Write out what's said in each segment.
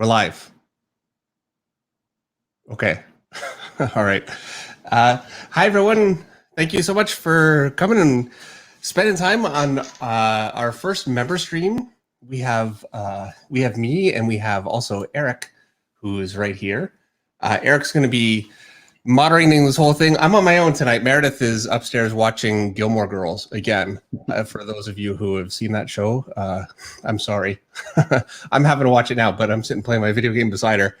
We're live. Okay. All right. Hi, everyone. Thank you so much for coming and spending time on our first member stream. We have me, and we have also Eric, who is right here. Eric's going to be moderating this whole thing. I'm on my own tonight. Meredith is upstairs watching Gilmore Girls again. For those of you who have seen that show, I'm sorry. I'm having to watch it now, but I'm sitting playing my video game beside her.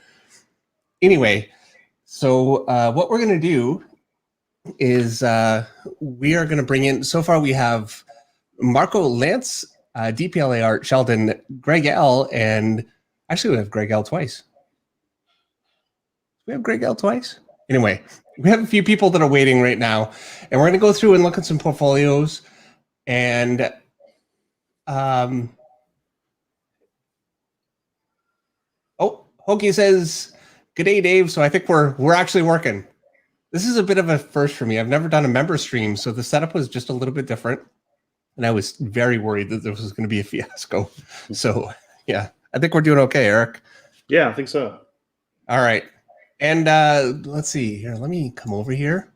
Anyway, so what we're going to do is we are going to bring in, so far we have Marco Lance, DPLA Art, Sheldon, Greg L, and actually we have Greg L twice. We have Greg L twice? Anyway, we have a few people that are waiting right now, and we're going to go through and look at some portfolios. And oh, Hokie says, "Good day, Dave." So I think we're actually working. This is a bit of a first for me. I've never done a member stream, so the setup was just a little bit different, and I was very worried that this was going to be a fiasco. So yeah, I think we're doing okay, Eric. Yeah, I think so. All right. And let's see here. Let me come over here.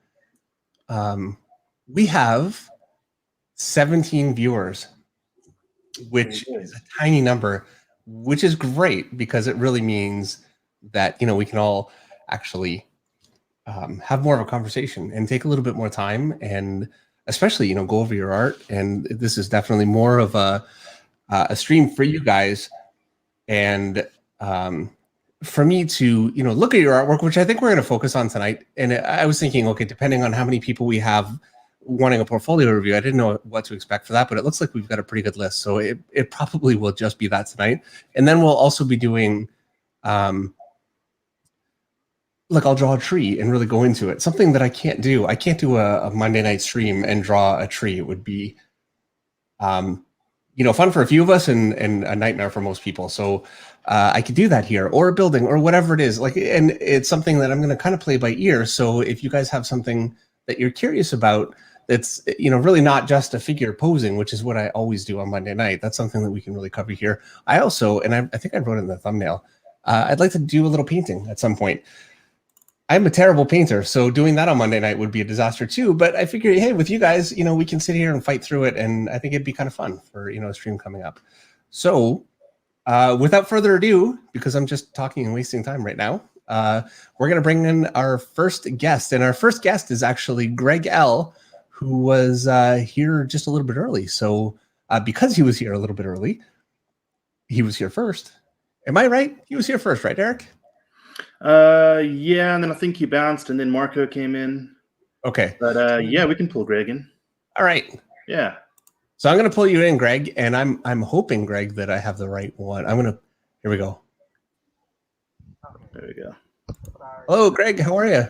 We have 17 viewers, which is a tiny number, which is great because it really means that, you know, we can all actually have more of a conversation and take a little bit more time, and especially, you know, go over your art. And this is definitely more of a stream for you guys. And for me to, you know, look at your artwork, which I think we're going to focus on tonight. And I was thinking, okay, depending on how many people we have wanting a portfolio review, I didn't know what to expect for that, but it looks like we've got a pretty good list. So it probably will just be that tonight. And then we'll also be doing, like, I'll draw a tree and really go into it. Something that I can't do. I can't do a Monday night stream and draw a tree. It would be, you know, fun for a few of us and a nightmare for most people. So I could do that here, or a building, or whatever it is. Like, and it's something that I'm going to kind of play by ear. So if you guys have something that you're curious about, that's, you know, really not just a figure posing, which is what I always do on Monday night. That's something that we can really cover here. I also, and I think I wrote it in the thumbnail, I'd like to do a little painting at some point. I'm a terrible painter, so doing that on Monday night would be a disaster too. But I figure, hey, with you guys, you know, we can sit here and fight through it, and I think it'd be kind of fun for, you know, a stream coming up. So without further ado, because I'm just talking and wasting time right now, we're going to bring in our first guest, and our first guest is actually Greg L, who was here just a little bit early. So because he was here a little bit early, he was here first. Am I right? He was here first, right, Eric? Yeah, and then I think he bounced, and then Marco came in. Okay. But yeah, we can pull Greg in. All right. Yeah. So I'm going to pull you in, Greg, and I'm hoping, Greg, that I have the right one. Here we go. There we go. Hello, Greg. How are you?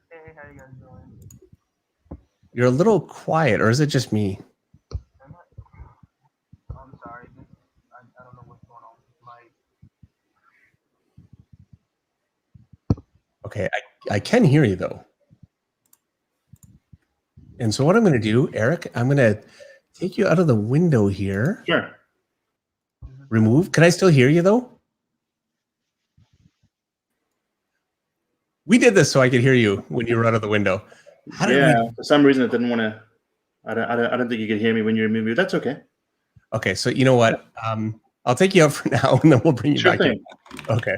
Hey, how you guys doing? You're a little quiet, or is it just me? I'm sorry. I don't know what's going on with my... Okay, I can hear you, though. And so what I'm going to do, Eric, I'm going to take you out of the window here. Sure. Remove. Can I still hear you, though? We did this so I could hear you when you were out of the window. For some reason it didn't want to. I don't think you could hear me when you removed me. That's okay. Okay, so you know what? I'll take you out for now, and then we'll bring you back in. Okay.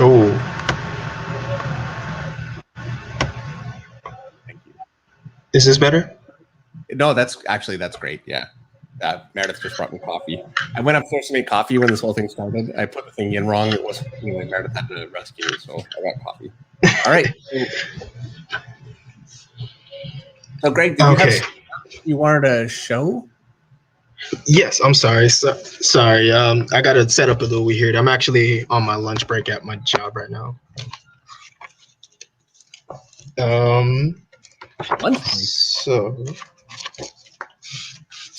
Oh. Thank you. Is this better? No, that's great. Yeah. Meredith just brought me coffee. I went upstairs to make coffee when this whole thing started. I put the thing in wrong. It wasn't, you know, Meredith had to rescue me, so I got coffee. All right. So Greg, did you wanted to show? Yes, I'm sorry. Sorry. I got to set up a little weird. I'm actually on my lunch break at my job right now. Lunch break? So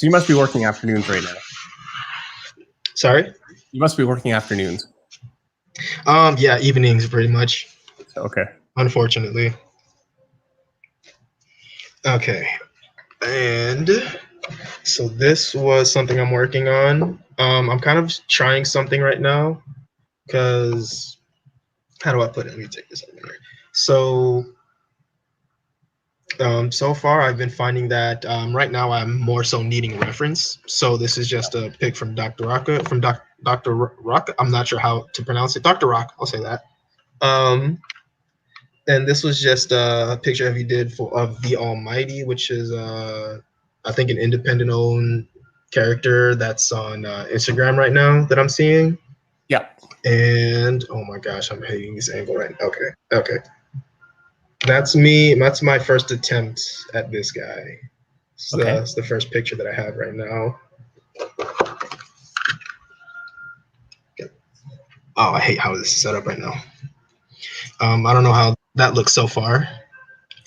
you must be working afternoons right now. Sorry? You must be working afternoons. Yeah, evenings pretty much. Okay. Unfortunately. Okay. And so this was something I'm working on. I'm kind of trying something right now because how do I put it? Let me take this over here. So so far I've been finding that right now I'm more so needing a reference. So this is just a pic from Dr. Rocka, from Dr. Rock. I'm not sure how to pronounce it. Dr. Rock, I'll say that. And this was just a picture he did of the Almighty, which is I think an independent owned character that's on Instagram right now that I'm seeing. Yeah. And oh my gosh, I'm hating this angle right now. Okay. That's me. That's my first attempt at this guy. So Okay. that's the first picture that I have right now. Oh, I hate how this is set up right now. I don't know how that looks so far.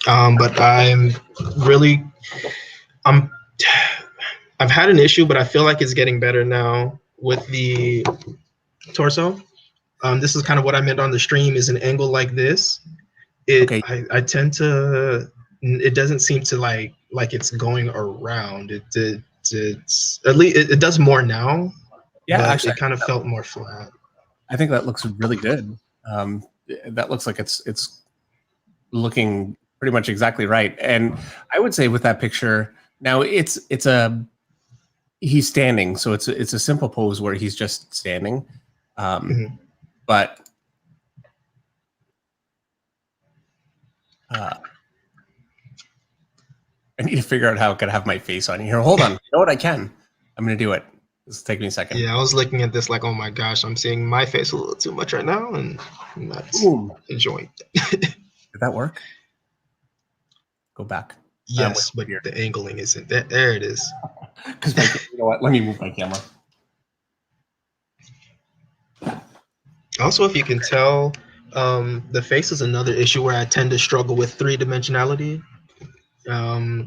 But I've had an issue, but I feel like it's getting better now with the torso. This is kind of what I meant on the stream is an angle like this. Okay. I tend to, it doesn't seem to like it's going around. It's at least it does more now. Yeah, but actually, it kind of felt more flat. I think that looks really good. That looks like it's looking pretty much exactly right. And I would say with that picture, now he's standing, so it's a simple pose where he's just standing. But I need to figure out how I could have my face on here. Hold on. You know what? I can. I'm going to do it. This will take me a second. Yeah, I was looking at this like, oh my gosh, I'm seeing my face a little too much right now, and I'm not enjoying it. Did that work? Go back. Yes, but the angling isn't. There it is. Because you know what? Let me move my camera. Also, if you can tell, the face is another issue where I tend to struggle with three-dimensionality.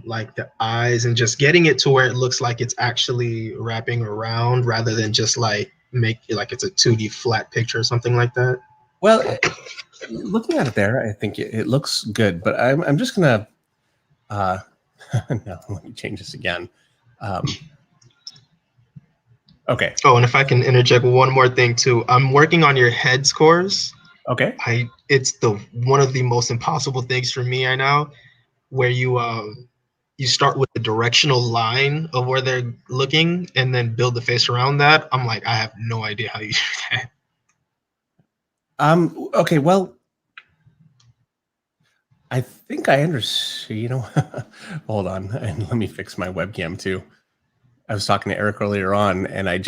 Like the eyes and just getting it to where it looks like it's actually wrapping around rather than just like make it like it's a 2D flat picture or something like that. Well, looking at it there, I think it looks good, but I'm just gonna no, let me change this again. Okay. Oh, and if I can interject one more thing too, I'm working on your head scores. Okay. It's one of the most impossible things for me right now, where you start with the directional line of where they're looking and then build the face around that. I'm like, I have no idea how you do that. Okay, well, I think I understand. You know, hold on, and let me fix my webcam too. I was talking to Eric earlier on, and a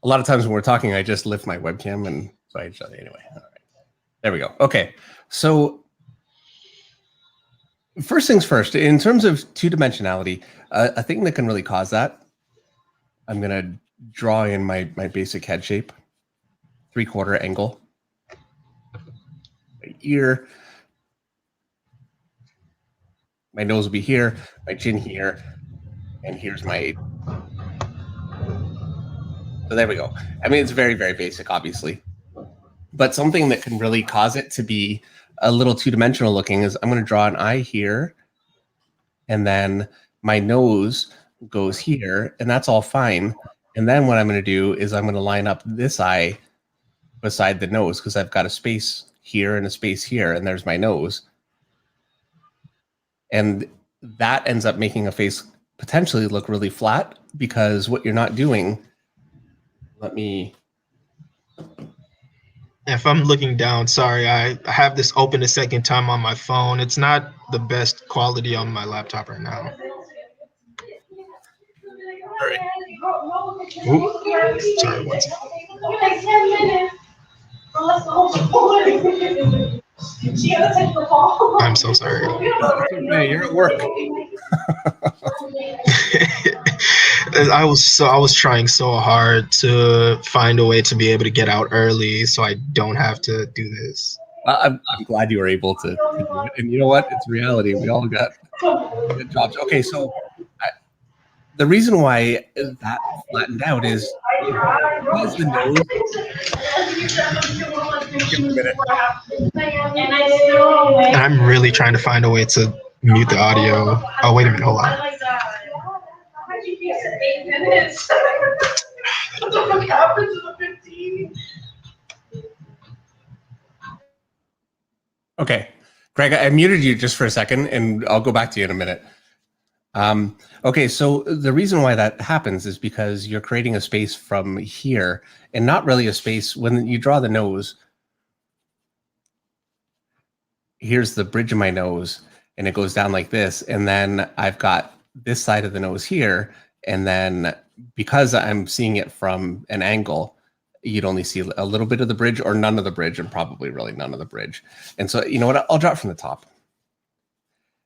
lot of times when we're talking, I just lift my webcam, and so anyway. All right, there we go. Okay, so first things first, in terms of two-dimensionality, a thing that can really cause that, I'm going to draw in my basic head shape, 3/4 angle. My ear, my nose will be here, my chin here, and here's my... So there we go. I mean, it's very, very basic, obviously. But something that can really cause it to be a little two-dimensional looking is I'm going to draw an eye here, and then my nose goes here, and that's all fine. And then what I'm going to do is I'm going to line up this eye beside the nose because I've got a space here and a space here, and there's my nose. And that ends up making a face potentially look really flat because what you're not doing... Let me... If I'm looking down, sorry, I have this open a second time on my phone. It's not the best quality on my laptop right now. All right. Ooh, sorry, one second. I'm so sorry. Okay, you're at work. I was trying so hard to find a way to be able to get out early so I don't have to do this. I'm glad you were able to do it. And you know what? It's reality. We all got good jobs. Okay, so the reason why that flattened out is because the nose... Give me a minute. I'm really trying to find a way to mute the audio. Oh, wait a minute. Hold on. He said 8 minutes. What the fuck happened to the 15? Okay, Greg, I muted you just for a second, and I'll go back to you in a minute. Okay, so the reason why that happens is because you're creating a space from here, and not really a space. When you draw the nose, here's the bridge of my nose, and it goes down like this, and then I've got this side of the nose here, and then because I'm seeing it from an angle, you'd only see a little bit of the bridge or none of the bridge, and probably really none of the bridge. And so, you know what, I'll draw it from the top.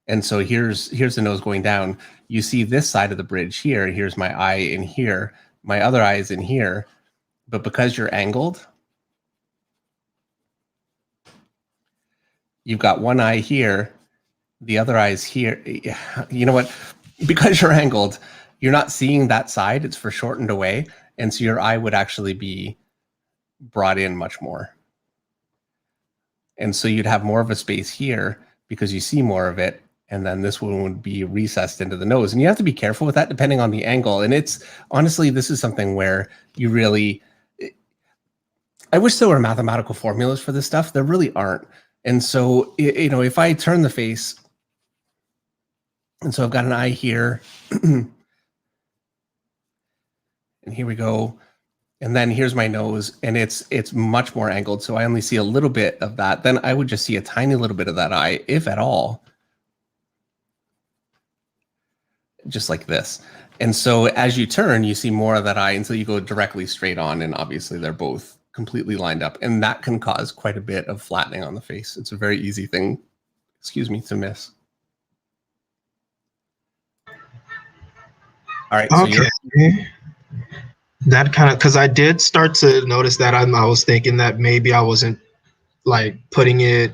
And so here's the nose going down. You see this side of the bridge here. Here's my eye in here. My other eye is in here. But because you're angled, you've got one eye here. The other eye is here. You know what? Because you're angled, you're not seeing that side. It's foreshortened away. And so your eye would actually be brought in much more. And so you'd have more of a space here because you see more of it. And then this one would be recessed into the nose. And you have to be careful with that depending on the angle. And it's honestly, this is something where you really, I wish there were mathematical formulas for this stuff. There really aren't. And so, you know, if I turn the face, and so I've got an eye here, and here we go. And then here's my nose, and it's much more angled. So I only see a little bit of that. Then I would just see a tiny little bit of that eye, if at all. Just like this. And so as you turn, you see more of that eye until you go directly straight on. And obviously they're both completely lined up. And that can cause quite a bit of flattening on the face. It's a very easy thing, excuse me, to miss. All right. So Okay. That kind of, because I did start to notice that I was thinking that maybe I wasn't like putting it,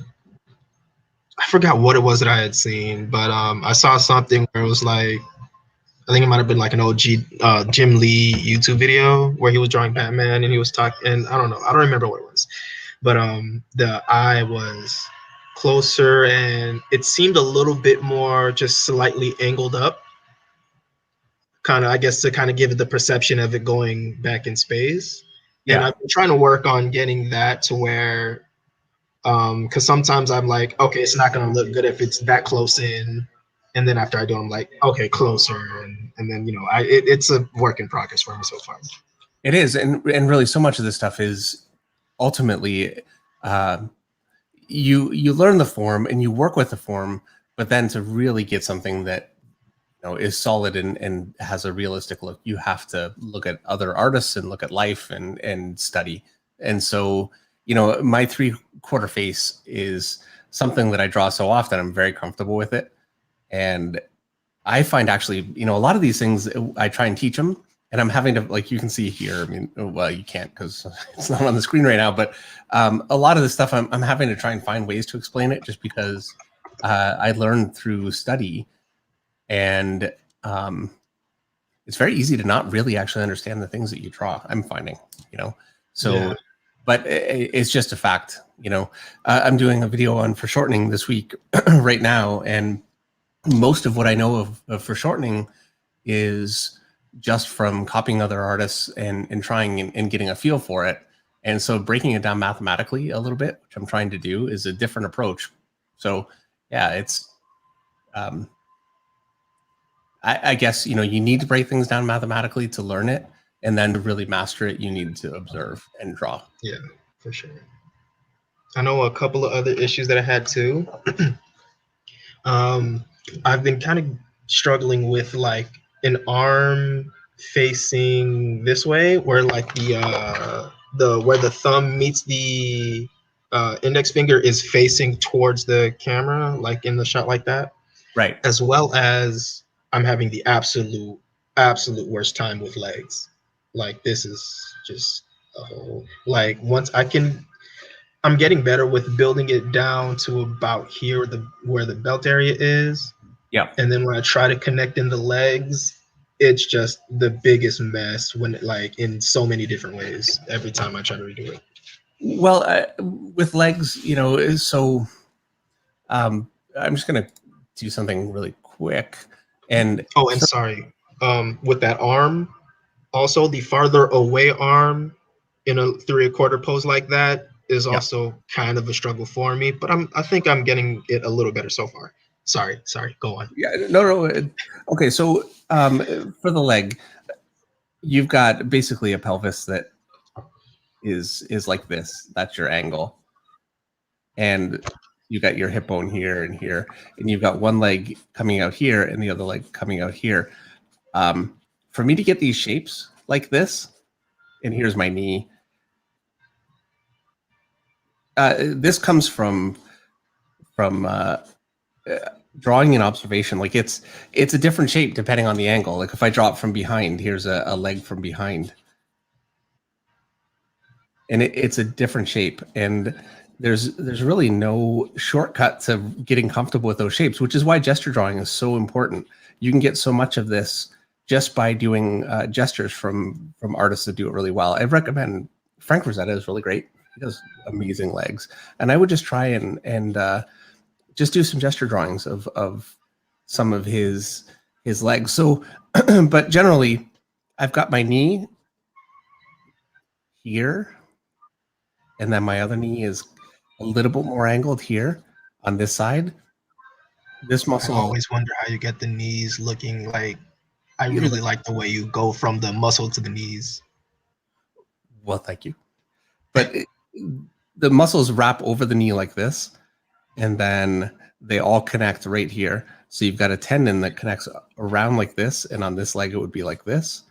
I forgot what it was that I had seen, but I saw something where it was like, I think it might have been like an old Jim Lee YouTube video where he was drawing Batman and he was talking, and I don't know, I don't remember what it was, but the eye was closer and it seemed a little bit more just slightly angled up, kind of, I guess, to kind of give it the perception of it going back in space. Yeah. And I've been trying to work on getting that to where, because sometimes I'm like, okay, it's not going to look good if it's that close in. And then after I do, I'm like, okay, closer. And then, you know, it's a work in progress for me so far. it is. And really so much of this stuff is ultimately, you learn the form and you work with the form, but then to really get something that, you know, is solid and has a realistic look, you have to look at other artists and look at life and study. And so, you know, my 3/4 face is something that I draw so often. I'm very comfortable with it. And I find actually, you know, a lot of these things, I try and teach them, and I'm having to, like you can see here, I mean, well, you can't because it's not on the screen right now, but a lot of this stuff, I'm having to try and find ways to explain it just because I learned through study. And it's very easy to not really actually understand the things that you draw, I'm finding, you know, so, yeah. But it's just a fact, you know. I'm doing a video on foreshortening this week right now, and most of what I know of foreshortening is just from copying other artists and trying and getting a feel for it. And so breaking it down mathematically a little bit, which I'm trying to do, is a different approach. So yeah, it's, I guess, you know, you need to break things down mathematically to learn it. And then to really master it, you need to observe and draw. Yeah, for sure. I know a couple of other issues that I had too. I've been kind of struggling with like an arm facing this way, where like where the thumb meets the index finger is facing towards the camera, like in the shot like that. Right. As well as I'm having the absolute worst time with legs. Like this is just a whole, like once I'm getting better with building it down to about here, where the belt area is. Yeah. And then when I try to connect in the legs, it's just the biggest mess like in so many different ways every time I try to redo it. Well, with legs, you know, so I'm just going to do something really quick. And sorry. with that arm. Also, the farther away arm in a 3/4 pose like that is Yeah. also kind of a struggle for me, but I think I'm getting it a little better so far. Sorry, go on. Yeah, no. Okay, so for the leg, you've got basically a pelvis that is like this. That's your angle, and you got your hip bone here and here, and you've got one leg coming out here and the other leg coming out here. For me to get these shapes like this, and here's my knee. This comes from drawing an observation. Like it's a different shape depending on the angle. Like if I draw it from behind, here's a leg from behind, and it's a different shape. And there's really no shortcut to getting comfortable with those shapes, which is why gesture drawing is so important. You can get so much of this just by doing gestures from artists that do it really well. I recommend Frank Rosetta is really great. He does amazing legs, and I would just try and just do some gesture drawings of some of his legs. So, but generally, I've got my knee here, and then my other knee is a little bit more angled here on this side. This muscle. I always wonder how you get the knees looking like. I really like the way you go from the muscle to the knees. Well, thank you. But the muscles wrap over the knee like this, and then they all connect right here. So you've got a tendon that connects around like this, and on this leg it would be like this.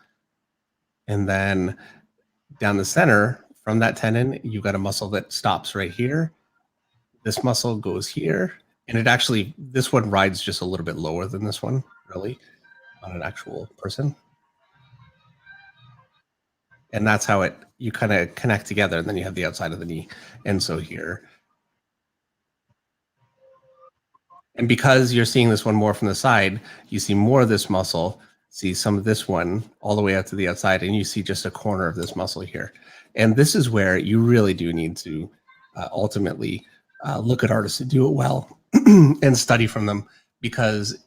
And then down the center from that tendon, you've got a muscle that stops right here. This muscle goes here, and it actually, this one rides just a little bit lower than this one, really, on an actual person. And that's how you kind of connect together, and then you have the outside of the knee. And so here. And because you're seeing this one more from the side, you see more of this muscle, see some of this one all the way out to the outside, and you see just a corner of this muscle here. And this is where you really do need to ultimately look at artists who do it well and study from them, because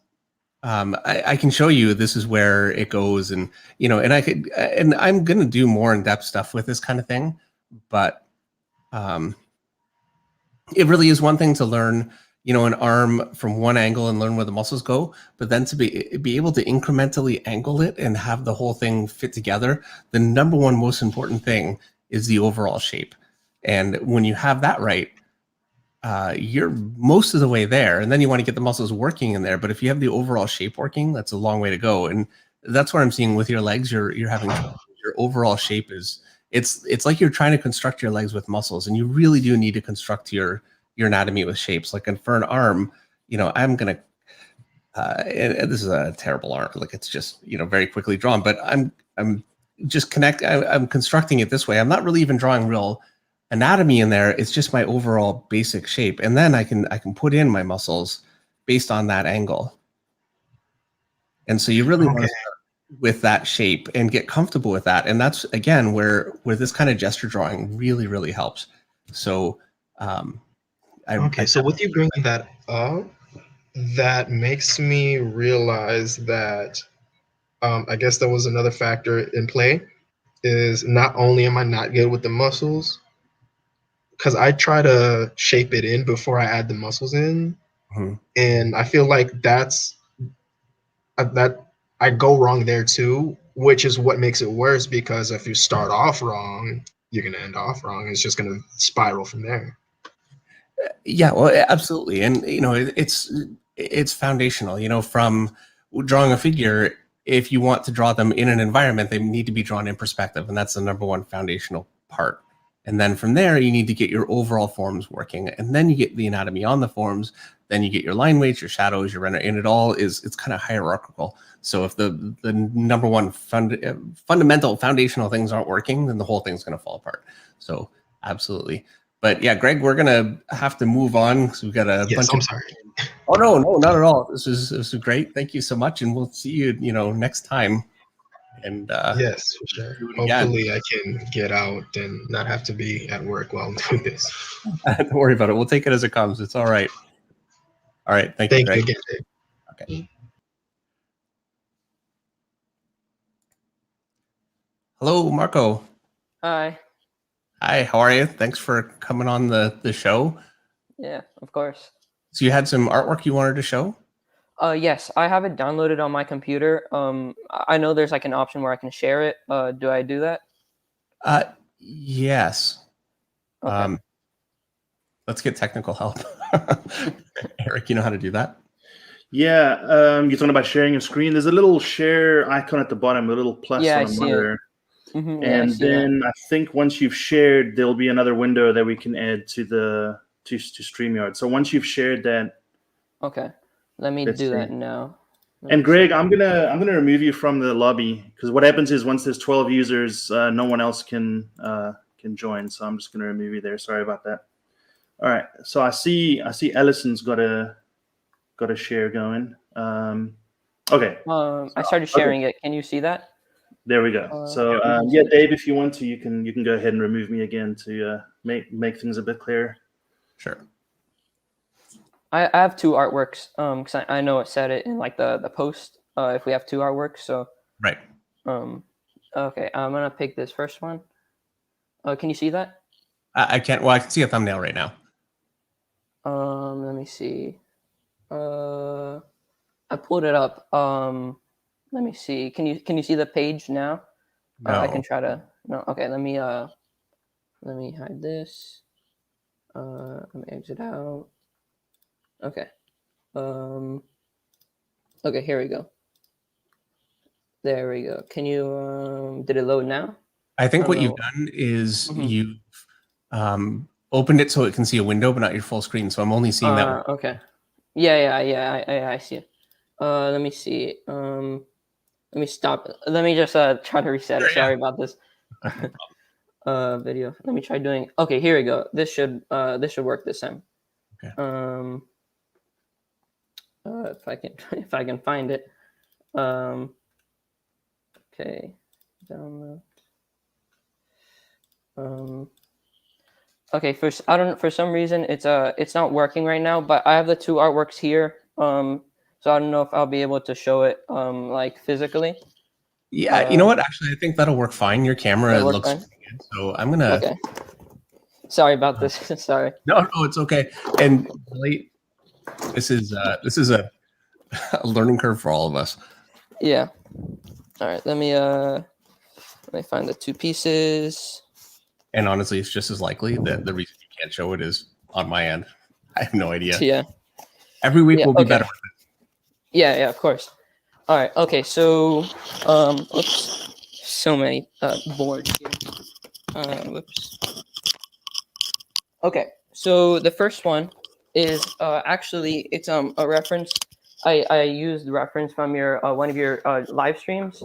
I can show you this is where it goes, and and I'm going to do more in-depth stuff with this kind of thing, but it really is one thing to learn an arm from one angle and learn where the muscles go, but then to be able to incrementally angle it and have the whole thing fit together, the number one most important thing is the overall shape. And when you have that right, you're most of the way there, and then you want to get the muscles working in there. But if you have the overall shape working, that's a long way to go. And that's what I'm seeing with your legs. You're having your overall shape it's like you're trying to construct your legs with muscles, and you really do need to construct your anatomy with shapes. Like, and for an arm, I'm gonna and this is a terrible arm, like it's just very quickly drawn, but I'm just I'm constructing it this way. I'm not really even drawing real anatomy in there. It's just my overall basic shape, and then I can put in my muscles based on that angle. And so you really want to start with that shape and get comfortable with that, and that's again where this kind of gesture drawing really helps. So so with you bringing that up, that makes me realize that I guess there was another factor in play, is not only am I not good with the muscles, because I try to shape it in before I add the muscles in, and I feel like that I go wrong there too, which is what makes it worse, because if you start off wrong, you're going to end off wrong. It's just going to spiral from there. Yeah, well, absolutely. And, it's foundational, from drawing a figure. If you want to draw them in an environment, they need to be drawn in perspective. And that's the number one foundational part. And then from there, you need to get your overall forms working. And then you get the anatomy on the forms. Then you get your line weights, your shadows, your render, and it's kind of hierarchical. So if the number one fundamental foundational things aren't working, then the whole thing's going to fall apart. So absolutely. But yeah, Greg, we're gonna have to move on because we've got a bunch. I'm sorry. Oh no, not at all. This was great. Thank you so much, and we'll see you, next time. And yes, for sure. Hopefully, I can get out and not have to be at work while I'm doing this. Don't worry about it. We'll take it as it comes. It's all right. All right. Thank you, Greg. Again, Dave. Okay. Hello, Marco. Hi. Hi, how are you? Thanks for coming on the show. Yeah, of course. So you had some artwork you wanted to show? Yes, I have it downloaded on my computer. I know there's like an option where I can share it. Do I do that? Yes. Okay. Let's get technical help. Eric, you know how to do that? Yeah, you're talking about sharing a screen. There's a little share icon at the bottom, a little plus Yeah, on I a see it. monitor. Yeah, I And see that. then I think once you've shared, there'll be another window that we can add to the to StreamYard. So once you've shared that, Okay. Let me let's do see. that now. Let And me Greg, see. I'm gonna remove you from the lobby because what happens is once there's 12 users, no one else can join. So I'm just gonna remove you there. Sorry about that. All right. So I see Allison's got a share going. Okay. I started sharing it. Can you see that? There we go. So yeah, Dave, if you want to, you can go ahead and remove me again to make things a bit clearer. Sure. I have two artworks. Because I know it said it in like the post. If we have two artworks, so Right. okay. I'm gonna pick this first one. Can you see that? I can't. Well, I can see a thumbnail right now. Let me see. I pulled it up. Let me see. Can you see the page now? No. I can try to. No. Okay. Let me hide this. Let me exit out. Okay. Okay. Here we go. There we go. Can you? Did it load now? I think Oh, what no. you've done is Mhm. you've opened it so it can see a window, but not your full screen. So I'm only seeing that one. Okay. Yeah. I see it. Let me see. Let me stop. Let me just try to reset it. Sure, yeah. Sorry about this. Video. Let me try doing. Okay, here we go. This should work this time. Okay. If I can find it. Okay. Download. Okay. For some reason it's not working right now. But I have the two artworks here. So I don't know if I'll be able to show it like physically. Yeah, you know what? Actually, I think that'll work fine. Your camera That'll work looks fine? pretty good. So I'm gonna. Okay. Sorry about this. Sorry. No, it's okay. And really, this is a learning curve for all of us. Yeah. All right. Let me find the two pieces. And honestly, it's just as likely that the reason you can't show it is on my end. I have no idea. Yeah. Every week Yeah, will be okay. better with it. Yeah, of course. All right. Okay. So, oops. So many boards here. Whoops. Okay. So the first one is actually it's a reference. I used the reference from your one of your live streams.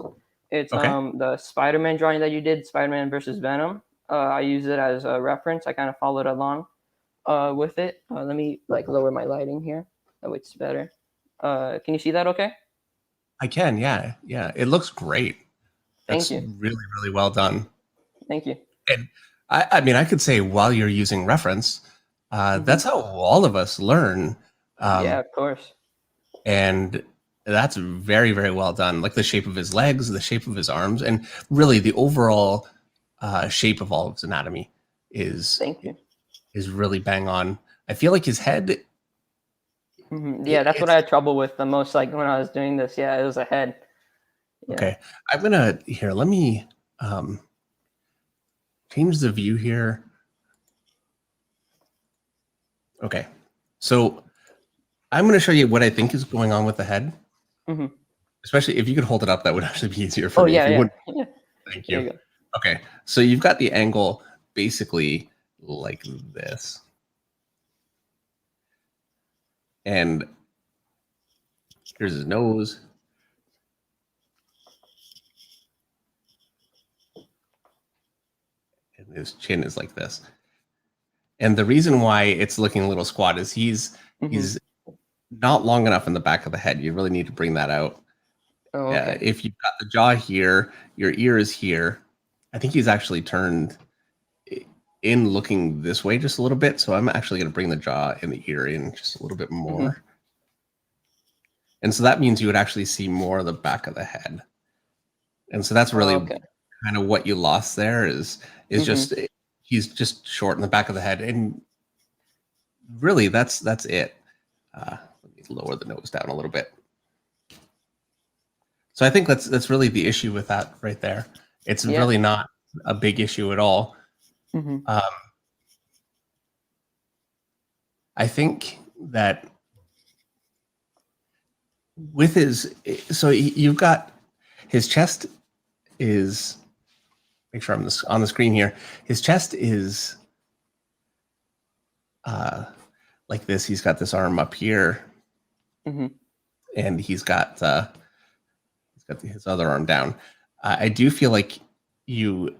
It's Okay. the Spider-Man drawing that you did, Spider-Man versus Venom. I use it as a reference. I kind of followed along with it. Let me like lower my lighting here. That way it's better. Can you see that okay? I can, yeah. It looks great. Thank That's you. really, really well done. Thank you. And I mean, I could say while you're using reference, that's how all of us learn. Yeah, of course. And that's very, very well done. Like the shape of his legs, the shape of his arms, and really the overall shape of all of his anatomy is Thank you. really bang on. I feel like his head. Yeah, that's what I had trouble with the most. Like when I was doing this, yeah, it was a head. Yeah. Okay, I'm gonna here. Let me change the view here. Okay, so I'm going to show you what I think is going on with the head. Mm-hmm. Especially if you could hold it up, that would actually be easier for Oh me. yeah, if you yeah. wouldn't. Yeah. Thank There you. you go. Okay, so you've got the angle basically like this. And here's his nose. And his chin is like this. And the reason why it's looking a little squat is he's not long enough in the back of the head. You really need to bring that out. Oh, okay. If you've got the jaw here, your ear is here. I think he's actually turned in looking this way just a little bit. So I'm actually going to bring the jaw and the ear in just a little bit more. And so that means you would actually see more of the back of the head. And so that's really kind of what you lost there is just he's just short in the back of the head, and really that's it. Let me lower the nose down a little bit. So I think that's really the issue with that right there. It's really not a big issue at all. I think that with his, so you've got his chest is, make sure I'm on the screen here. His chest is like this. He's got this arm up here, and he's got his other arm down. I do feel like you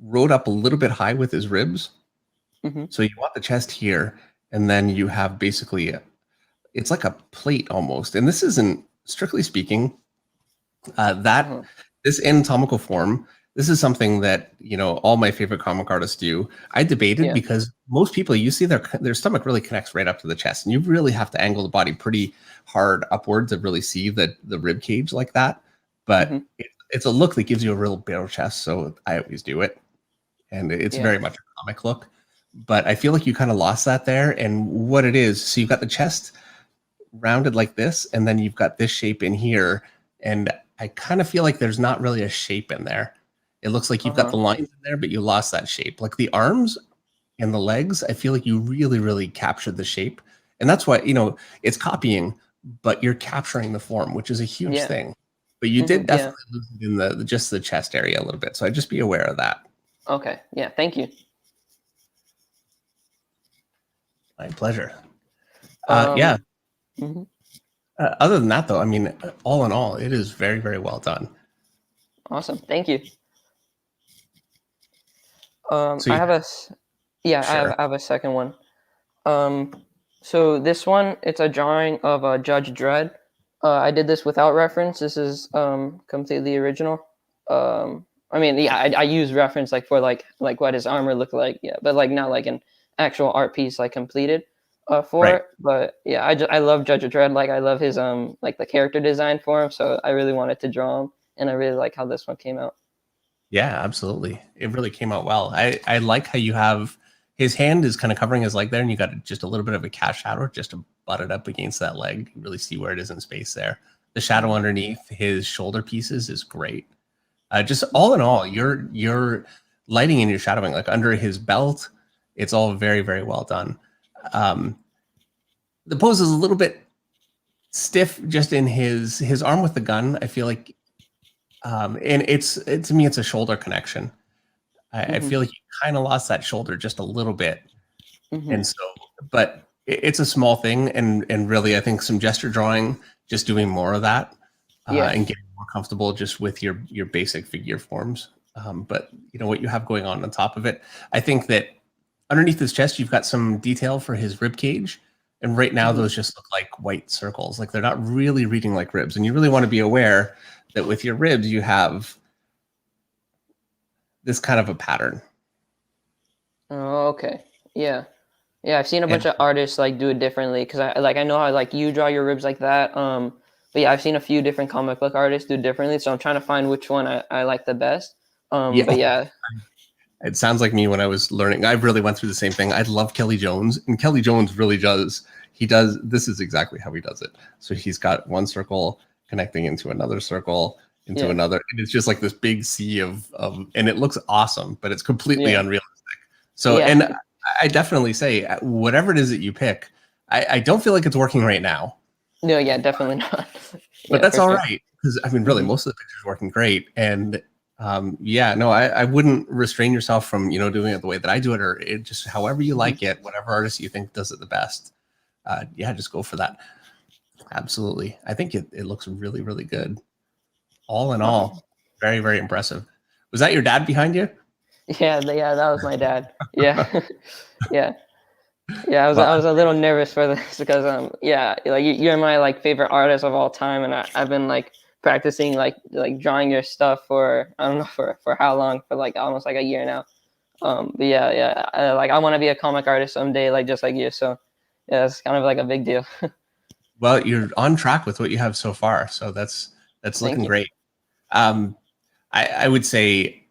rode up a little bit high with his ribs. So you want the chest here, and then you have basically it's like a plate almost. And this isn't, strictly speaking, this anatomical form, this is something that, you know, all my favorite comic artists do. I debated because most people, you see their stomach really connects right up to the chest, and you really have to angle the body pretty hard upwards to really see the rib cage like that. But it's a look that gives you a real barrel chest, so I always do it. And it's very much a comic look. But I feel like you kind of lost that there. And what it is, so you've got the chest rounded like this, and then you've got this shape in here. And I kind of feel like there's not really a shape in there. It looks like you've got the lines in there, but you lost that shape. Like the arms and the legs, I feel like you really, really captured the shape. And that's why, you know, it's copying, but you're capturing the form, which is a huge thing. But you did definitely lose it in just the chest area a little bit. So I'd just be aware of that. Okay. Yeah. Thank you. My pleasure. Other than that, though, I mean, all in all, it is very, very well done. Awesome. Thank you. So I have a, I have a second one. So this one, it's a drawing of Judge Dredd. I did this without reference. This is completely original. I mean, I use reference like for like what his armor looked like, but like not like an actual art piece like completed for it. But yeah, I love Judge Dredd. Like I love his like the character design for him. So I really wanted to draw him, and I really like how this one came out. Yeah, absolutely. It really came out well. I like how you have his hand is kind of covering his leg there, and you got just a little bit of a cast shadow just to butt it up against that leg. You really see where it is in space there. The shadow underneath his shoulder pieces is great. Just all in all, your lighting and your shadowing, like under his belt, it's all very, very well done. The pose is a little bit stiff just in his arm with the gun. I feel like, and to me, it's a shoulder connection. I feel like you kind of lost that shoulder just a little bit. And so, but it's a small thing. And really, I think some gesture drawing, just doing more of that and getting more comfortable just with your basic figure forms. But you know what you have going on top of it. I think that underneath his chest, you've got some detail for his rib cage. And right now, those just look like white circles. Like they're not really reading like ribs. And you really want to be aware that with your ribs, you have this kind of a pattern. Oh, okay. Yeah. I've seen a bunch of artists like do it differently because I know how like you draw your ribs like that. But yeah, I've seen a few different comic book artists do it differently. So I'm trying to find which one I like the best. But yeah. It sounds like me when I was learning. I really went through the same thing. I love Kelly Jones, and Kelly Jones really does. This is exactly how he does it. So he's got one circle connecting into another circle, into another. And it's just like this big sea of and it looks awesome, but it's completely unrealistic. So, and I definitely say, whatever it is that you pick, I don't feel like it's working right now. No, yeah, definitely not. But that's all right. Because I mean, really, most of the pictures are working great. And I wouldn't restrain yourself from, doing it the way that I do it, or it just however you like it, whatever artist you think does it the best. Just go for that. Absolutely. I think it looks really, really good. All in all, very, very impressive. Was that your dad behind you? Yeah, that was my dad. Yeah. Yeah. I was a little nervous for this because like you're my like favorite artist of all time, and I've been like practicing like drawing your stuff for I don't know for how long, for like almost like a year now. But I want to be a comic artist someday, like just like you. So yeah, it's kind of like a big deal. Well, you're on track with what you have so far, so that's looking great. I would say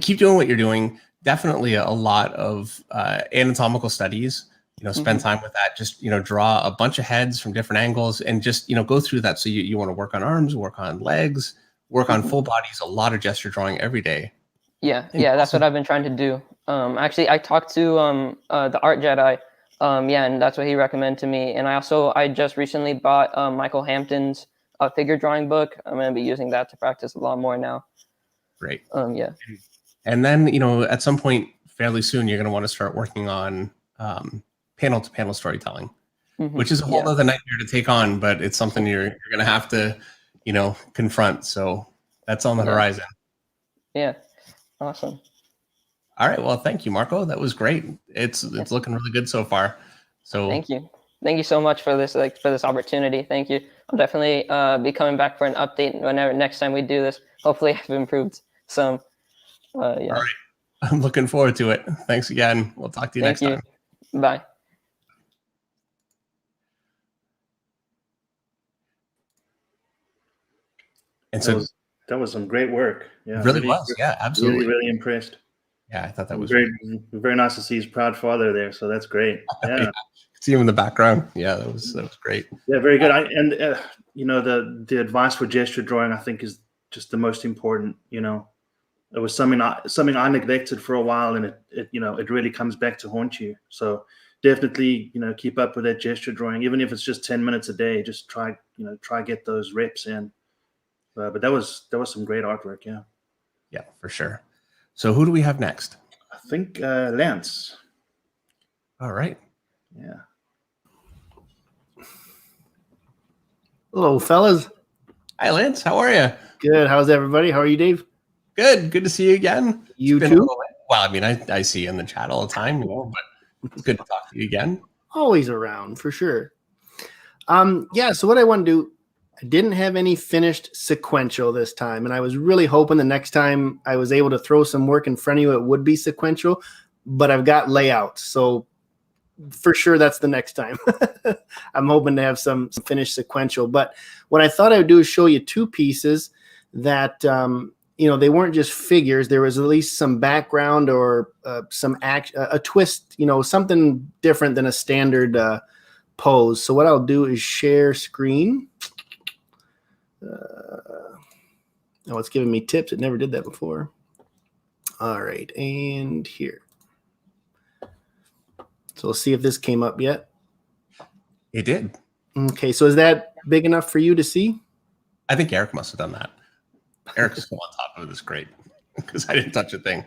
keep doing what you're doing. Definitely a lot of anatomical studies. Spend time with that. Just draw a bunch of heads from different angles, and just go through that. So you want to work on arms, work on legs, work on full bodies. A lot of gesture drawing every day. Yeah, that's what I've been trying to do. Actually, I talked to the Art Jedi, and that's what he recommended to me. And I just recently bought Michael Hampton's figure drawing book. I'm going to be using that to practice a lot more now. Great. Yeah. And then at some point fairly soon, you're going to want to start working on panel-to-panel storytelling, which is a whole other nightmare to take on, but it's something you're going to have to confront. So that's on the horizon. Yeah. Awesome. All right. Well, thank you, Marco. That was great. It's looking really good so far. So thank you so much for this opportunity. Thank you. I'll definitely be coming back for an update whenever next time we do this. Hopefully I've improved some. Yeah. All right. I'm looking forward to it. Thanks again. We'll talk to you next time. Bye. And so that was some great work. Yeah, really was. Yeah, absolutely. Really impressed. Yeah, I thought that was very nice to see his proud father there. So that's great. Yeah. See him in the background. Yeah, that was great. Yeah, very good. The advice for gesture drawing, I think, is just the most important. It was something I neglected for a while, and it really comes back to haunt you. So definitely, keep up with that gesture drawing, even if it's just 10 minutes a day. Just try get those reps in. But that was some great artwork. Yeah. Yeah, for sure. So who do we have next? I think Lance. All right. Yeah. Hello, fellas. Hi, Lance. How are you? Good. How's everybody? How are you, Dave? Good. Good to see you again. You too? Well, I mean, I see you in the chat all the time, but it's good to talk to you again. Always around, for sure. Yeah, so what I want to do, I didn't have any finished sequential this time, and I was really hoping the next time I was able to throw some work in front of you, it would be sequential, but I've got layouts, so for sure that's the next time. I'm hoping to have some finished sequential, but what I thought I would do is show you two pieces that they weren't just figures. There was at least some background or some a twist, something different than a standard pose. So what I'll do is share screen. Oh, it's giving me tips. It never did that before. All right, and here. So we'll see if this came up yet. It did. Okay, so is that big enough for you to see? I think Eric must have done that. Eric's on top of this. Great, because I didn't touch a thing.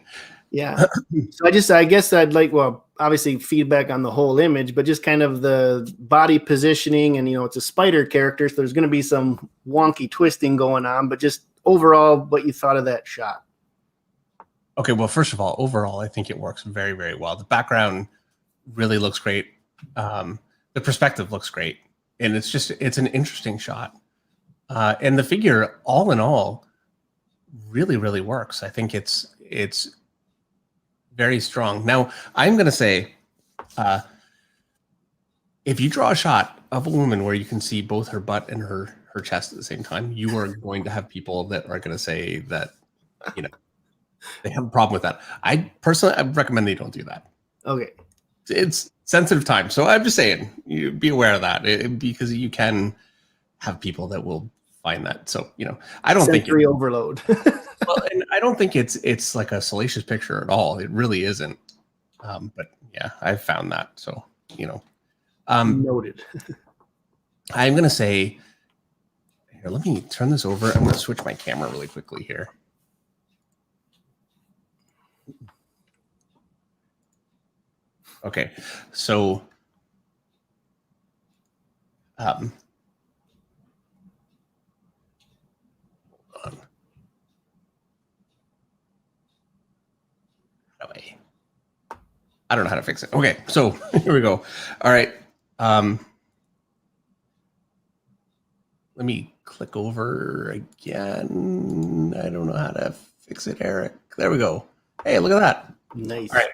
Yeah. So I guess I'd like, well, obviously feedback on the whole image, but just kind of the body positioning, and it's a spider character, so there's going to be some wonky twisting going on, but just overall what you thought of that shot. Okay, well, first of all, overall, I think it works very, very well. The background really looks great. The perspective looks great, and it's an interesting shot. And the figure, all in all, really, really works. I think it's very strong. Now, I'm going to say, if you draw a shot of a woman where you can see both her butt and her chest at the same time, you are going to have people that are going to say that, they have a problem with that. I recommend that you don't do that. Okay. It's sensitive time. So I'm just saying, you be aware of that, because you can have people that will find that. So, I don't think sensory overload. Well, and I don't think it's like a salacious picture at all. It really isn't. But yeah, I've found that. So, Noted. I'm going to say, here, let me turn this over. I'm going to switch my camera really quickly here. Okay. So, hold on. I don't know how to fix it. Okay, so here we go. All right. Let me click over again. I don't know how to fix it, Eric. There we go. Hey, look at that. Nice. All right.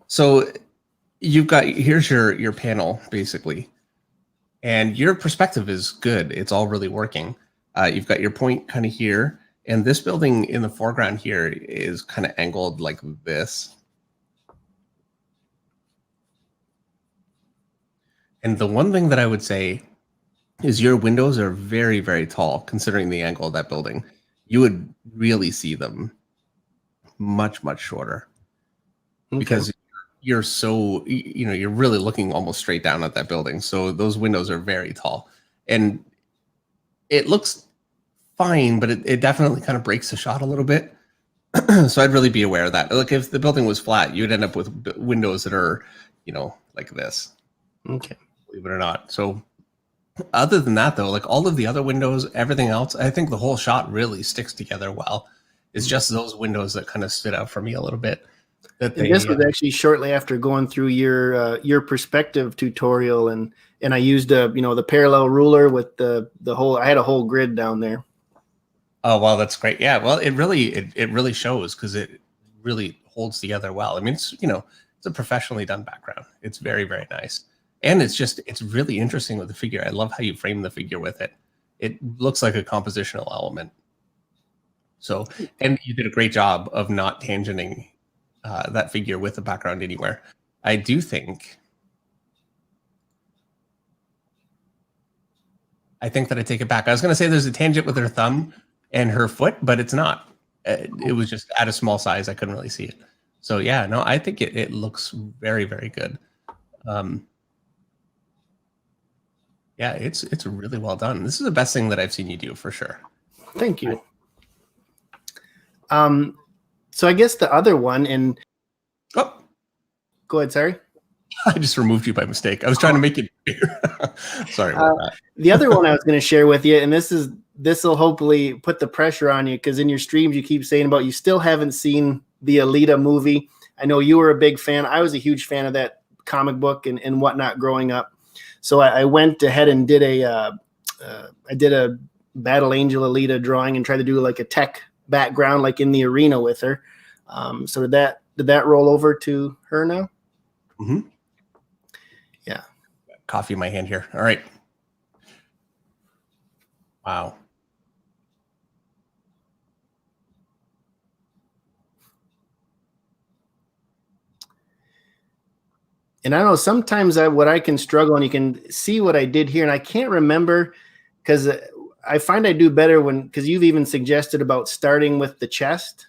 So here's your panel, basically. And your perspective is good. It's all really working. You've got your point kind of here, And this building in the foreground here is kind of angled like this. And the one thing that I would say is your windows are very, very tall, considering the angle of that building. You would really see them much, much shorter. Okay. Because you're so, you're really looking almost straight down at that building. So those windows are very tall. And it looks fine, but it definitely kind of breaks the shot a little bit. So I'd really be aware of that. Like if the building was flat, you'd end up with windows that are, like this. Okay. Believe it or not. So other than that, though, like all of the other windows, everything else, I think the whole shot really sticks together well. It's just those windows that kind of stood out for me a little bit. This was actually shortly after going through your perspective tutorial, and I used the parallel ruler with the whole. I had a whole grid down there. Oh well, that's great. Yeah, well, it really shows because it really holds together well. I mean, it's a professionally done background. It's very, very nice, and it's really interesting with the figure. I love how you frame the figure with it. It looks like a compositional element. So, and you did a great job of not tangenting that figure with the background anywhere. I do think. I think that I take it back. I was going to say there's a tangent with her thumb and her foot, but it's not. It was just at a small size. I couldn't really see it. So yeah, no, I think it looks very, very good. Yeah, it's really well done. This is the best thing that I've seen you do for sure. Thank you. So I guess the other one, and oh, go ahead. Sorry, I just removed you by mistake. I was trying to make it bigger. Sorry about that. The other one I was going to share with you, and this will hopefully put the pressure on you, because in your streams you keep saying about you still haven't seen the Alita movie. I know you were a big fan. I was a huge fan of that comic book and whatnot growing up. So I went ahead and did a Battle Angel Alita drawing and tried to do like a tech background, like in the arena with her. So did that roll over to her now? Mm-hmm. Yeah. Coffee in my hand here. All right. Wow. And I know sometimes what I can struggle, and you can see what I did here, and I can't remember, because I find I do better because you've even suggested about starting with the chest,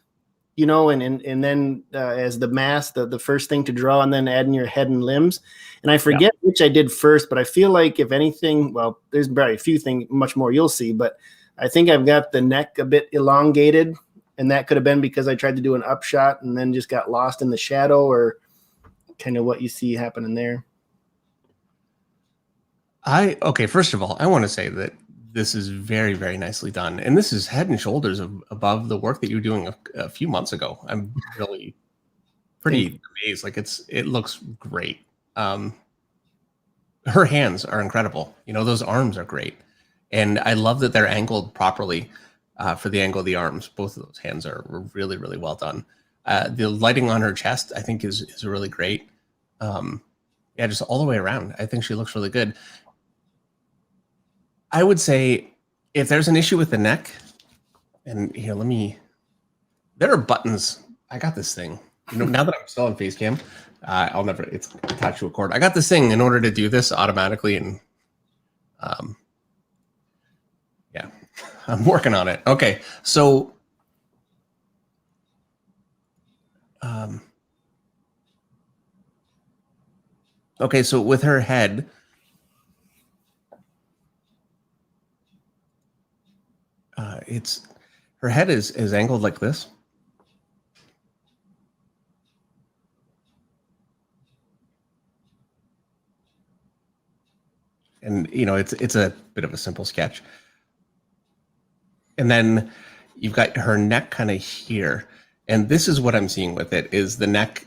and then as the mask, the first thing to draw, and then adding your head and limbs. And I forget which I did first, but I feel like if anything, well, there's probably a few things, much more you'll see, but I think I've got the neck a bit elongated, and that could have been because I tried to do an upshot and then just got lost in the shadow, or kind of what you see happening there. Okay, first of all, I want to say that this is very, very nicely done. And this is head and shoulders above the work that you were doing a few months ago. I'm really pretty amazed. Like it looks great. Her hands are incredible. Those arms are great. And I love that they're angled properly for the angle of the arms. Both of those hands are really, really well done. The lighting on her chest, I think, is really great. Yeah, just all the way around. I think she looks really good. I would say if there's an issue with the neck, and here, there are buttons. I got this thing. Now that I'm still on face cam, it's attached to a cord. I got this thing in order to do this automatically, and yeah, I'm working on it. Okay, so okay, so with her head, her head is angled like this. And it's a bit of a simple sketch. And then you've got her neck kind of here. And this is what I'm seeing with it, is the neck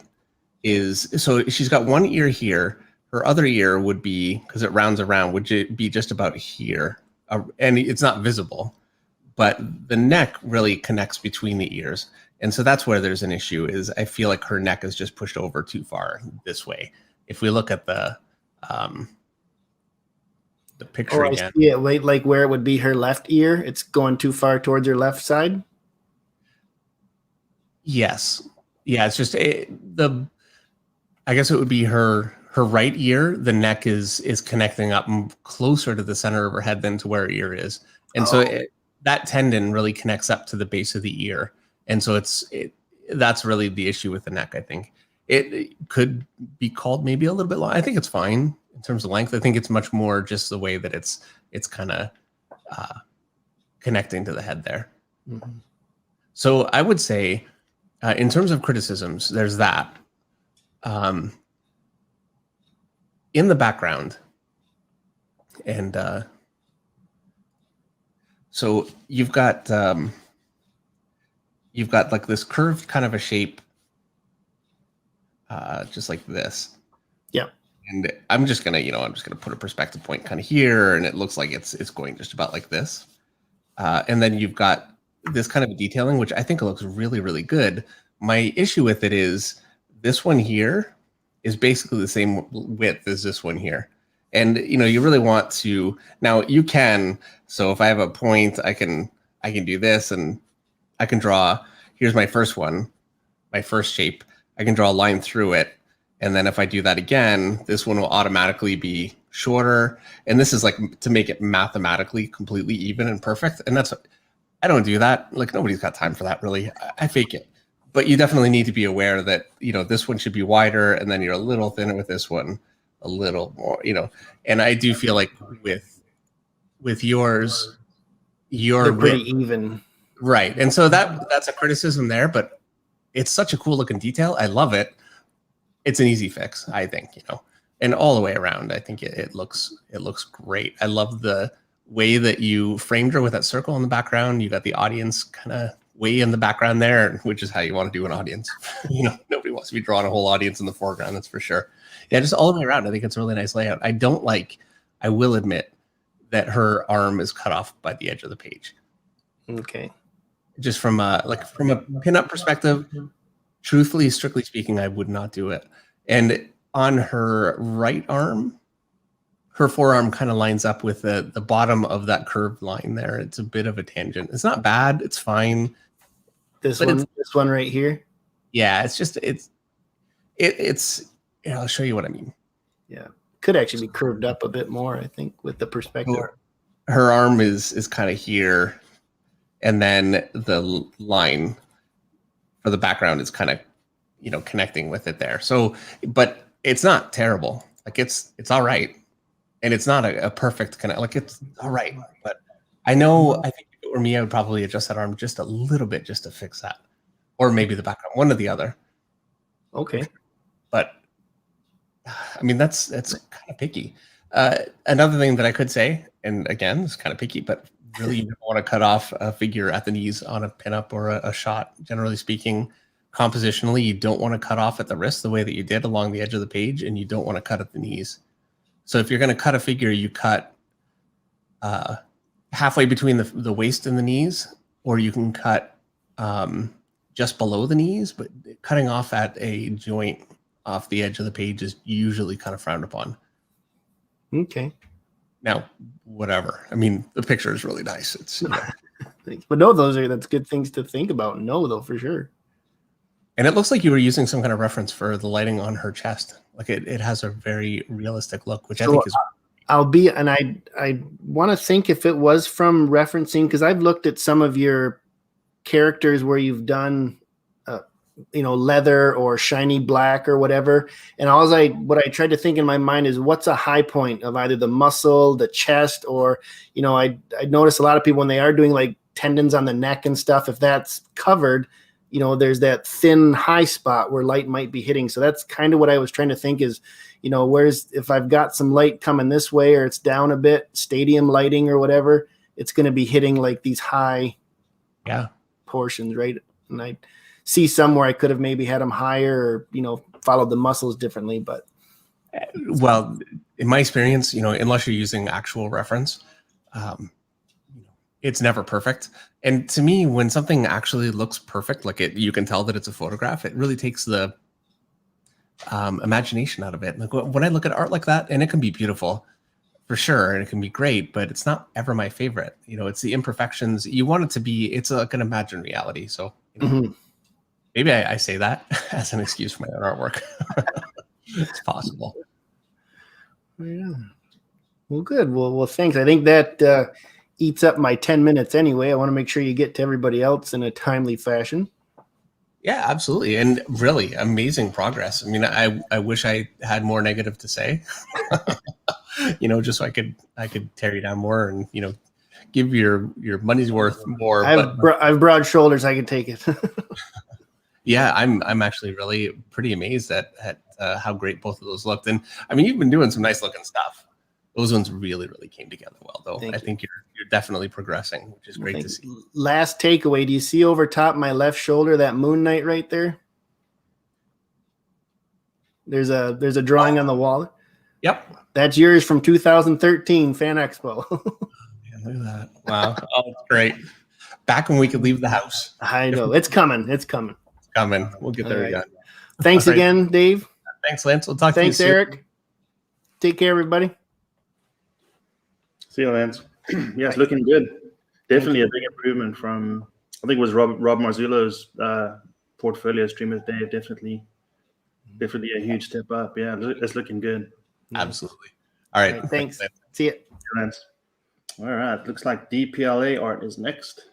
so she's got one ear here. Her other ear would be, because it rounds around, would be just about here. And it's not visible, but the neck really connects between the ears. And so that's where there's an issue, is I feel like her neck is just pushed over too far this way. If we look at the picture again. Yeah, like where it would be her left ear, it's going too far towards her left side. Yes. Yeah, it's just I guess it would be her right ear. The neck is connecting up closer to the center of her head than to where her ear is. And so that tendon really connects up to the base of the ear. And so that's really the issue with the neck, I think. It could be called maybe a little bit long. I think it's fine in terms of length. I think it's much more just the way that it's kind of connecting to the head there. Mm-hmm. So I would say, in terms of criticisms, there's that. In the background, and so you've got like this curved kind of a shape, just like this. Yeah. And I'm just gonna put a perspective point kind of here, and it looks like it's going just about like this. And then you've got this kind of detailing, which I think looks really, really good. My issue with it is this one here is basically the same width as this one here. And, you really want to, now you can, so if I have a point, I can do this, and I can draw, here's my first one, my first shape. I can draw a line through it. And then if I do that again, this one will automatically be shorter. And this is like to make it mathematically completely even and perfect. And I don't do that. Like, nobody's got time for that, really. I fake it. But you definitely need to be aware that, this one should be wider, and then you're a little thinner with this one, a little more, And I do feel like with yours, They're pretty even. Right. And so that's a criticism there, but it's such a cool looking detail. I love it. It's an easy fix, I think, and all the way around, I think it looks great. I love the way that you framed her with that circle in the background. You got the audience kind of way in the background there, which is how you want to do an audience. Nobody wants to be drawing a whole audience in the foreground, that's for sure. Yeah, just all the way around. I think it's a really nice layout. I will admit that her arm is cut off by the edge of the page. Okay. Just from a pinup perspective, truthfully, strictly speaking, I would not do it. And on her right arm, her forearm kind of lines up with the bottom of that curved line there. It's a bit of a tangent. It's not bad. It's fine. This one right here. Yeah, I'll show you what I mean. Yeah, could actually be curved up a bit more, I think, with the perspective. Her arm is kind of here, and then the line for the background is kind of, connecting with it there. So, but it's not terrible. Like it's all right. And it's not a perfect connect. Like it's all right. But I think if it were me, I would probably adjust that arm just a little bit just to fix that. Or maybe the background, one or the other. Okay. But I mean, that's kind of picky. Another thing that I could say, and again, it's kind of picky, but really you don't want to cut off a figure at the knees on a pinup or a shot. Generally speaking, compositionally, you don't want to cut off at the wrist the way that you did along the edge of the page, and you don't want to cut at the knees. So if you're going to cut a figure, you cut halfway between the waist and the knees, or you can cut just below the knees, but cutting off at a joint off the edge of the page is usually kind of frowned upon. Okay. Now, whatever. I mean, the picture is really nice. It's but no, that's good things to think about. No, though, for sure. And it looks like you were using some kind of reference for the lighting on her chest. Like it has a very realistic look, which I think is. I want to think if it was from referencing, because I've looked at some of your characters where you've done, leather or shiny black or whatever. And what I tried to think in my mind is what's a high point of either the muscle, the chest, or, I notice a lot of people when they are doing like tendons on the neck and stuff, if that's covered, there's that thin high spot where light might be hitting. So that's kind of what I was trying to think is, if I've got some light coming this way or it's down a bit, stadium lighting or whatever, it's going to be hitting like these high portions, right? And I see some where I could have maybe had them higher or, followed the muscles differently, but. Well, in my experience, unless you're using actual reference, it's never perfect. And to me, when something actually looks perfect, like you can tell that it's a photograph, it really takes the imagination out of it. Like when I look at art like that, and it can be beautiful for sure, and it can be great, but it's not ever my favorite. It's the imperfections. You want it to be, it's like an imagined reality. So, Mm-hmm. Maybe I say that as an excuse for my own artwork. It's possible. Yeah. Well, good. Well, thanks. I think that eats up my 10 minutes anyway. I want to make sure you get to everybody else in a timely fashion. Yeah, absolutely. And really amazing progress. I mean, I wish I had more negative to say, just so I could tear you down more and, give your money's worth more. I have broad shoulders. I can take it. Yeah, I'm actually really pretty amazed at how great both of those looked. And I mean, you've been doing some nice looking stuff. Those ones really, really came together well, though. I think you're definitely progressing, which is great to see. Last takeaway: do you see over top my left shoulder that Moon Knight right there? There's a drawing on the wall. Yep, that's yours from 2013 Fan Expo. Yeah, look at that! Wow, oh, that's great. Back when we could leave the house. I know it's coming. It's coming. It's coming. We'll get there again. Thanks again, Dave. Thanks, Lance. We'll talk to you Thanks, soon. Eric. Take care, everybody. See you, Lance. Yeah, it's looking good. Definitely a big improvement from, I think it was Rob Marzullo's portfolio stream of the day. Definitely a huge step up. Yeah, it's looking good. Absolutely. All right. Thanks. See you, Lance. All right. Looks like DPLA art is next.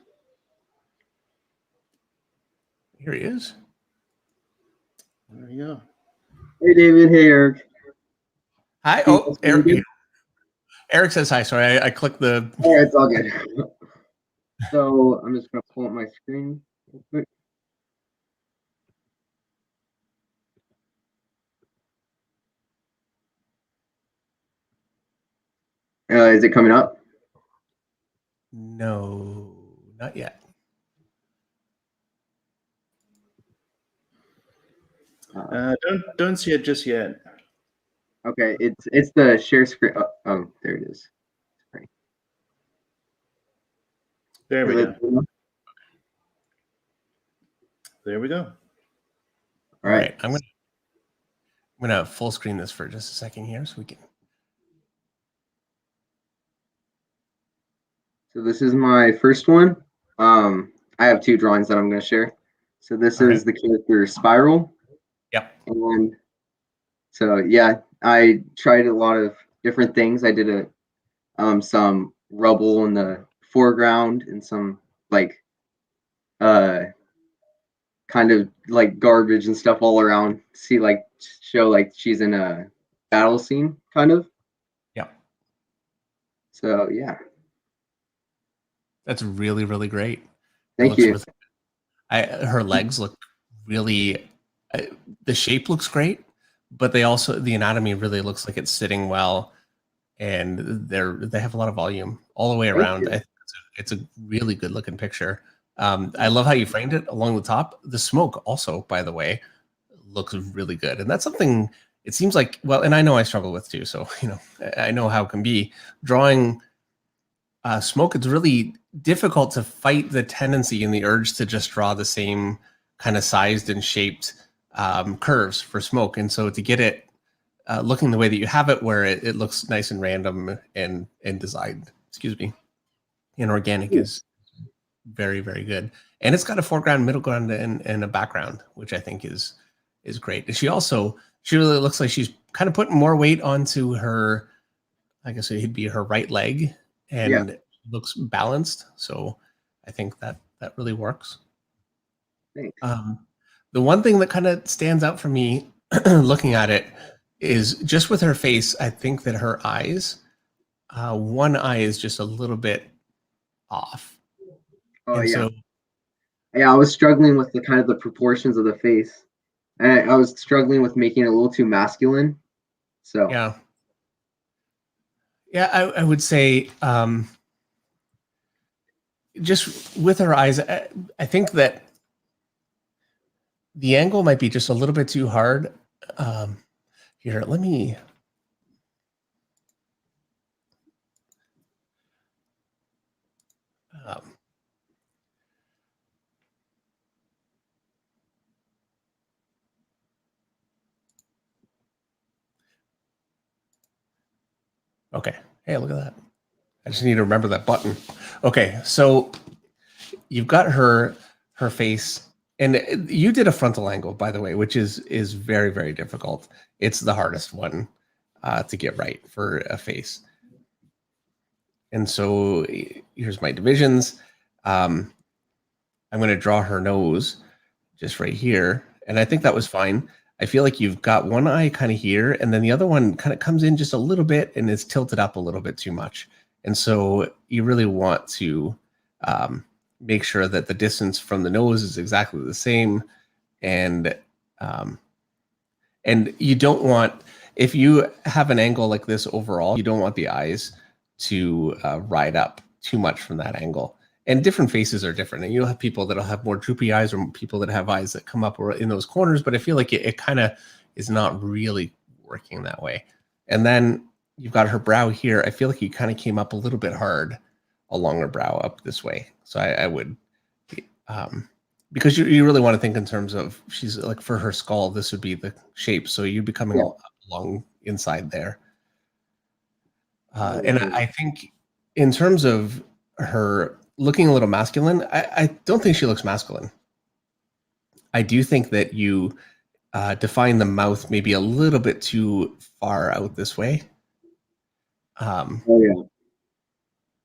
Here he is. There you go. Hey, David. Hey, Eric. Hi. Oh, Eric. Eric says hi. Sorry, I clicked the. Yeah, it's all good. So I'm just gonna pull up my screen real quick. Is it coming up? No, not yet. Don't see it just yet. Okay, it's the share screen. Oh, there it is. Sorry. There we go. There we go. All right. I'm gonna full screen this for just a second here, so we can. So this is my first one. I have two drawings that I'm going to share. So this is the character Spiral. Yep. And so yeah, I tried a lot of different things. I did some rubble in the foreground and some like kind of like garbage and stuff all around. Show like she's in a battle scene kind of. Yep. So yeah. That's really, really great. Thank you. Her legs look really. The shape looks great, but the anatomy really looks like it's sitting well, and they have a lot of volume all the way around. It's a really good looking picture. I love how you framed it along the top. The smoke also, by the way, looks really good, and that's something it seems like. Well, and I know I struggle with too, so I know how it can be drawing. Smoke, it's really difficult to fight the tendency and the urge to just draw the same kind of sized and shaped curves for smoke. And so to get it looking the way that you have it, where it looks nice and random and designed, and organic is very, very good. And it's got a foreground, middle ground, and a background, which I think is great. And she really looks like she's kind of putting more weight onto her, I guess it'd be her right leg. And it looks balanced, so I think that really works. Thanks. The one thing that kind of stands out for me looking at it is just with her face. I think that her eyes, one eye is just a little bit off. Oh yeah. I was struggling with the proportions of the face, and I was struggling with making it a little too masculine. So yeah, I would say just with her eyes, I think that the angle might be just a little bit too hard. Here, let me. Okay. Hey, look at that. I just need to remember that button. Okay, so you've got her face And you did a frontal angle, by the way, which is very, very difficult. It's the hardest one to get right for a face. And so here's my divisions. I'm going to draw her nose just right here. And I think that was fine. I feel like you've got one eye kind of here, and then the other one kind of comes in just a little bit and is tilted up a little bit too much. And so you really want to make sure that the distance from the nose is exactly the same. And you don't want, if you have an angle like this overall, you don't want the eyes to ride up too much from that angle. And different faces are different. And you'll have people that'll have more droopy eyes, or people that have eyes that come up in those corners. But I feel like it kind of is not really working that way. And then you've got her brow here. I feel like you kind of came up a little bit hard along her brow up this way. So I would, because you really want to think in terms of, she's like, for her skull, this would be the shape. So you'd be coming along inside there. And I think in terms of her looking a little masculine, I don't think she looks masculine. I do think that you define the mouth maybe a little bit too far out this way.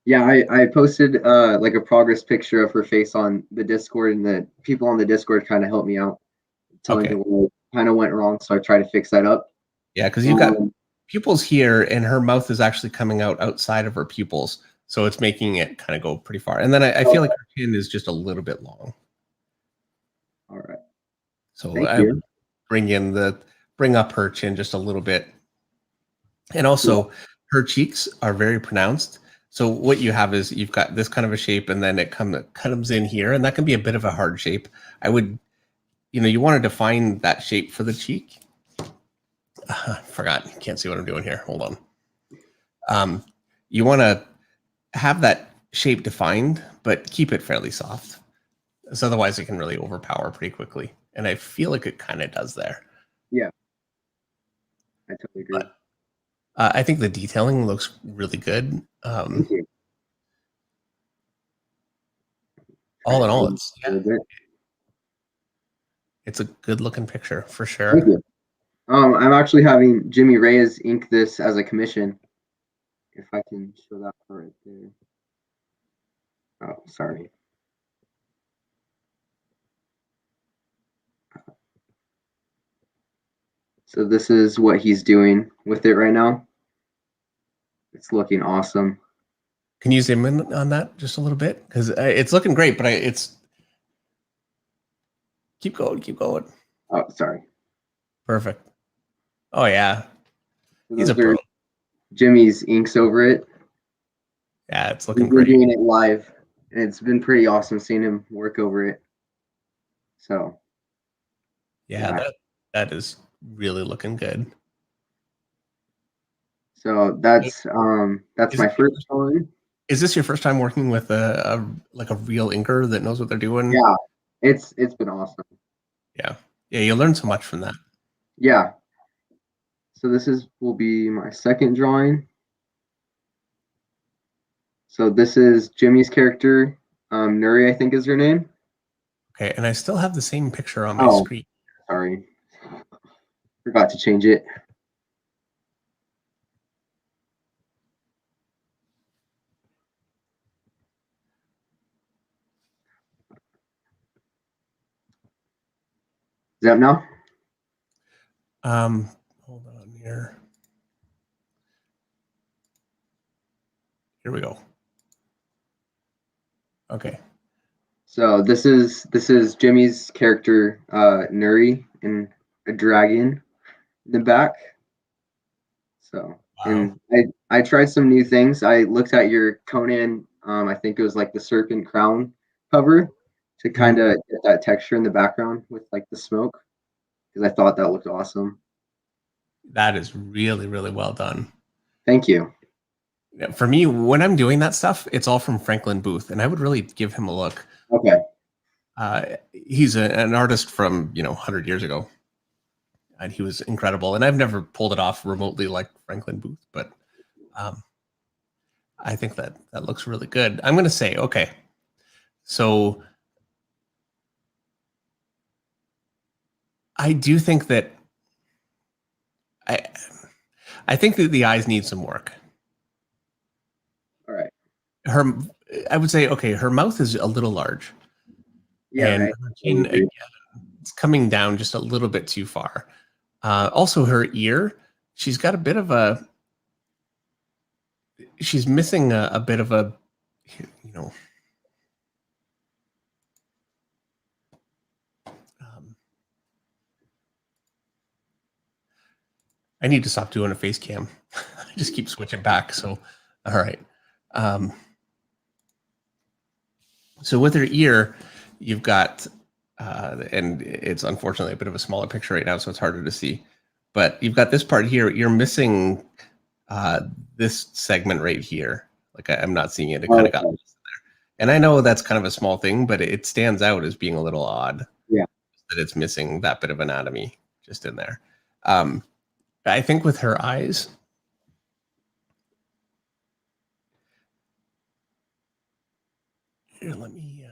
Yeah, I posted like a progress picture of her face on the Discord, and the people on the Discord kind of helped me out, telling me what kind of went wrong. So I tried to fix that up. Yeah, because you've got pupils here, and her mouth is actually coming out outside of her pupils. So it's making it kind of go pretty far. And then I feel like her chin is just a little bit long. All right. So I would bring up her chin just a little bit. And also her cheeks are very pronounced. So what you have is you've got this kind of a shape, and then it comes in here, and that can be a bit of a hard shape. I would, you want to define that shape for the cheek. I forgot. You can't see what I'm doing here. Hold on. You want to have that shape defined, but keep it fairly soft. So otherwise it can really overpower pretty quickly. And I feel like it kind of does there. Yeah. I totally agree. But, I think the detailing looks really good. Thank you. All in all, it's a good looking picture for sure. Thank you. I'm actually having Jimmy Reyes ink this as a commission. If I can show that part right there. Oh, sorry. So this is what he's doing with it right now. It's looking awesome. Can you zoom in on that just a little bit? Because it's looking great, but it's keep going. Oh, sorry. Perfect. Oh yeah, So he's a pro. Jimmy's inks over it. Yeah, it's looking We're great. doing it live, and it's been pretty awesome seeing him work over it. So yeah. That is really looking good. So that's my first one. Is this your first time working with a real inker that knows what they're doing? Yeah, it's been awesome. Yeah, you learn so much from that. Yeah. So this will be my second drawing. So this is Jimmy's character, Nuri, I think is her name. Okay, and I still have the same picture on my screen. Sorry, forgot to change it. Is that now? Hold on here. Here we go. Okay. So this is Jimmy's character, Nuri, and a dragon in the back. So, and I tried some new things. I looked at your Conan, I think it was like the serpent crown cover, to kind of get that texture in the background with like the smoke, because I thought that looked awesome. That is really, really well done. Thank you. For me, when I'm doing that stuff, it's all from Franklin Booth, and I would really give him a look. Okay. He's an artist from 100 years ago, and he was incredible. And I've never pulled it off remotely like Franklin Booth, but I think that looks really good. I'm going to say, okay, so I do think that I think that the eyes need some work. All right. I would say, okay, her mouth is a little large. Yeah. And Right. her chin, again, it's coming down just a little bit too far. Also, her ear, she's got a bit of a, she's missing a bit of a, you know, I need to stop doing a face cam. I just keep switching back. So, all right. So with her ear, you've got, and it's unfortunately a bit of a smaller picture right now, so it's harder to see. But you've got this part here. You're missing this segment right here. Like I'm not seeing it. It kind of got lost there. And I know that's kind of a small thing, but it stands out as being a little odd. Yeah. That it's missing that bit of anatomy just in there. I think with her eyes, here, let me,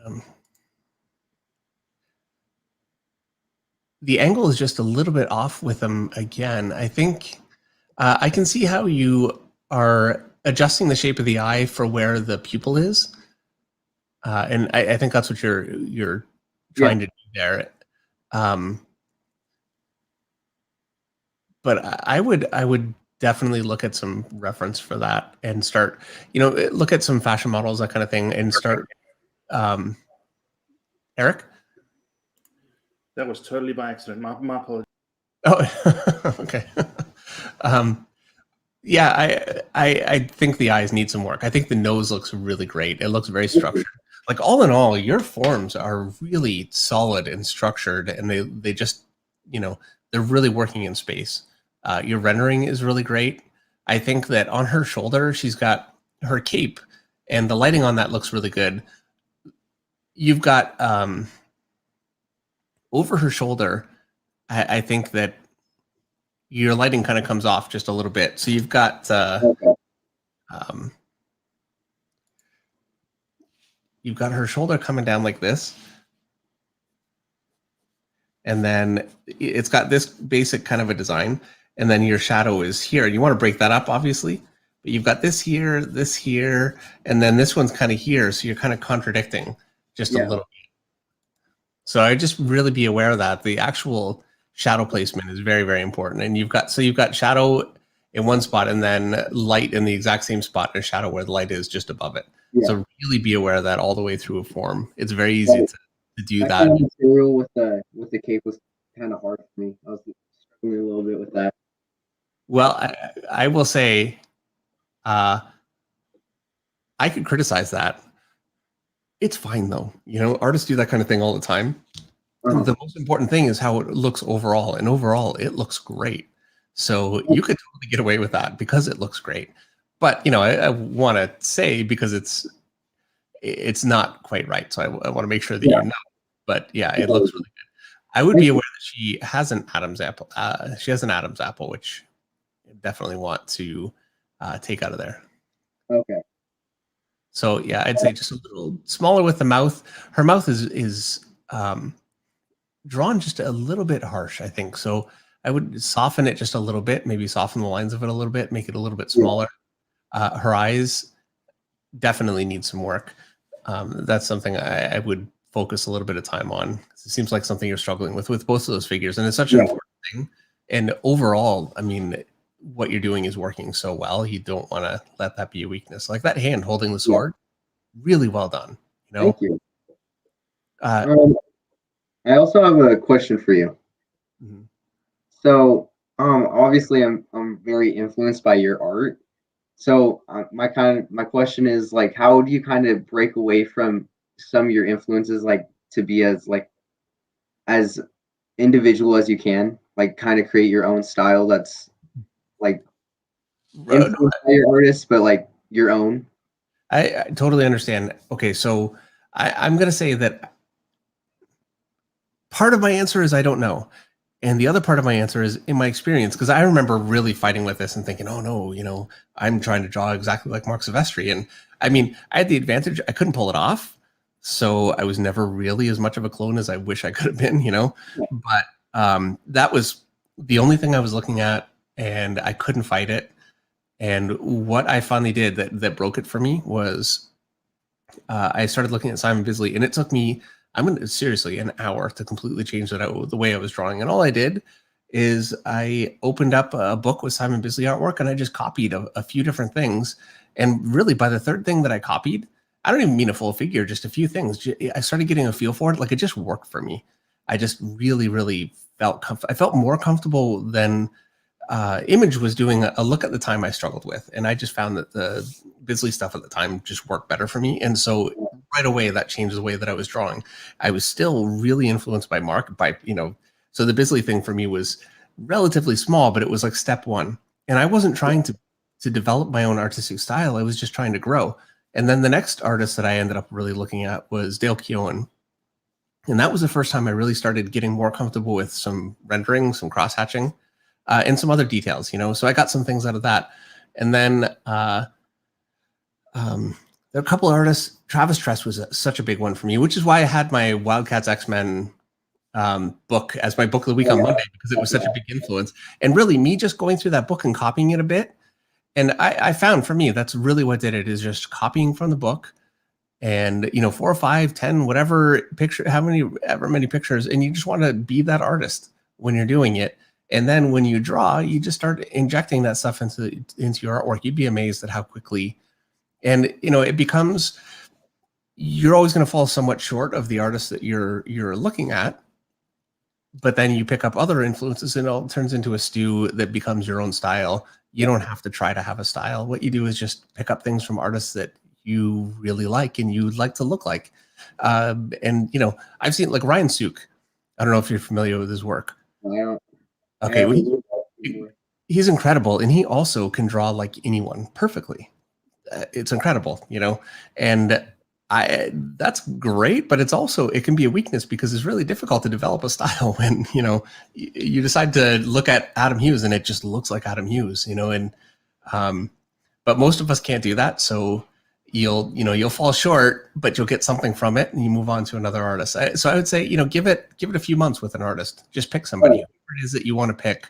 the angle is just a little bit off with them again. I think I can see how you are adjusting the shape of the eye for where the pupil is. And I think that's what you're trying to do there. But I would definitely look at some reference for that and start, look at some fashion models, that kind of thing, and start. Eric? That was totally by accident. My apologies. Oh, okay. Yeah, I think the eyes need some work. I think the nose looks really great. It looks very structured. Like all in all, your forms are really solid and structured, and they just, they're really working in space. Your rendering is really great. I think that on her shoulder, she's got her cape, and the lighting on that looks really good. You've got over her shoulder, I think that your lighting kind of comes off just a little bit. So you've got you've got her shoulder coming down like this. And then it's got this basic kind of a design. And then your shadow is here. You want to break that up, obviously. But you've got this here, and then this one's kind of here. So you're kind of contradicting just a little bit. So I just really be aware of that. The actual shadow placement is very, very important. And you've got shadow in one spot and then light in the exact same spot, and a shadow where the light is just above it. Yeah. So really be aware of that all the way through a form. It's very easy to do that. Kind of material with the cape was kind of hard for me. I was struggling a little bit with that. Well, I will say, I could criticize that. It's fine though. Artists do that kind of thing all the time. The most important thing is how it looks overall, and overall it looks great. So you could totally get away with that because it looks great. But I want to say, because it's not quite right. So I want to make sure that you know. But yeah, it looks really good. I would be aware that she has an Adam's apple. She has an Adam's apple, which I definitely want to take out of there. Okay. So yeah, I'd say just a little smaller with the mouth. Her mouth is drawn just a little bit harsh, I think. So I would soften it just a little bit, maybe soften the lines of it a little bit, make it a little bit smaller. Her eyes definitely need some work. That's something I would focus a little bit of time on. It seems like something you're struggling with both of those figures, and it's such an important thing. And overall, I mean, what you're doing is working so well. You don't want to let that be a weakness. Like that hand holding the sword, really well done. Thank you. I also have a question for you. Mm-hmm. So, obviously, I'm very influenced by your art. So, my question is, like, how do you kind of break away from some of your influences, like to be as individual as you can, like kind of create your own style that's like influenced by your artists, but like your own? I totally understand. Okay, so I'm going to say that part of my answer is I don't know. And the other part of my answer is in my experience, because I remember really fighting with this and thinking, oh no, I'm trying to draw exactly like Mark Silvestri. And I mean, I had the advantage, I couldn't pull it off. So I was never really as much of a clone as I wish I could have been, But That was the only thing I was looking at, and I couldn't fight it. And what I finally did that broke it for me was I started looking at Simon Bisley, and it took me, seriously, an hour to completely change the way I was drawing. And all I did is I opened up a book with Simon Bisley artwork, and I just copied a few different things. And really, by the third thing that I copied, I don't even mean a full figure, just a few things. I started getting a feel for it. Like, it just worked for me. I just really, really felt I felt more comfortable than Image was doing a look at the time I struggled with, and I just found that the Bisley stuff at the time just worked better for me. And so right away that changed the way that I was drawing. I was still really influenced by Mark, so the Bisley thing for me was relatively small, but it was like step one. And I wasn't trying to develop my own artistic style. I was just trying to grow. And then the next artist that I ended up really looking at was Dale Keown. And that was the first time I really started getting more comfortable with some rendering, some cross hatching. And some other details, so I got some things out of that. And then there are a couple of artists. Travis Tress was such a big one for me, which is why I had my Wildcats X-Men book as my book of the week on Monday, because it was such a big influence. And really, me just going through that book and copying it a bit, and I found for me that's really what did it, is just copying from the book. And 4 or 5, 10, whatever picture, ever many pictures, and you just want to be that artist when you're doing it. And then when you draw, you just start injecting that stuff into your artwork. You'd be amazed at how quickly, and it becomes, you're always going to fall somewhat short of the artist that you're looking at, but then you pick up other influences and it all turns into a stew that becomes your own style. You don't have to try to have a style. What you do is just pick up things from artists that you really like and you'd like to look like. And I've seen like Ryan Sook. I don't know if you're familiar with his work. Okay, well, he's incredible, and he also can draw like anyone perfectly. It's incredible, and that's great, but it can be a weakness because it's really difficult to develop a style when you decide to look at Adam Hughes and it just looks like Adam Hughes, and but most of us can't do that, so you'll fall short, but you'll get something from it, and you move on to another artist. So I would say, give it a few months with an artist. Just pick somebody, whoever it is that you want to pick.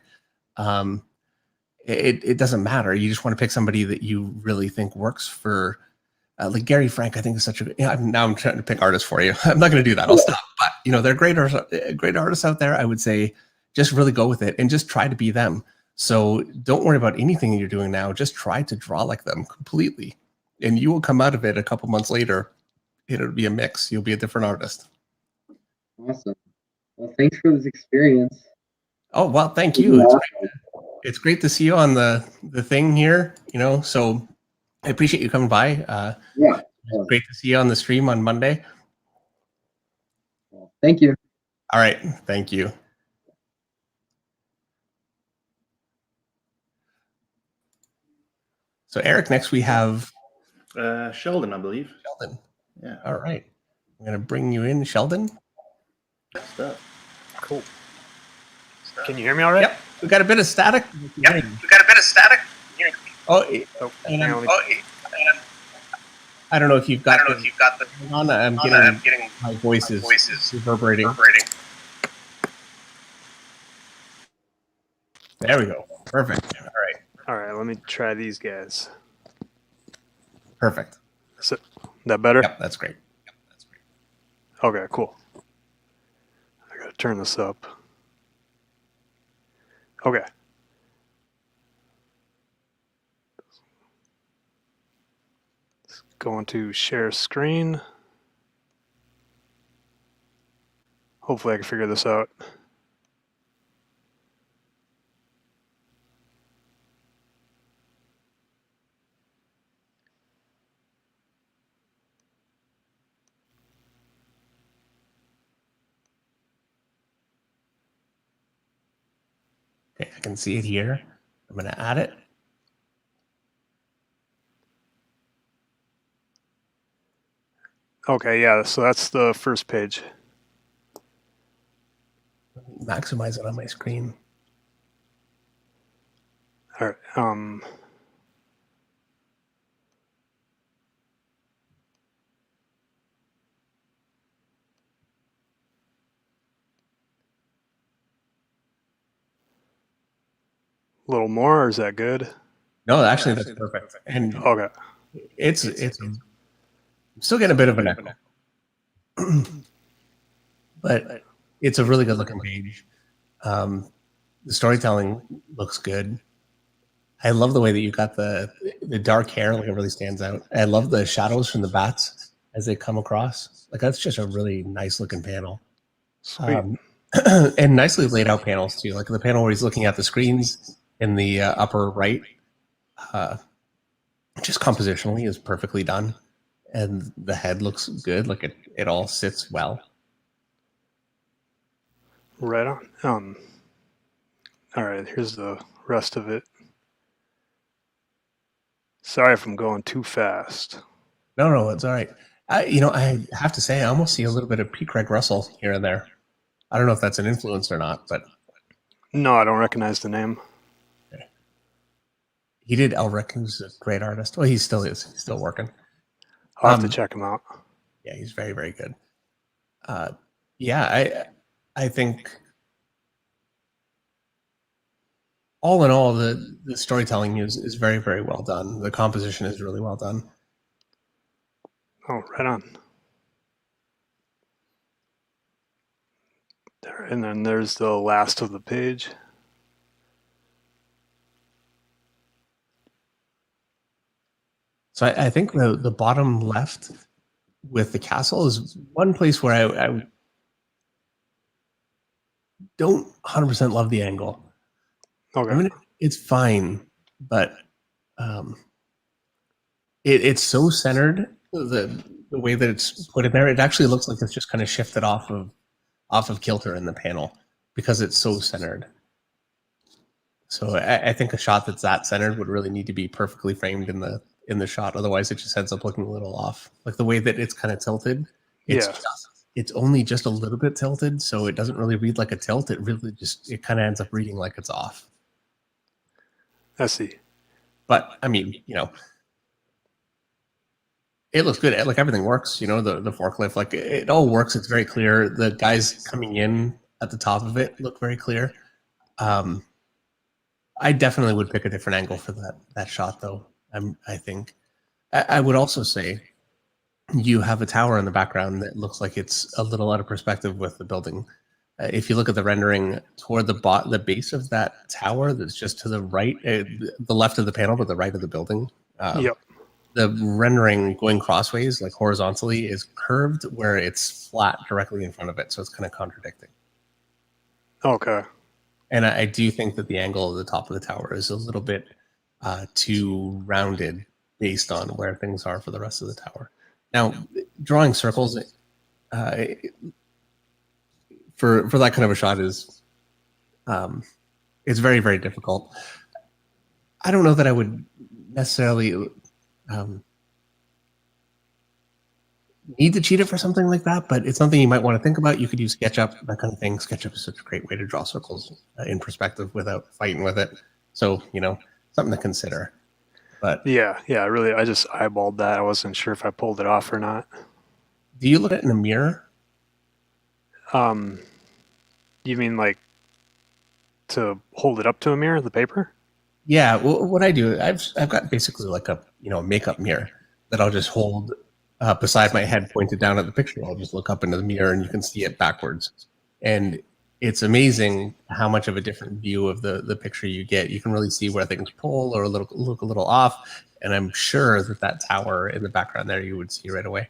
It doesn't matter. You just want to pick somebody that you really think works for. Like Gary Frank, I think is such a. Now I'm trying to pick artists for you. I'm not going to do that. I'll stop. But they're great artists out there. I would say just really go with it and just try to be them. So don't worry about anything you're doing now. Just try to draw like them completely. And you will come out of it a couple months later. It'll be a mix. You'll be a different artist. Awesome. Well, thanks for this experience. Oh, well, thank you. It's great to see you on the thing here, so I appreciate you coming by. Yeah. Great to see you on the stream on Monday. Well, thank you. All right. Thank you. So Eric, next we have Sheldon, I believe. Sheldon. Yeah. All right. I'm going to bring you in, Sheldon. Stuff. Cool. Can you hear me all right? Yep. We got a bit of static. Oh, hang on, I don't know if you've got the on. I'm getting my voices reverberating. There we go. Perfect. All right, let me try these guys. Perfect. Is that better? Yep, that's great. Okay, cool. I gotta turn this up. Okay. Going to share screen. Hopefully I can figure this out. Okay, I can see it here. I'm going to add it. Okay, yeah, so that's the first page. Maximize it on my screen. All right. A little more, or is that good? No, actually, that's perfect. And Okay. it's I'm still getting a bit of an echo, but it's a really good looking page. The storytelling looks good. I love the way that you got the dark hair, like it really stands out. I love the shadows from the bats as they come across. Like that's just a really nice looking panel. Sweet. And nicely laid out panels too. Like the panel where he's looking at the screens in the upper right, just compositionally is perfectly done, and the head looks good. Like it all sits well. Right on. All right, here's the rest of it. Sorry if I'm going too fast. No, it's all right. I have to say, I almost see a little bit of P. Craig Russell here and there. I don't know if that's an influence or not, but No, I don't recognize the name. he did Elric, who's a great artist. Well, he still is. He's still working. I'll have to check him out. Yeah, he's very, very good. Yeah, I think all in all, the storytelling is very, very well done. The composition is really well done. Oh, right on. There, and then there's the last of the page. So I think the bottom left with the castle is one place where I don't 100% love the angle. Okay. I mean, it's fine, but it's so centered. The way that it's put in there, it actually looks like it's just kind of shifted off of kilter in the panel because it's so centered. So I think a shot that's that centered would really need to be perfectly framed in the shot. Otherwise, it just ends up looking a little off. Like the way that it's kind of tilted, it's only just a little bit tilted, so it doesn't really read like a tilt. It really it kind of ends up reading like it's off. I see. But I mean, it looks good. Like everything works. The forklift, like it all works. It's very clear. The guys coming in at the top of it look very clear. I definitely would pick a different angle for that shot, though. I think I would also say you have a tower in the background that looks like it's a little out of perspective with the building. If you look at the rendering toward the base of that tower, that's just to the right, the left of the panel, but the right of the building. Yep. The rendering going crossways, like horizontally, is curved where it's flat directly in front of it, so it's kind of contradicting. Okay. And I do think that the angle of the top of the tower is a little bit too rounded based on where things are for the rest of the tower. Now, drawing circles for that kind of a shot is it's very, very difficult. I don't know that I would necessarily need to cheat it for something like that, but it's something you might want to think about. You could use SketchUp, that kind of thing. SketchUp is such a great way to draw circles in perspective without fighting with it. So, something to consider. But yeah, I just eyeballed that. I wasn't sure if I pulled it off or not. Do you look at it in a mirror? You mean like to hold it up to a mirror, the paper? Yeah, well, what I do, I've got basically like a makeup mirror that I'll just hold beside my head, pointed down at the picture. I'll just look up into the mirror, and you can see it backwards. And it's amazing how much of a different view of the picture you get. You can really see where things pull or look a little off. And I'm sure that tower in the background there you would see right away.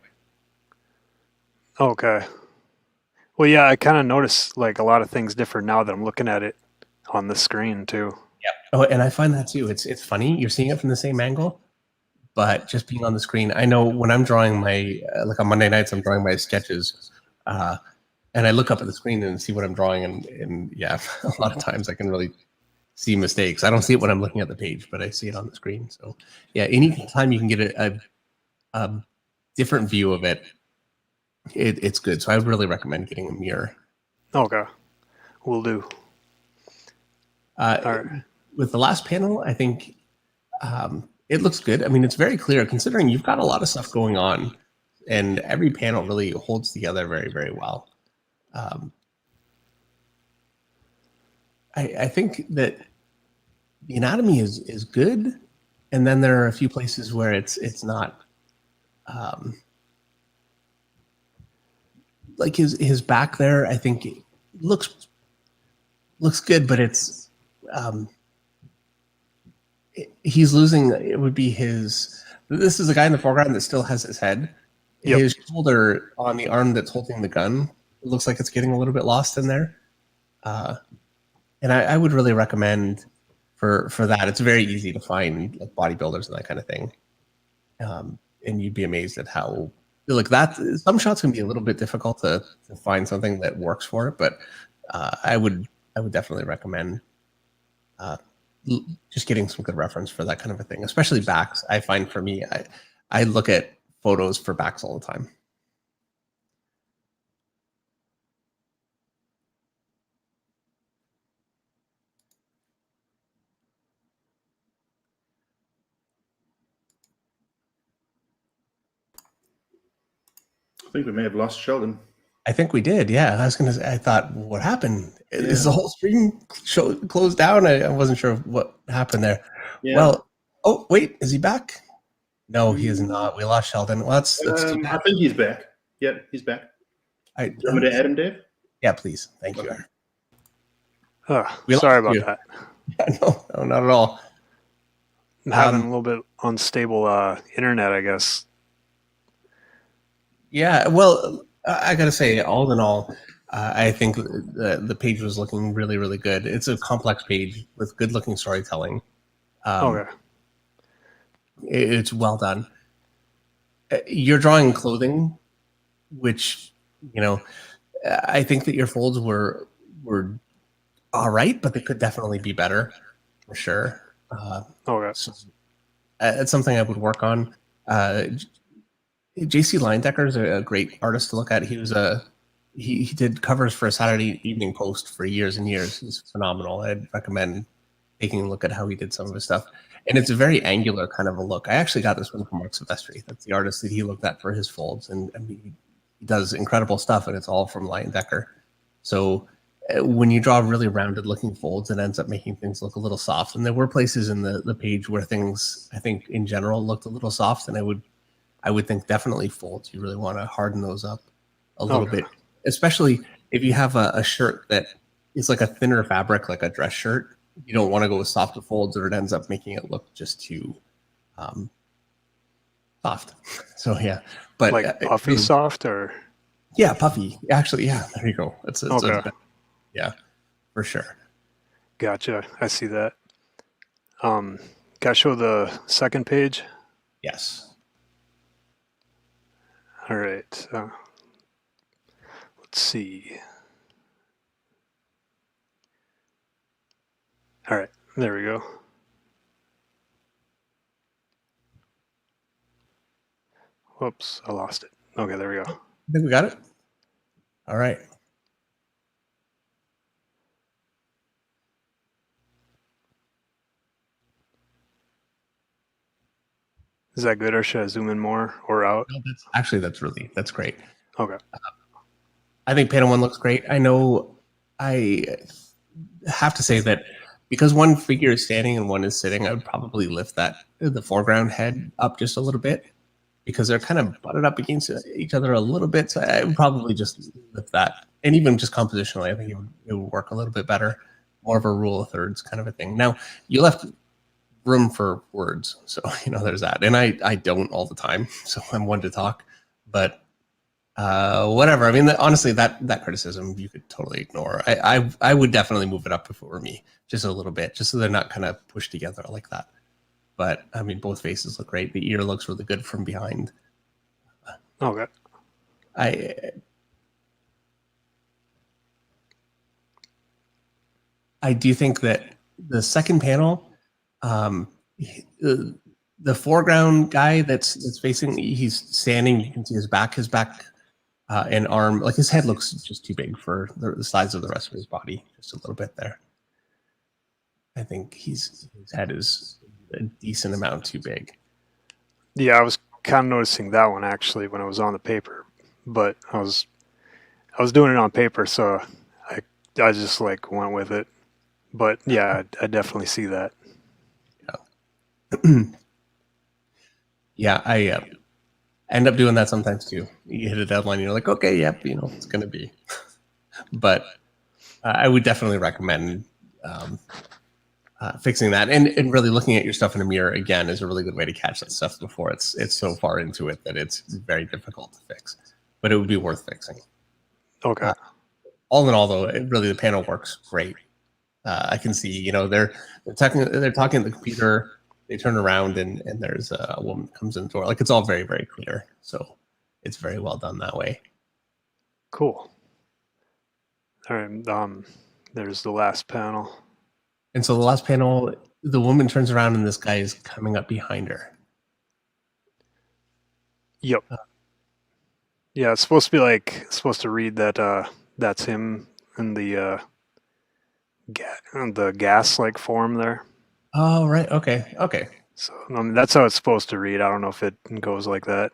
Okay. Well, yeah, I kind of notice like a lot of things different now that I'm looking at it on the screen too. Yeah. Oh, and I find that too. It's funny. You're seeing it from the same angle, but just being on the screen. I know when I'm drawing my like on Monday nights, I'm drawing my sketches, and I look up at the screen and see what I'm drawing, and yeah, a lot of times I can really see mistakes. I don't see it when I'm looking at the page, but I see it on the screen. So yeah, anytime you can get a different view of it, it's good. So I would really recommend getting a mirror. Okay, will do. All right. With the last panel, I think it looks good. I mean, it's very clear considering you've got a lot of stuff going on, and every panel really holds together very, very well. I think that the anatomy is good, and then there are a few places where it's not. Like his back there, I think it looks good, but it's he's losing. It would be his. This is a guy in the foreground that still has his head. Yep. His shoulder on the arm that's holding the gun, it looks like it's getting a little bit lost in there. And I would really recommend for that. It's very easy to find like bodybuilders and that kind of thing. And you'd be amazed at how like that. Some shots can be a little bit difficult to find something that works for it, but I would definitely recommend just getting some good reference for that kind of a thing, especially backs. I find for me, I look at photos for backs all the time. I think we may have lost Sheldon. I think we did. Yeah, I was gonna say. I thought, what happened? Is the whole stream closed down? I wasn't sure what happened there. Yeah. Well, oh wait, is he back? No, he is not. We lost Sheldon. Well, that's too I bad. think he's back. Yep, he's back. Do you want me to add him, Dave? Yeah, please. Thank you. Sorry about that. No, not at all. I'm having a little bit unstable internet, I guess. Yeah, well, I gotta say, all in all, I think the page was looking really, really good. It's a complex page with good-looking storytelling. Okay. It's well done. You're drawing clothing, which, you know, I think that your folds were all right, but they could definitely be better, for sure. Okay. So, it's something I would work on. JC Leyendecker is a great artist to look at. He was he did covers for a Saturday Evening Post for years and years. He's phenomenal. I'd recommend taking a look at how he did some of his stuff. And it's a very angular kind of a look. I actually got this one from Mark Silvestri. That's the artist that he looked at for his folds, and he does incredible stuff, and it's all from Leyendecker. So when you draw really rounded looking folds, it ends up making things look a little soft. And there were places in the page where things, I think, in general looked a little soft, and I would think definitely folds. You really want to harden those up a little bit, especially if you have a shirt that is like a thinner fabric, like a dress shirt. You don't want to go with soft folds, or it ends up making it look just too soft. So yeah, but like puffy soft, or yeah, puffy. Actually, yeah, there you go. It's yeah, for sure. Gotcha. I see that. Can I show the second page? Yes. All right. Let's see. All right. There we go. Whoops. I lost it. Okay. There we go. I think we got it. All right. Is that good, or should I zoom in more or out? No, that's great. Okay. I think panel one looks great. I know I have to say that because one figure is standing and one is sitting, I would probably lift the foreground head up just a little bit, because they're kind of butted up against each other a little bit. So I would probably just lift that. And even just compositionally, I think it would work a little bit better. More of a rule of thirds kind of a thing. Now, you left room for words, so there's that. And I don't all the time, so I'm one to talk. But whatever. I mean, honestly, that criticism you could totally ignore. I would definitely move it up if it were me, just a little bit, just so they're not kind of pushed together like that. But I mean, both faces look great. The ear looks really good from behind. Okay. I do think that the second panel, the foreground guy that's facing, he's standing. You can see his back and arm, like his head looks just too big for the size of the rest of his body, just a little bit there. I think his head is a decent amount too big. Yeah, I was kind of noticing that one actually when I was on the paper, but I was doing it on paper, so I just like went with it. But yeah, I definitely see that. Yeah, I end up doing that sometimes too. You hit a deadline, you're like, okay, yep, it's going to be. But I would definitely recommend fixing that, and really looking at your stuff in a mirror again is a really good way to catch that stuff before it's so far into it that it's very difficult to fix. But it would be worth fixing. Okay. All in all, though, really the panel works great. I can see, they're talking to the computer. They turn around and there's a woman comes in the door. Like, it's all very, very clear. So it's very well done that way. Cool. All right. There's the last panel. And so the last panel, the woman turns around and this guy is coming up behind her. Yep. Yeah, it's supposed to read that that's him in the gas like form there. Oh, right. Okay. So that's how it's supposed to read. I don't know if it goes like that.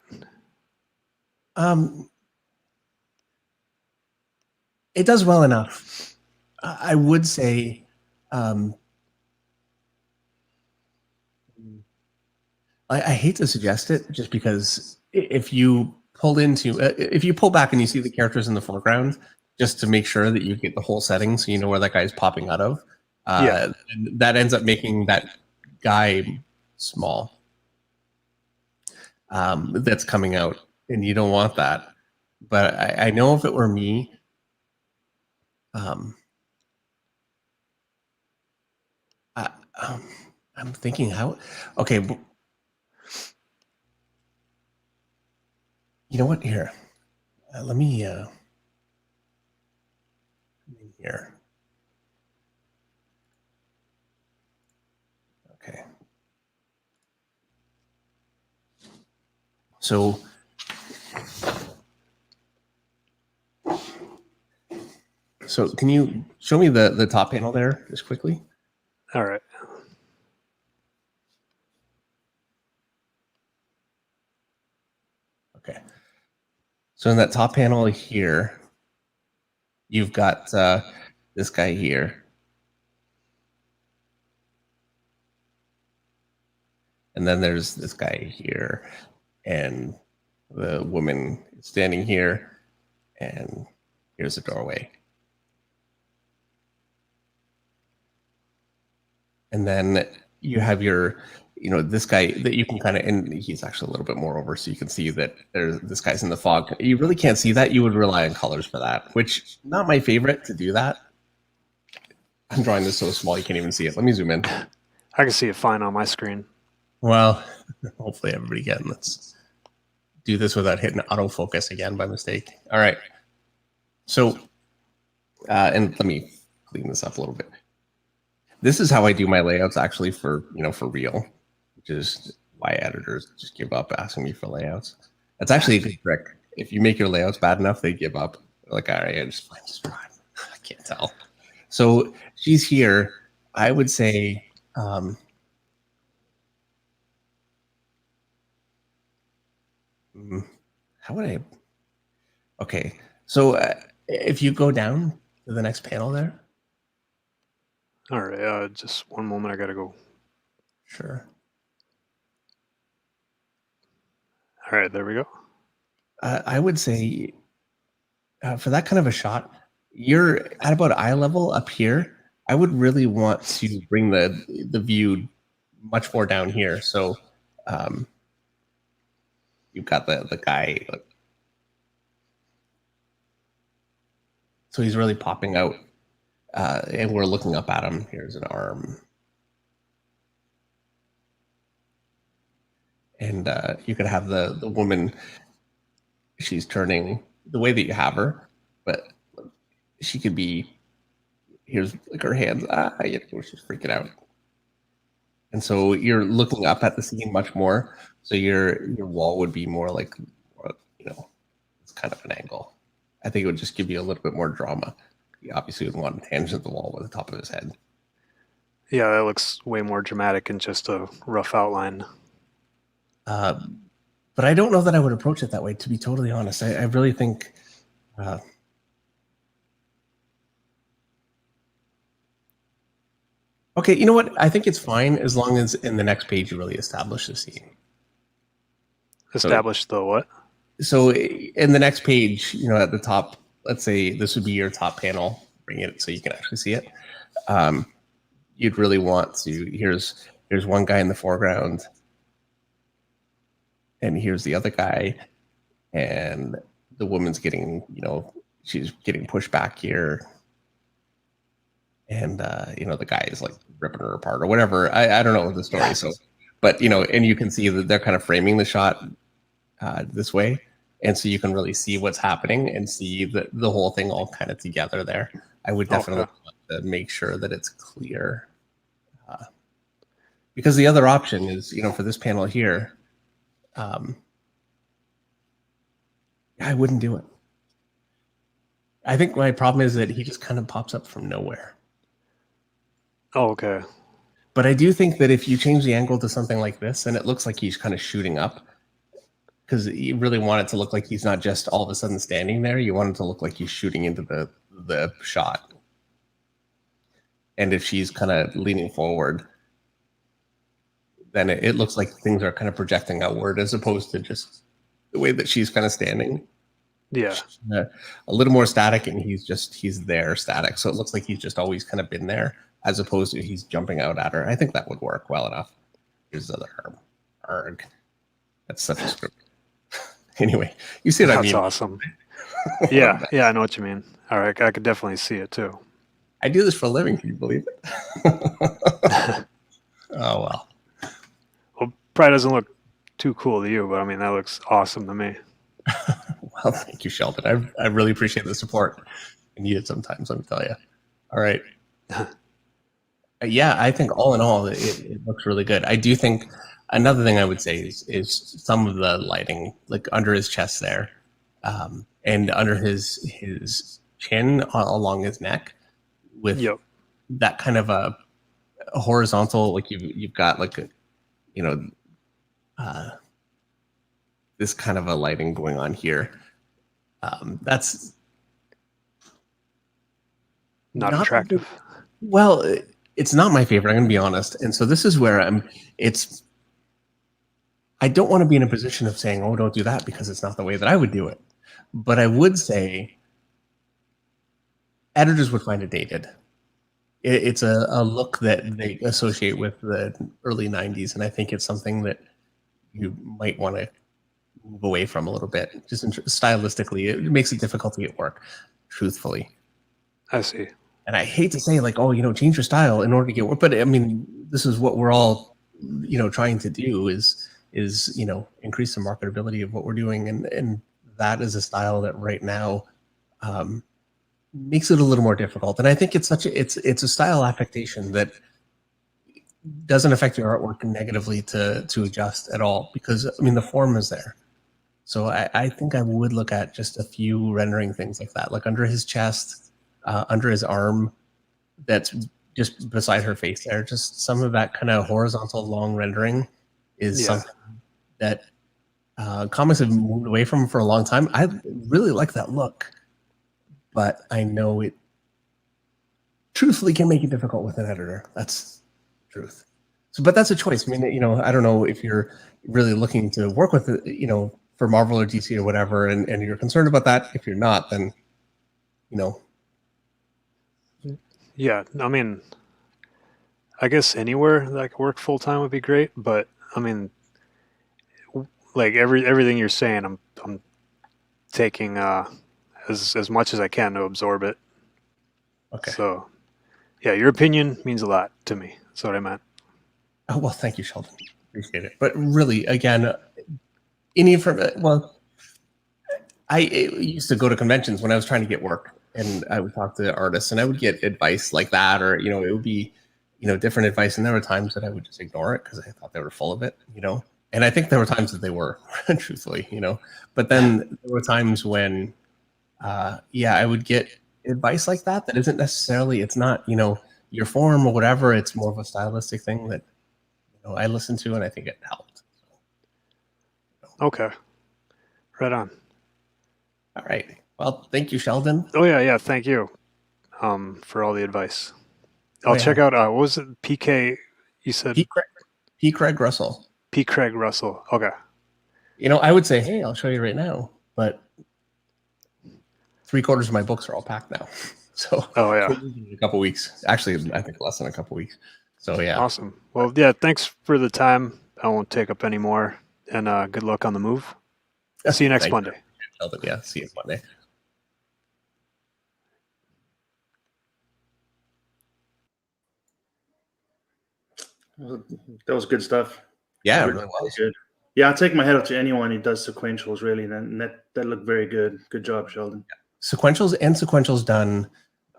It does well enough. I would say, I hate to suggest it just because if you pull back and you see the characters in the foreground, just to make sure that you get the whole setting so you know where that guy's popping out of, Yeah. that ends up making that guy small. That's coming out, and you don't want that. But I know if it were me, I'm thinking how. Okay, you know what? Here, let me. Here. Okay. So. So can you show me the top panel there just quickly? All right. Okay. So in that top panel here, you've got this guy here. And then there's this guy here. And the woman standing here. And here's the doorway. And then you have your, this guy that you can kind of, and he's actually a little bit more over, so you can see that this guy's in the fog. You really can't see that. You would rely on colors for that, which not my favorite to do that. I'm drawing this so small you can't even see it. Let me zoom in. I can see it fine on my screen. Well, hopefully everybody can. Let's do this without hitting autofocus again by mistake. All right. So, and let me clean this up a little bit. This is how I do my layouts actually for real, which is why editors just give up asking me for layouts. That's actually a good trick. If you make your layouts bad enough, they give up. They're like, all right, just fine. I can't tell. So she's here. I would say, how would I? Okay. So if you go down to the next panel there. All right. Just one moment. I got to go. Sure. All right. There we go. I would say for that kind of a shot, you're at about eye level up here. I would really want to bring the view much more down here. So you've got the guy. So he's really popping out. And we're looking up at him. Here's an arm. And you could have the woman, she's turning the way that you have her, but she could be, here's like her hands, she's freaking out. And so you're looking up at the scene much more. So your wall would be more like, it's kind of an angle. I think it would just give you a little bit more drama. You obviously would want to tangent the wall with the top of his head. Yeah, that looks way more dramatic than just a rough outline. But I don't know that I would approach it that way, to be totally honest. I really think Okay, you know what? I think it's fine as long as in the next page you really establish the scene. Establish the what? So in the next page, at the top, let's say this would be your top panel. Bring it so you can actually see it. You'd really want to. Here's one guy in the foreground, and here's the other guy, and the woman's getting, she's getting pushed back here, and the guy is like ripping her apart or whatever. I don't know the story. So, but and you can see that they're kind of framing the shot this way, and so you can really see what's happening and see the whole thing all kind of together there. I would definitely want to make sure that it's clear, because the other option is, for this panel here, I wouldn't do it. I think my problem is that he just kind of pops up from nowhere. Oh, okay. But I do think that if you change the angle to something like this, and it looks like he's kind of shooting up, because you really want it to look like he's not just all of a sudden standing there. You want it to look like he's shooting into the shot. And if she's kind of leaning forward, then it looks like things are kind of projecting outward as opposed to just the way that she's kind of standing. Yeah. A little more static, and he's there static. So it looks like he's just always kind of been there, as opposed to he's jumping out at her. I think that would work well enough. Here's the other arm. Arg. That's such a script. Anyway, you see what I mean? That's awesome. Yeah, I know what you mean. All right, I could definitely see it too. I do this for a living. Can you believe it? Oh, well. Well, probably doesn't look too cool to you, but I mean, that looks awesome to me. Well, thank you, Sheldon. I really appreciate the support. I need it sometimes, let me tell you. All right. Yeah, I think all in all, it looks really good. I do think another thing I would say is some of the lighting, like under his chest there, and under his chin along his neck, with that kind of a horizontal, like you've got like this kind of a lighting going on here. That's not attractive. Well, it's not my favorite. I'm going to be honest. And so this is where I don't want to be in a position of saying, oh, don't do that, because it's not the way that I would do it. But I would say editors would find it dated. It's a look that they associate with the early 90s. And I think it's something that you might want to move away from a little bit. Just stylistically, it makes it difficult to get work, truthfully. I see. And I hate to say, like, oh, change your style in order to get work. But I mean, this is what we're all, trying to do is increase the marketability of what we're doing. And that is a style that right now makes it a little more difficult. And I think it's a style affectation that doesn't affect your artwork negatively to adjust at all, because I mean, the form is there. So I think I would look at just a few rendering things like that, like under his chest, under his arm, that's just beside her face there. Just some of that kind of horizontal long rendering is something that comics have moved away from for a long time. I really like that look, but I know it truthfully can make it difficult with an editor. That's truth. So, but that's a choice. I mean, I don't know if you're really looking to work with it, for Marvel or DC or whatever, and you're concerned about that. If you're not, then, Yeah, I mean, I guess anywhere that I could work full time would be great, but I mean, like everything you're saying, I'm taking as much as I can to absorb it. Okay. So, yeah, your opinion means a lot to me. That's what I meant. Oh, well, thank you, Sheldon. Appreciate it. But really, again, I used to go to conventions when I was trying to get work, and I would talk to artists, and I would get advice like that, or it would be different advice, and there were times that I would just ignore it because I thought they were full of it, and I think there were times that they were, truthfully, but then there were times when I would get advice like that isn't necessarily, it's not your form or whatever, it's more of a stylistic thing that I listened to, and I think it helped. Okay, right on. All right. Well, thank you, Sheldon. Oh yeah, thank you for all the advice. I'll check out. What was it? PK. You said P. Craig Russell. P. Craig Russell. Okay. You know, I would say, hey, I'll show you right now, but 3/4 of my books are all packed now. So, Oh yeah. in a couple weeks. Actually, I think less than a couple weeks. So yeah. Awesome. Well, yeah. Thanks for the time. I won't take up any more. And good luck on the move. See you next Thanks. Monday. Sheldon, yeah, see you Monday. That was good stuff. Yeah, it Really really was. good. Yeah, I'll take my head off to anyone who does sequentials. Really, and that looked very good. Good job, Sheldon. Sequentials done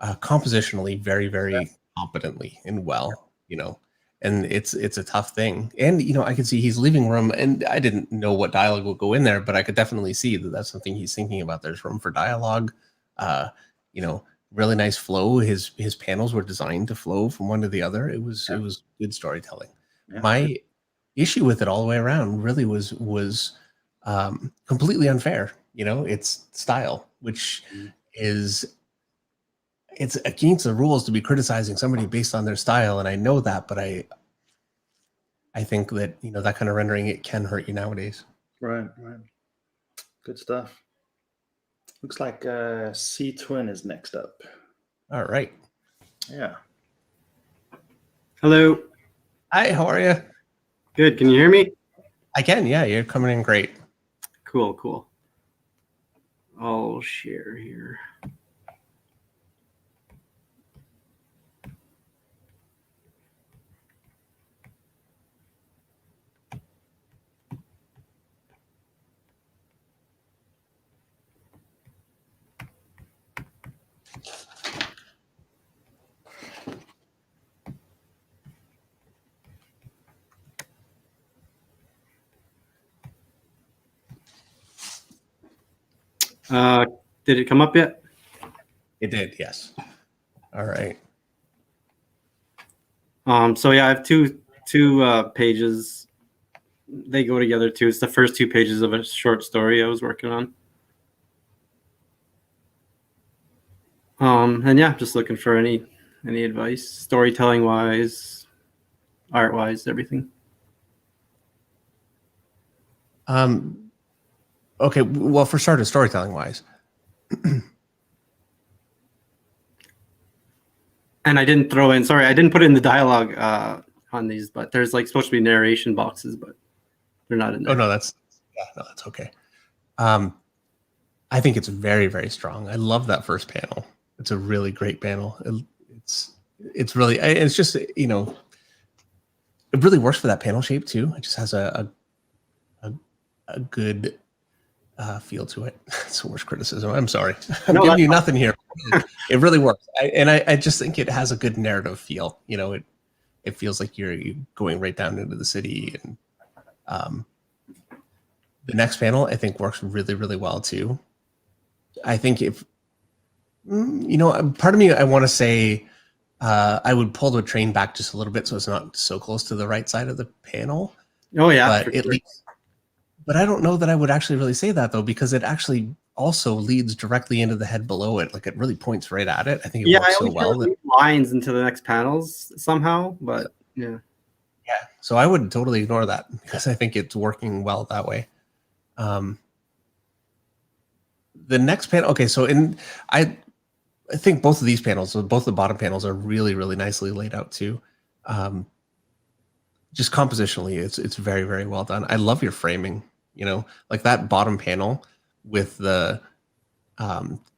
compositionally very, very competently and well. You know, and it's a tough thing. And you know, I could see he's leaving room, and I didn't know what dialogue would go in there, but I could definitely see that that's something he's thinking about. There's room for dialogue. You know, really nice flow. His panels were designed to flow from one to the other. It was good storytelling. Yeah. My issue with it all the way around really was completely unfair. You know, it's style, which is it's against the rules to be criticizing somebody based on their style, and I know that, but I think that, you know, that kind of rendering, it can hurt you nowadays. Right. Good stuff. Looks like Ctwin is next up. All right. Yeah. Hello. Hi, how are you? Good. Can you hear me? I can, yeah, you're coming in great. Cool. I'll share here. Did it come up yet? It did, yes. All right. So yeah, I have two pages. They go together too. It's the first 2 pages of a short story I was working on. And yeah, just looking for any advice, storytelling wise, art wise, everything. Okay, well, for starters, storytelling wise. And I didn't throw in, sorry, I didn't put in the dialogue on these, but there's like supposed to be narration boxes, but they're not in there. Oh no, that's okay. I think it's very, very strong. I love that first panel. It's a really great panel. It's really, it's just, you know, it really works for that panel shape too. It just has a good feel to it. It's the worst criticism. I'm sorry. I'm giving you nothing here. It really works. I just think it has a good narrative feel. You know, it feels like you're going right down into the city. And the next panel, I think, works really, really well too. I think if, you know, part of me, I want to say I would pull the train back just a little bit so it's not so close to the right side of the panel. Oh yeah. But it leads, but I don't know that I would actually really say that though, because it actually also leads directly into the head below it. Like it really points right at it. I think it works so well. Lines into the next panels somehow, but yeah. Yeah. So I would totally ignore that because I think it's working well that way. The next panel. Okay. So I think both of these panels, so both the bottom panels are really, really nicely laid out too. Just compositionally, it's very, very well done. I love your framing, you know, like that bottom panel with the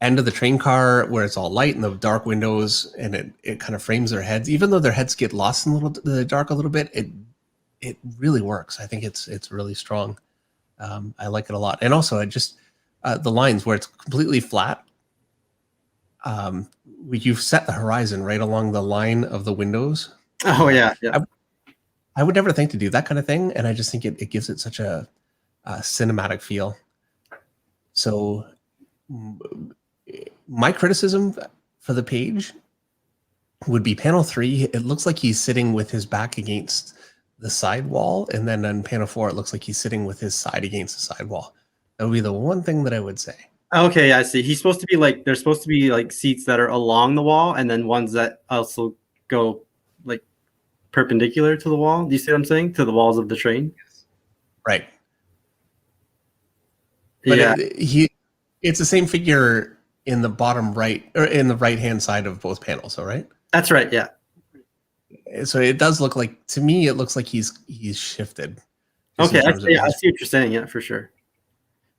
end of the train car where it's all light and the dark windows, and it kind of frames their heads, even though their heads get lost in the dark a little bit. It really works. I think it's really strong. I like it a lot. And also, I just the lines where it's completely flat. You've set the horizon right along the line of the windows. Oh yeah. I would never think to do that kind of thing, and I just think it gives it such a cinematic feel. So my criticism for the page would be panel 3. It looks like he's sitting with his back against the side wall, and then on panel 4, it looks like he's sitting with his side against the side wall. That would be the one thing that I would say. Okay, I see. He's supposed to be like, there's supposed to be like seats that are along the wall, and then ones that also go like perpendicular to the wall. Do you see what I'm saying? To the walls of the train. Right. But Yeah. it's the same figure in the bottom right or in the right hand side of both panels, all right? That's right. Yeah. So it does look like, to me, it looks like he's shifted. just in Okay. I terms of see, I his- see what you're saying. Yeah, for sure.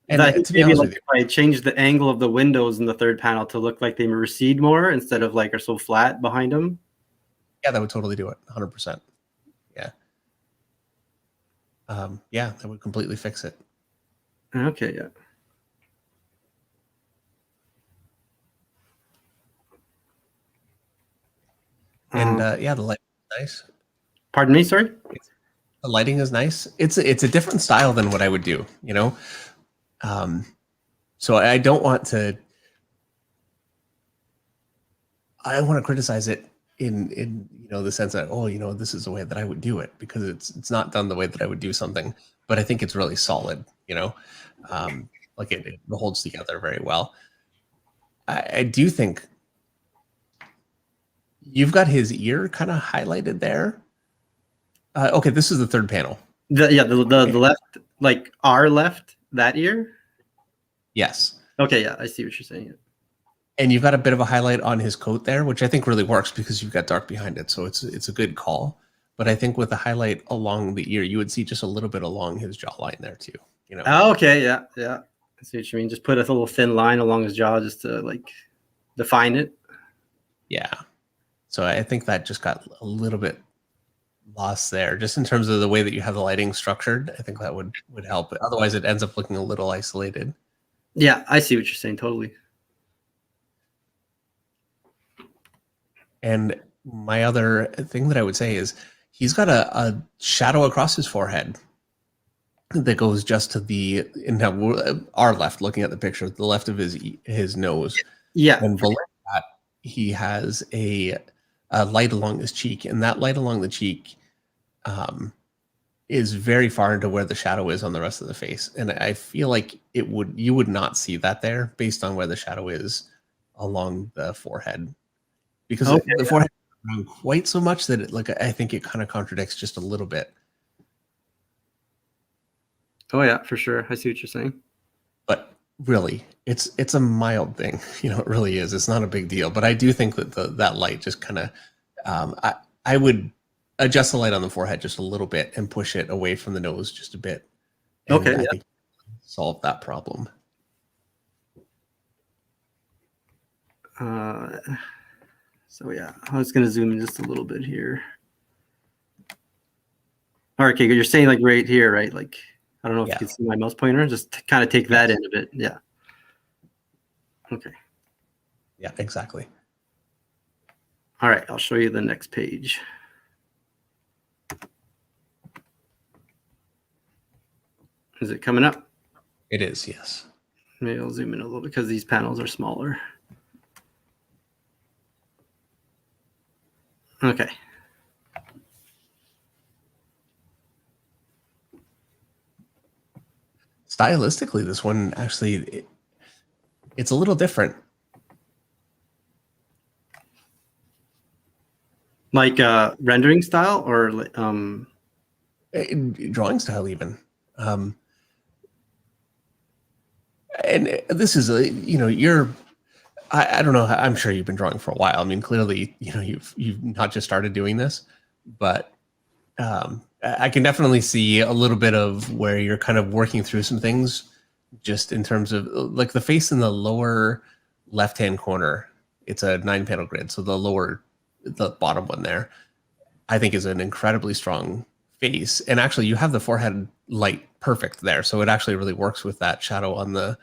And That to be maybe honest like with you, if I changed the angle of the windows in the third panel to look like they recede more instead of like are so flat behind them. yeah, that would totally do it. 100%. Yeah. Yeah, that would completely fix it. Okay. Yeah. And yeah, the light is nice. Pardon me. Sorry. The lighting is nice. It's a different style than what I would do, you know? So I don't want to, I don't want to criticize it in you know, the sense that, oh, you know, this is the way that I would do it, because it's not done the way that I would do something, but I think it's really solid, you know? Like it holds together very well. I do think you've got his ear kind of highlighted there. Okay, this is the third panel. The left, like our left, that ear. Yes. Okay. Yeah. I see what you're saying. And you've got a bit of a highlight on his coat there, which I think really works because you've got dark behind it. So it's a good call. But I think with the highlight along the ear, you would see just a little bit along his jawline there too. You know. Oh, okay. Yeah. Yeah. I see what you mean. Just put a little thin line along his jaw just to like define it. Yeah. So I think that just got a little bit lost there, just in terms of the way that you have the lighting structured. I think that would help. Otherwise, it ends up looking a little isolated. Yeah, I see what you're saying. Totally. And my other thing that I would say is he's got a shadow across his forehead that goes just to the, now our left, looking at the picture, the left of his nose. Yeah. And below that, he has a light along his cheek, and that light along the cheek is very far into where the shadow is on the rest of the face. And I feel like you would not see that there based on where the shadow is along the forehead, because the forehead is around quite so much that I think it kind of contradicts just a little bit. Oh yeah, for sure. I see what you're saying. But really, it's a mild thing. You know, it really is. It's not a big deal. But I do think that that light just kind of, I would adjust the light on the forehead just a little bit and push it away from the nose just a bit. And Okay. I think solve that problem. So yeah, I was gonna zoom in just a little bit here. All right, okay, you're saying like right here, right? Like I don't know if Yeah. you can see my mouse pointer. Just kind of take that in a bit. Yeah. Okay. Yeah, exactly. All right, I'll show you the next page. Is it coming up? It is, yes. Maybe I'll zoom in a little because these panels are smaller. Okay. Stylistically, this one actually, it's a little different. Like rendering style or Drawing style even. And this is I don't know, I'm sure you've been drawing for a while. I mean, clearly, you know, you've not just started doing this, but I can definitely see a little bit of where you're kind of working through some things, just in terms of like the face in the lower left-hand corner. It's a 9-panel grid, so the bottom one there, I think, is an incredibly strong face. And actually, you have the forehead light perfect there, so it actually really works with that shadow on the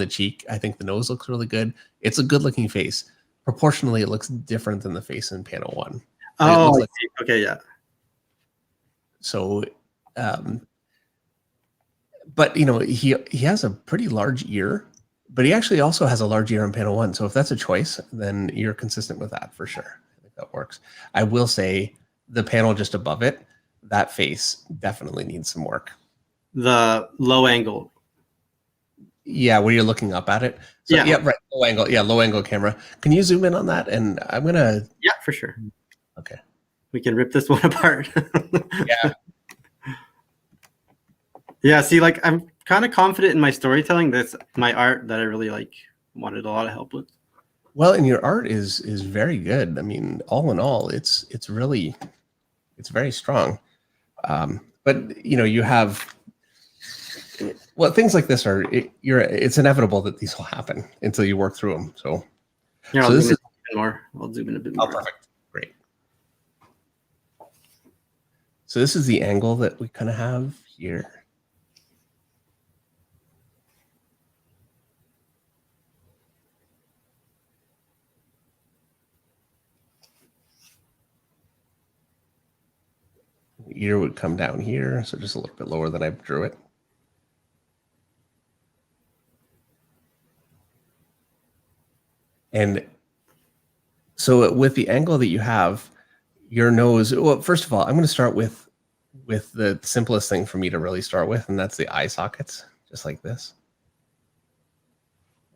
cheek. I think the nose looks really good. It's a good-looking face. Proportionally, it looks different than the face in panel 1. oh, okay, yeah. So, but you know, he has a pretty large ear, but he actually also has a large ear in panel 1. So if that's a choice, then you're consistent with that for sure. I think that works. I will say the panel just above it, that face definitely needs some work. The low angle. Yeah, where you're looking up at it. So, Yeah. yeah, right. Low angle. Yeah, low angle camera. Can you zoom in on that? And I'm gonna. Yeah, for sure. Okay. We can rip this one apart. Yeah. Yeah, see, like I'm kind of confident in my storytelling. That's my art that I really like wanted a lot of help with. Well, and your art is very good. I mean, all in all, it's really very strong. But you have things like this are it's inevitable that these will happen until you work through them. So Yeah, so I'll this zoom is in a bit more. I'll zoom in a bit oh, more. perfect. Great. So this is the angle that we kind of have here. The ear would come down here, so just a little bit lower than I drew it. And so with the angle that you have, your nose, well, first of all, I'm going to start with the simplest thing for me to really start with, and that's the eye sockets, just like this.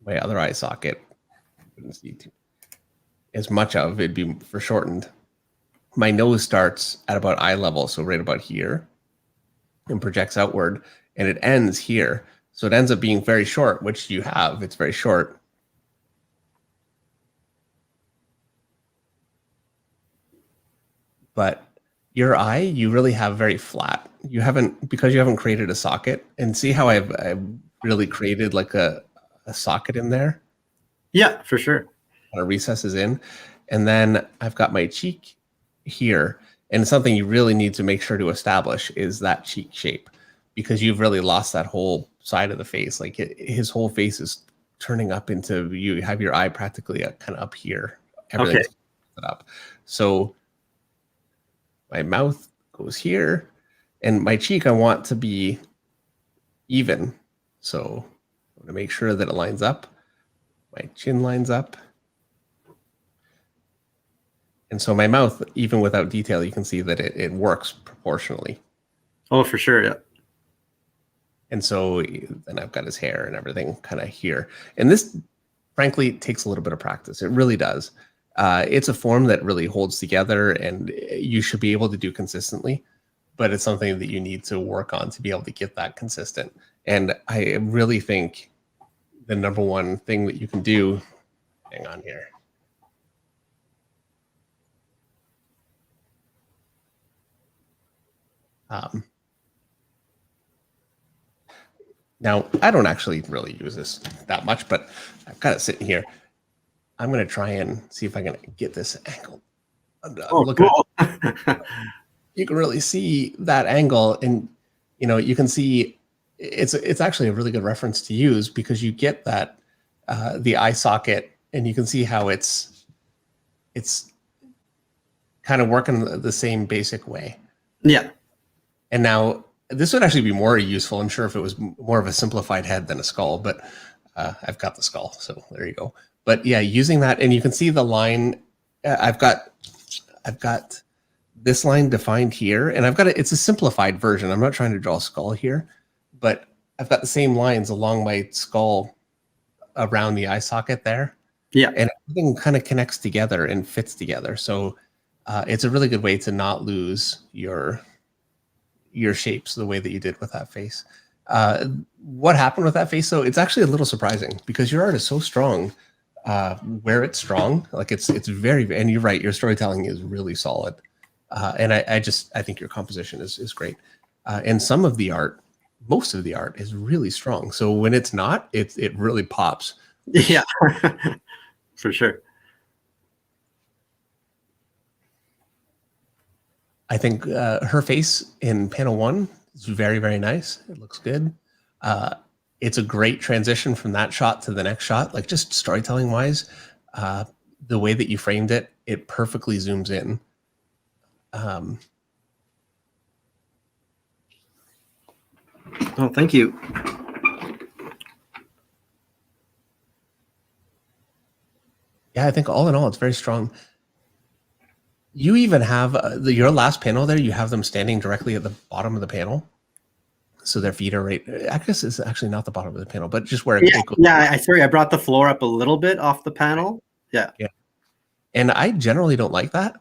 My other eye socket, wouldn't see as much of, it'd be for shortened. My nose starts at about eye level, so right about here, and projects outward, and it ends here. So it ends up being very short, which you have, it's very short. But your eye, you really have very flat. Because you haven't created a socket, and see how I've really created like a socket in there? Yeah, for sure. Kind of recesses in. And then I've got my cheek here. And something you really need to make sure to establish is that cheek shape, because you've really lost that whole side of the face. Like his whole face is turning up into, you have your eye practically kind of up here. Everything's up. So my mouth goes here, and my cheek I want to be even. So I'm going to make sure that it lines up. My chin lines up. And so my mouth, even without detail, you can see that it works proportionally. Oh, for sure, yeah. And so then I've got his hair and everything kind of here. And this, frankly, takes a little bit of practice. It really does. It's a form that really holds together, and you should be able to do consistently, but it's something that you need to work on to be able to get that consistent. And I really think the number one thing that you can do, hang on here. Now, I don't actually really use this that much, but I've got it sitting here. I'm going to try and see if I can get this angle. Look cool. You can really see that angle, and you can see it's actually a really good reference to use, because you get that the eye socket, and you can see how it's kind of working the same basic way. Yeah. And now this would actually be more useful, I'm sure, if it was more of a simplified head than a skull, but I've got the skull, so there you go. But yeah, using that, and you can see the line. I've got this line defined here, and it's a simplified version. I'm not trying to draw a skull here, but I've got the same lines along my skull around the eye socket there. Yeah. And everything kind of connects together and fits together. So it's a really good way to not lose your shapes the way that you did with that face. What happened with that face, though, it's actually a little surprising, because your art is so strong. Where it's strong, like it's very, and you're right, your storytelling is really solid. And I think your composition is great. And most of the art is really strong. So when it's not, it really pops. Yeah, for sure. I think her face in panel 1 is very, very nice. It looks good. It's a great transition from that shot to the next shot. Like, just storytelling wise, the way that you framed it, it perfectly zooms in. Oh, thank you. Yeah, I think all in all, it's very strong. You even have your last panel there, you have them standing directly at the bottom of the panel. So their feet are right. I guess it's actually not the bottom of the panel, but just where it goes. Yeah, sorry, I brought the floor up a little bit off the panel. Yeah. Yeah. And I generally don't like that,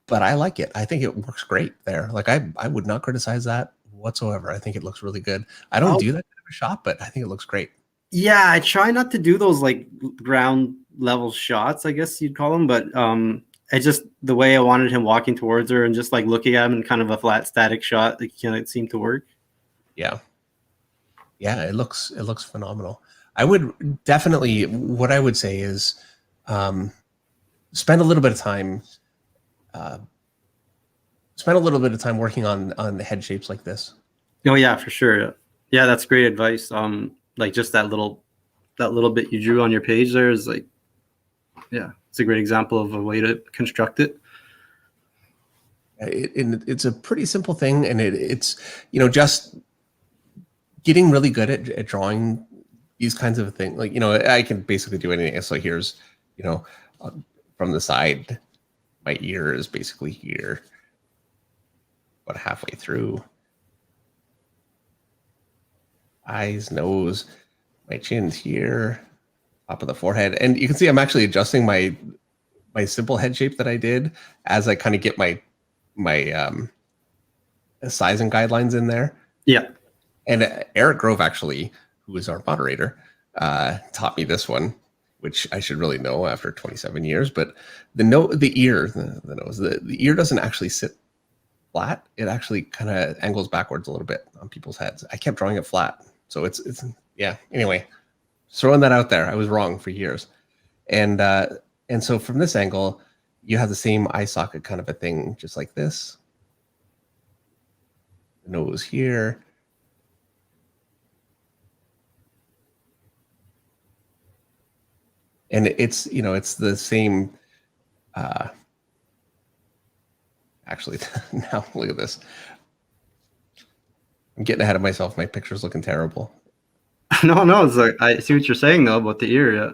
but I like it. I think it works great there. Like I would not criticize that whatsoever. I think it looks really good. I don't do that kind of a shot, but I think it looks great. Yeah, I try not to do those like ground level shots, I guess you'd call them, but I just the way I wanted him walking towards her and just like looking at him in kind of a flat static shot, like it seemed to work. Yeah. Yeah, it looks phenomenal. I would definitely, what I would say is spend a little bit of time working on the head shapes like this. Oh yeah, for sure. Yeah, that's great advice. Like just that little bit you drew on your page there is like, yeah, it's a great example of a way to construct it. It's a pretty simple thing, and it's just getting really good at drawing these kinds of things. Like I can basically do anything. So here's from the side, my ear is basically here, about halfway through. Eyes, nose, my chin's here, top of the forehead, and you can see I'm actually adjusting my simple head shape that I did as I kind of get my size and guidelines in there. Yeah, and Eric Grove, actually, who is our moderator, taught me this one, which I should really know after 27 years. But the ear doesn't actually sit flat. It actually kind of angles backwards a little bit on people's heads. I kept drawing it flat. So it's yeah. Anyway, throwing that out there. I was wrong for years. And so from this angle, you have the same eye socket kind of a thing, just like this. The nose here. And it's the same. Actually, now look at this. I'm getting ahead of myself. My picture's looking terrible. No, it's like I see what you're saying though about the ear. Yeah.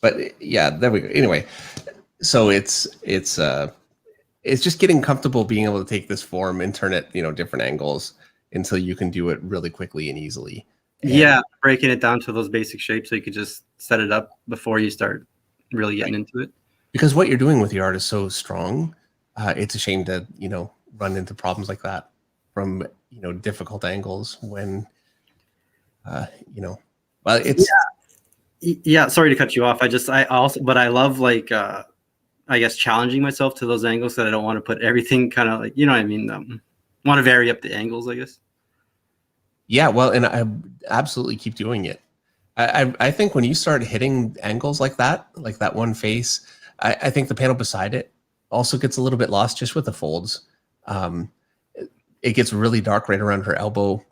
But yeah, there we go. Anyway, so it's just getting comfortable being able to take this form and turn it, different angles until you can do it really quickly and easily. And yeah, breaking it down to those basic shapes so you could just set it up before you start really getting into it. Because what you're doing with your art is so strong, it's a shame to run into problems like that from difficult angles when well, it's yeah. Sorry to cut you off. But I love like I guess challenging myself to those angles that I don't want to put everything kind of like what I mean. Want to vary up the angles, I guess. Yeah, well, and I absolutely keep doing it. I think when you start hitting angles like that one face, I think the panel beside it also gets a little bit lost just with the folds. It gets really dark right around her elbow.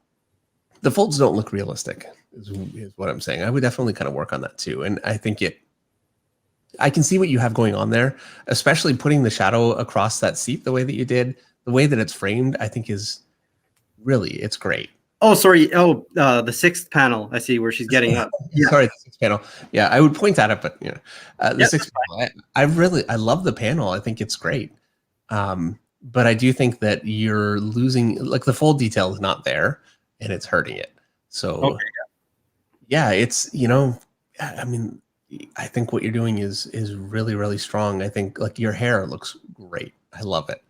The folds don't look realistic, is what I'm saying. I would definitely kind of work on that too. And I think I can see what you have going on there, especially putting the shadow across that seat the way that you did. The way that it's framed, I think it's great. Oh, sorry. Oh, the sixth panel. I see where she's getting up. Yeah. Sorry, the sixth panel. Yeah, I would point at it, but the sixth panel. I love the panel. I think it's great. But I do think that you're losing, like the fold detail is not there, and it's hurting it. So, yeah, it's I mean, I think what you're doing is really, really strong. I think like your hair looks great. I love it.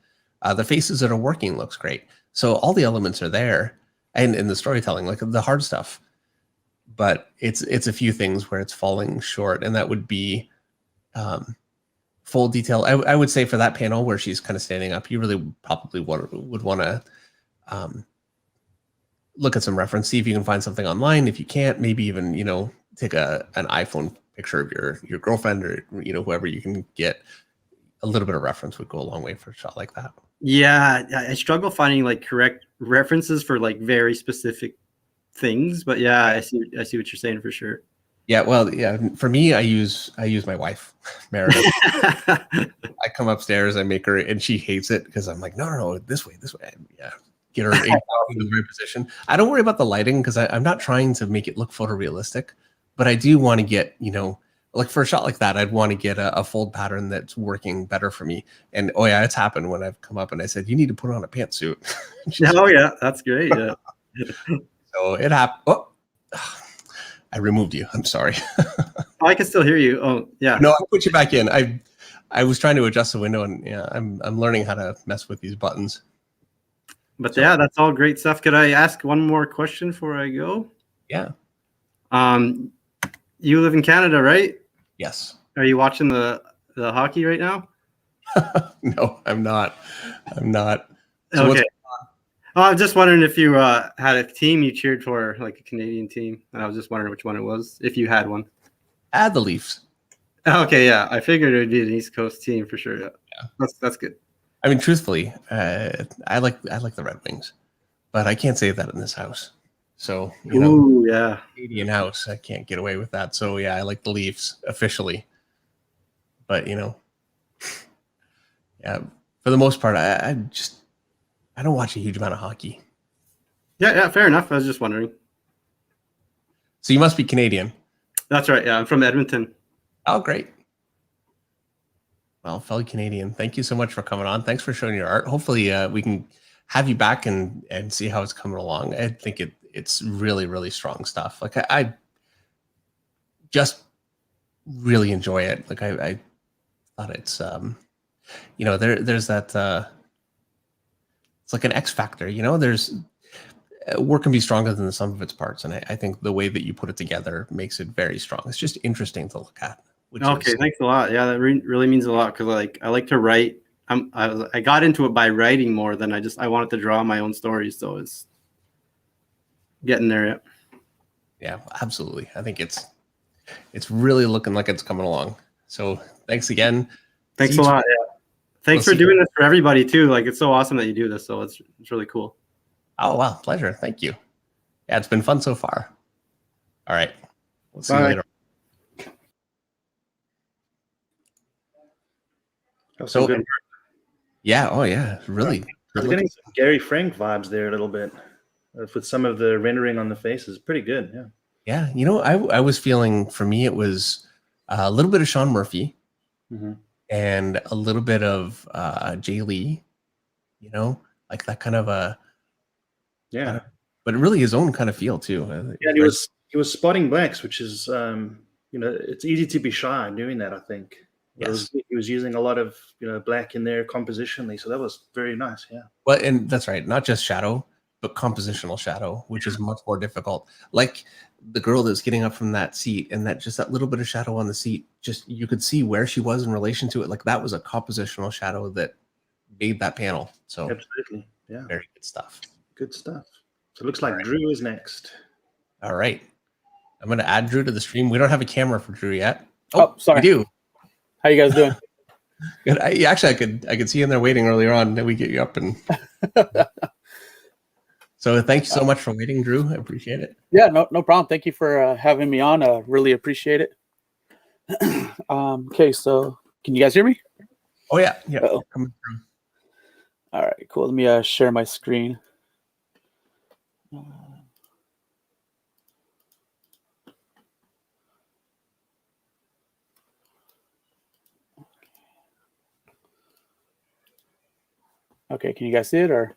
The faces that are working looks great. So all the elements are there. And in the storytelling, like the hard stuff, but it's a few things where it's falling short, and that would be full detail. I would say for that panel where she's kind of standing up, you really probably would want to look at some reference, see if you can find something online. If you can't, maybe even take an iPhone picture of your girlfriend or whoever you can get. A little bit of reference would go a long way for a shot like that. Yeah, I struggle finding like correct references for like very specific things, but yeah, I see what you're saying for sure. Yeah, well, yeah. For me, I use my wife, Meredith. I come upstairs, I make her, and she hates it because I'm like, no, this way. Yeah, get her in the right position. I don't worry about the lighting because I'm not trying to make it look photorealistic, but I do want to get like for a shot like that, I'd want to get a fold pattern that's working better for me. And oh yeah, it's happened when I've come up and I said, you need to put on a pantsuit. Oh yeah, that's great. Yeah. So it happened. Oh, I removed you. I'm sorry. I can still hear you. Oh yeah. No, I put you back in. I was trying to adjust the window, and yeah, I'm learning how to mess with these buttons. But yeah, that's all great stuff. Could I ask one more question before I go? Yeah. You live in Canada, right? Yes. Are you watching the hockey right now? No, I'm not. I'm not. So Okay. I was just wondering if you had a team you cheered for, like a Canadian team, and I was just wondering which one it was, if you had one. Add the Leafs. Okay, yeah, I figured it would be an East Coast team for sure. Yeah. That's good. I mean, truthfully, I like the Red Wings, but I can't say that in this house. So Ooh, yeah. Canadian house, I can't get away with that. So yeah, I like the Leafs officially, but yeah, for the most part, I don't watch a huge amount of hockey. Yeah, fair enough. I was just wondering. So you must be Canadian. That's right. Yeah, I'm from Edmonton. Oh, great. Well, fellow Canadian, thank you so much for coming on. Thanks for showing your art. Hopefully we can have you back and see how it's coming along. I think it's really, really strong stuff. Like I just really enjoy it. Like I thought it's there's that it's like an X factor, there's work can be stronger than the sum of its parts. And I think the way that you put it together makes it very strong. It's just interesting to look at. Okay, thanks a lot. Yeah, that really means a lot because I like to write. I got into it by writing more than I wanted to draw my own stories. So it's getting there yet. Yeah, absolutely. I think it's really looking like it's coming along. So thanks again. Thanks a lot. Yeah. Thanks for doing this for everybody too. Like it's so awesome that you do this. So it's really cool. Oh wow, pleasure. Thank you. Yeah, it's been fun so far. All right. We'll see you later. So good. Yeah, oh yeah, really. I'm getting some Gary Frank vibes there a little bit with some of the rendering on the faces. Pretty good, yeah. Yeah, I was feeling, for me, it was a little bit of Sean Murphy and a little bit of Jay Lee, like that kind of a but really his own kind of feel too. Yeah, he was spotting blacks, which is it's easy to be shy doing that, I think. Yes. He was using a lot of black in there compositionally, so that was very nice. Yeah. Well, and that's right, not just shadow, but compositional shadow, which is much more difficult. Like the girl that's getting up from that seat, and that little bit of shadow on the seat, just you could see where she was in relation to it. Like that was a compositional shadow that made that panel. So absolutely, yeah, very good stuff. Good stuff. So it looks like Drew is next. All right, I'm going to add Drew to the stream. We don't have a camera for Drew yet. Oh, sorry. We do. How you guys doing? Good. I could see you in there waiting earlier on. Then we get you up and. So thank you so much for waiting, Drew. I appreciate it. Yeah, no problem. Thank you for having me on. Really appreciate it. Okay, so can you guys hear me? Oh yeah, coming through. All right, cool. Let me share my screen. Okay, can you guys see it or?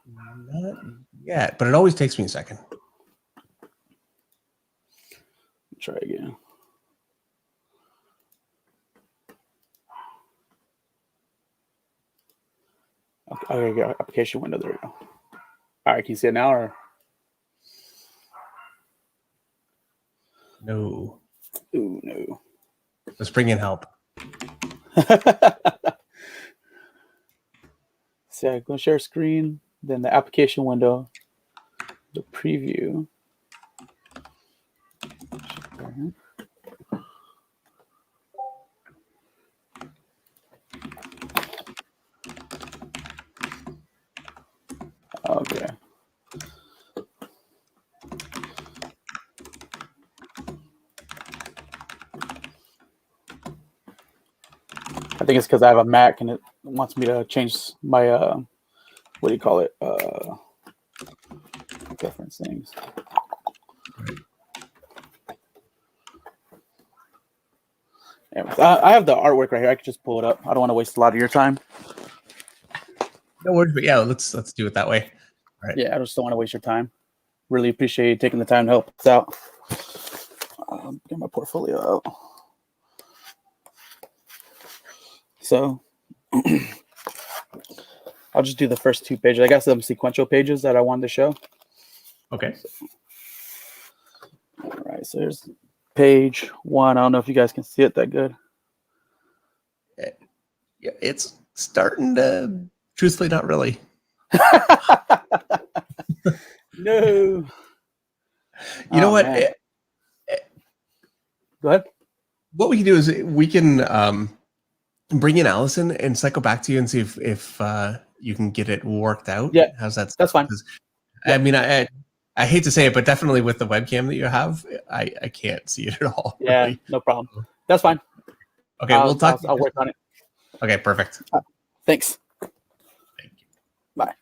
Not yet, but it always takes me a second. Try again. Okay, application window. There we go. All right, can you see it now or? No. Ooh, no. Let's bring in help. So I'm going to share screen, then the application window, the preview. Okay. I think it's because I have a Mac and it wants me to change my what do you call it? Different things. Anyways, I have the artwork right here. I could just pull it up. I don't want to waste a lot of your time. No worries, but yeah, let's do it that way. All right. Yeah, I just don't want to waste your time. Really appreciate you taking the time to help us out. Get my portfolio out. So I'll just do the first 2 pages. I got some sequential pages that I wanted to show. Okay. All right, so here's page 1. I don't know if you guys can see it that good. Yeah, it's starting to. Truthfully, not really. No. You know what? Man. Go ahead. What we can do is we can bring in Allison and cycle back to you and see if you can get it worked out. Yeah, how's that? that's fine. I mean, I hate to say it, but definitely with the webcam that you have, I can't see it at all. Yeah, really. no problem. That's fine. Okay, we'll talk. I'll work on it. Okay, perfect. Thanks. Thank you. Bye.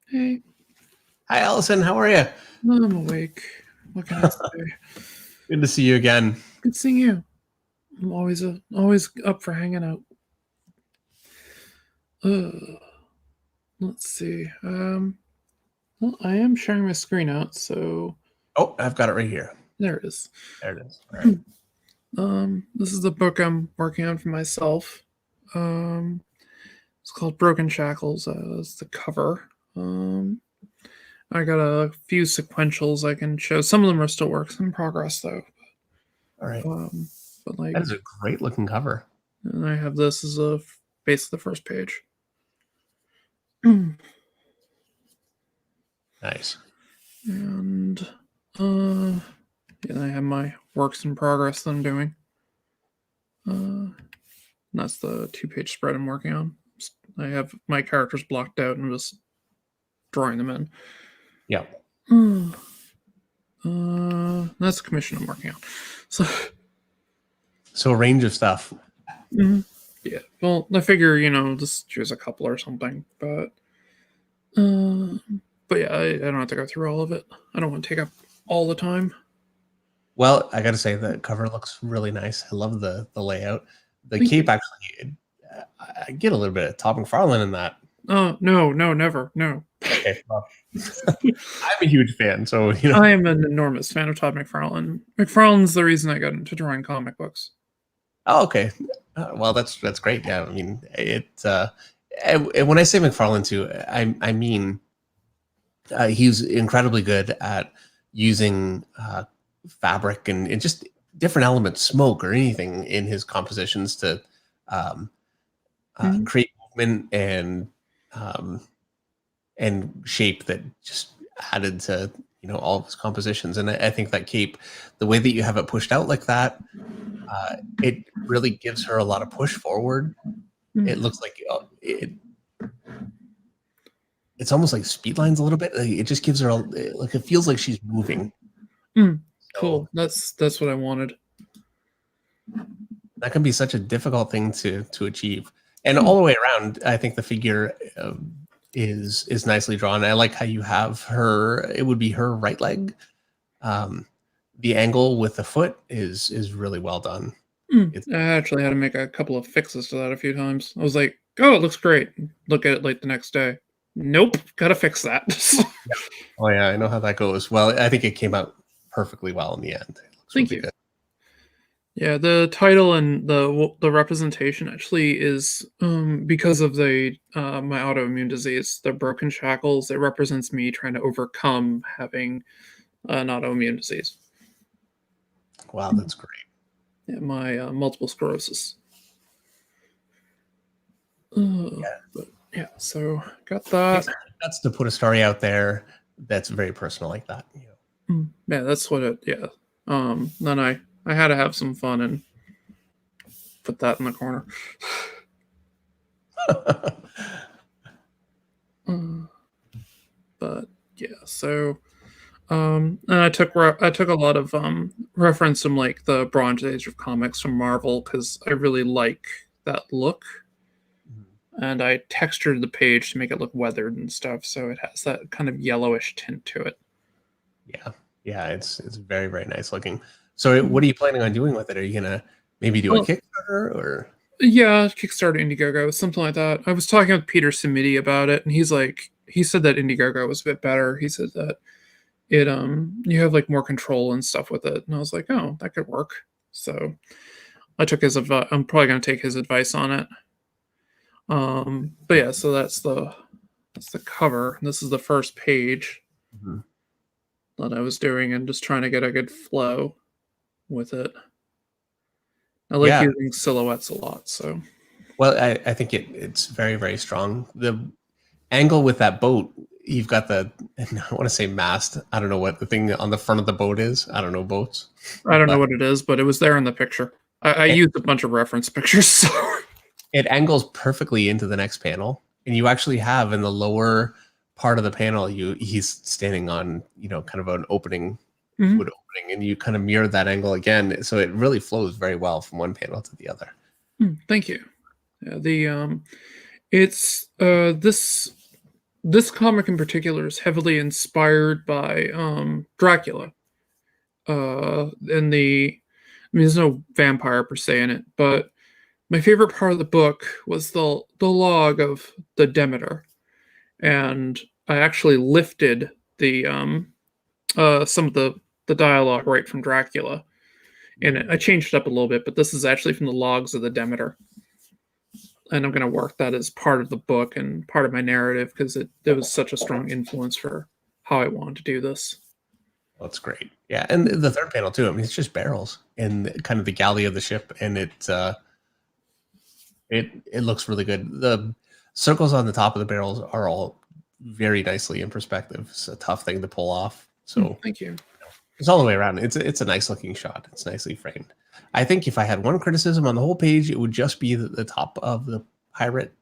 Hey, Hi, Allison. How are you? I'm awake. What can I say? Good to see you again. Good seeing you. I'm always up for hanging out. Let's see. Well, I am sharing my screen out, so Oh, I've got it right here. there it is. There it is. All right. This is the book I'm working on for myself. It's called Broken Shackles. It's the cover. I got a few sequentials I can show. Some of them are still works in progress, though. All right. But like, That is a great looking cover. and I have this as a base of the first page. Nice. And I have my works in progress that I'm doing. And that's the 2-page spread I'm working on. I have my characters blocked out and I'm just drawing them in. Yeah. That's the commission I'm working on. So a range of stuff. Yeah. Well, I figure just choose a couple or something, but yeah, I don't have to go through all of it. I don't want to take up all the time. Well, I got to say the cover looks really nice. I love the layout. The Thank cape actually, I get a little bit of Todd McFarlane in that. No, never, no. Okay, well, I'm a huge fan, so I am an enormous fan of Todd McFarlane. McFarlane's the reason I got into drawing comic books. Oh, okay. Well, that's great. Yeah, I mean, and when I say McFarlane too, I mean he's incredibly good at using fabric and just different elements, smoke or anything in his compositions to create movement and shape that just added to all of his compositions. And I think that cape, the way that you have it pushed out like that, it really gives her a lot of push forward. It looks like it's almost like speed lines a little bit. It just gives her it feels like she's moving. Cool. That's what I wanted. That can be such a difficult thing to achieve. And all the way around, I think the figure is nicely drawn. I like how you have her. It would be her right leg. The angle with the foot is really well done. I actually had to make a couple of fixes to that a few times. I was like, "Oh, it looks great." Look at it like the next day. Nope, gotta fix that. Yeah. Oh yeah, I know how that goes. Well, I think it came out perfectly well in the end. Thank you. Good. Yeah, the title and the representation actually is because of the my autoimmune disease, the broken shackles. It represents me trying to overcome having an autoimmune disease. Wow, that's great. Yeah, my multiple sclerosis. So got that. That's to put a story out there that's very personal like that. Yeah, that's what it. Yeah. Then I had to have some fun and put that in the corner. But yeah, so and I took a lot of reference from like the Bronze Age of comics from Marvel because I really like that look. And I textured the page to make it look weathered and stuff, so it has that kind of yellowish tint to it. Yeah, it's very, very nice looking. So what are you planning on doing with it? Are you gonna maybe do a Kickstarter or? Yeah, Kickstarter Indiegogo, something like that. I was talking with Peter Simiti about it, and he said that Indiegogo was a bit better. He said that it you have like more control and stuff with it, and I was like, oh, that could work. So I took his advice. I'm probably going to take his advice on it. But yeah, so that's the cover. This is the first page that I was doing, and just trying to get a good flow with it. I like using silhouettes a lot. So, well, I think it's very, very strong. The angle with that boat, you've got I want to say mast. I don't know what the thing on the front of the boat is. I don't know boats. I don't know what it is, but it was there in the picture. I used a bunch of reference pictures. So. It angles perfectly into the next panel, and you actually have in the lower part of the panel, he's standing on, kind of an opening, wood opening, and you kind of mirror that angle again. So it really flows very well from one panel to the other. Thank you. Yeah, it's this comic in particular is heavily inspired by Dracula. There's no vampire per se in it, but my favorite part of the book was the log of the Demeter, and I actually lifted the some of the dialogue right from Dracula, and I changed it up a little bit. But this is actually from the logs of the Demeter, and I'm going to work that as part of the book and part of my narrative because it was such a strong influence for how I wanted to do this. That's great. Yeah, and the third panel too. I mean, it's just barrels and kind of the galley of the ship, and it looks really good. The circles on the top of the barrels are all very nicely in perspective. It's a tough thing to pull off. So thank you. It's all the way around. It's a nice looking shot. It's nicely framed. I think if I had one criticism on the whole page, it would just be the top of the pirate.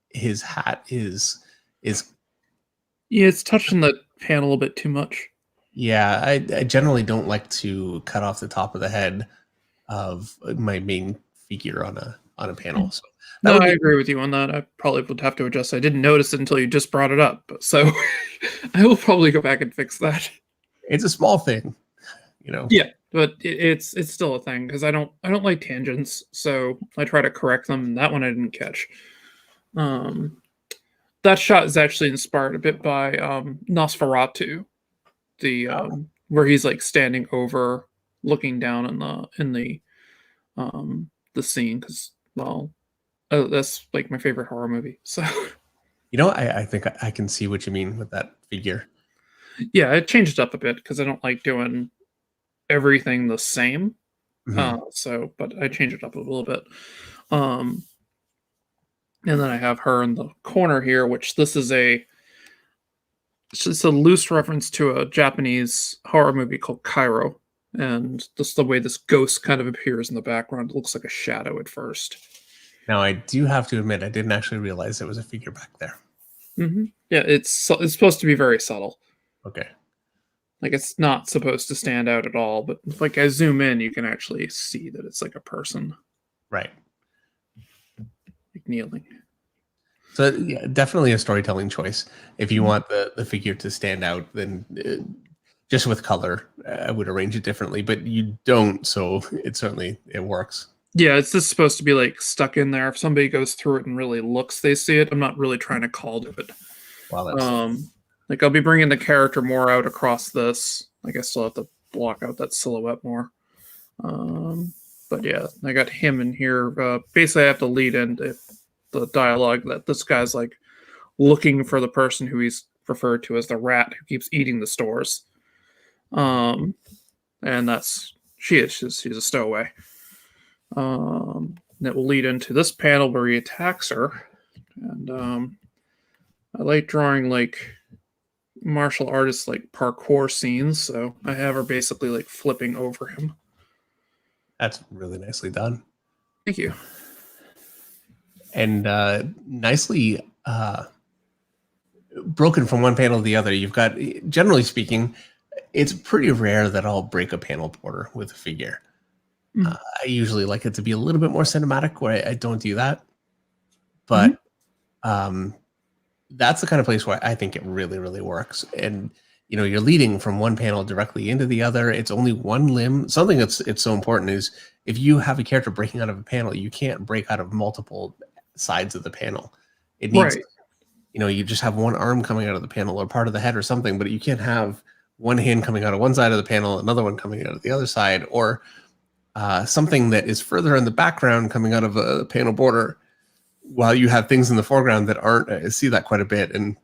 His hat is it's touching the panel a bit too much. Yeah, I generally don't like to cut off the top of the head of my main figure on a panel. So no, I agree with you on that. I probably would have to adjust. I didn't notice it until you just brought it up. So I will probably go back and fix that. It's a small thing, Yeah, but it's still a thing because I don't like tangents, so I try to correct them. And that one I didn't catch. That shot is actually inspired a bit by Nosferatu, where he's like standing over, looking down in the scene because that's like my favorite horror movie. So I think I can see what you mean with that figure. Yeah, I changed it up a bit because I don't like doing everything the same. But I changed it up a little bit. And then I have her in the corner here, which this is it's a loose reference to a Japanese horror movie called Cairo. And just the way this ghost kind of appears in the background, it looks like a shadow at first. Now, I do have to admit, I didn't actually realize there was a figure back there. Yeah, it's supposed to be very subtle. Okay. Like, it's not supposed to stand out at all, but like I zoom in, you can actually see that it's like a person. Right. Like kneeling. So, yeah, definitely a storytelling choice. If you want the figure to stand out, then just with color, I would arrange it differently, but you don't, so it works. Yeah, it's just supposed to be like stuck in there. If somebody goes through it and really looks, they see it. I'm not really trying to call to it. Wow, like I'll be bringing the character more out across this. Like I still have to block out that silhouette more. But yeah, I got him in here. Basically, I have to lead into the dialogue that this guy's like looking for the person who he's referred to as the rat who keeps eating the stores. And she's a stowaway. That will lead into this panel where he attacks her. And I like drawing like martial artists like parkour scenes, so I have her basically like flipping over him. That's really nicely done. Thank you. And nicely broken from one panel to the other. You've got, generally speaking, it's pretty rare that I'll break a panel border with a figure. I usually like it to be a little bit more cinematic where I don't do that. But that's the kind of place where I think it really, really works. And, you're leading from one panel directly into the other. It's only one limb. Something it's so important is if you have a character breaking out of a panel, you can't break out of multiple sides of the panel. It needs, you just have one arm coming out of the panel or part of the head or something, but you can't have one hand coming out of one side of the panel, another one coming out of the other side, or something that is further in the background coming out of a panel border, while you have things in the foreground that aren't. I see that quite a bit, and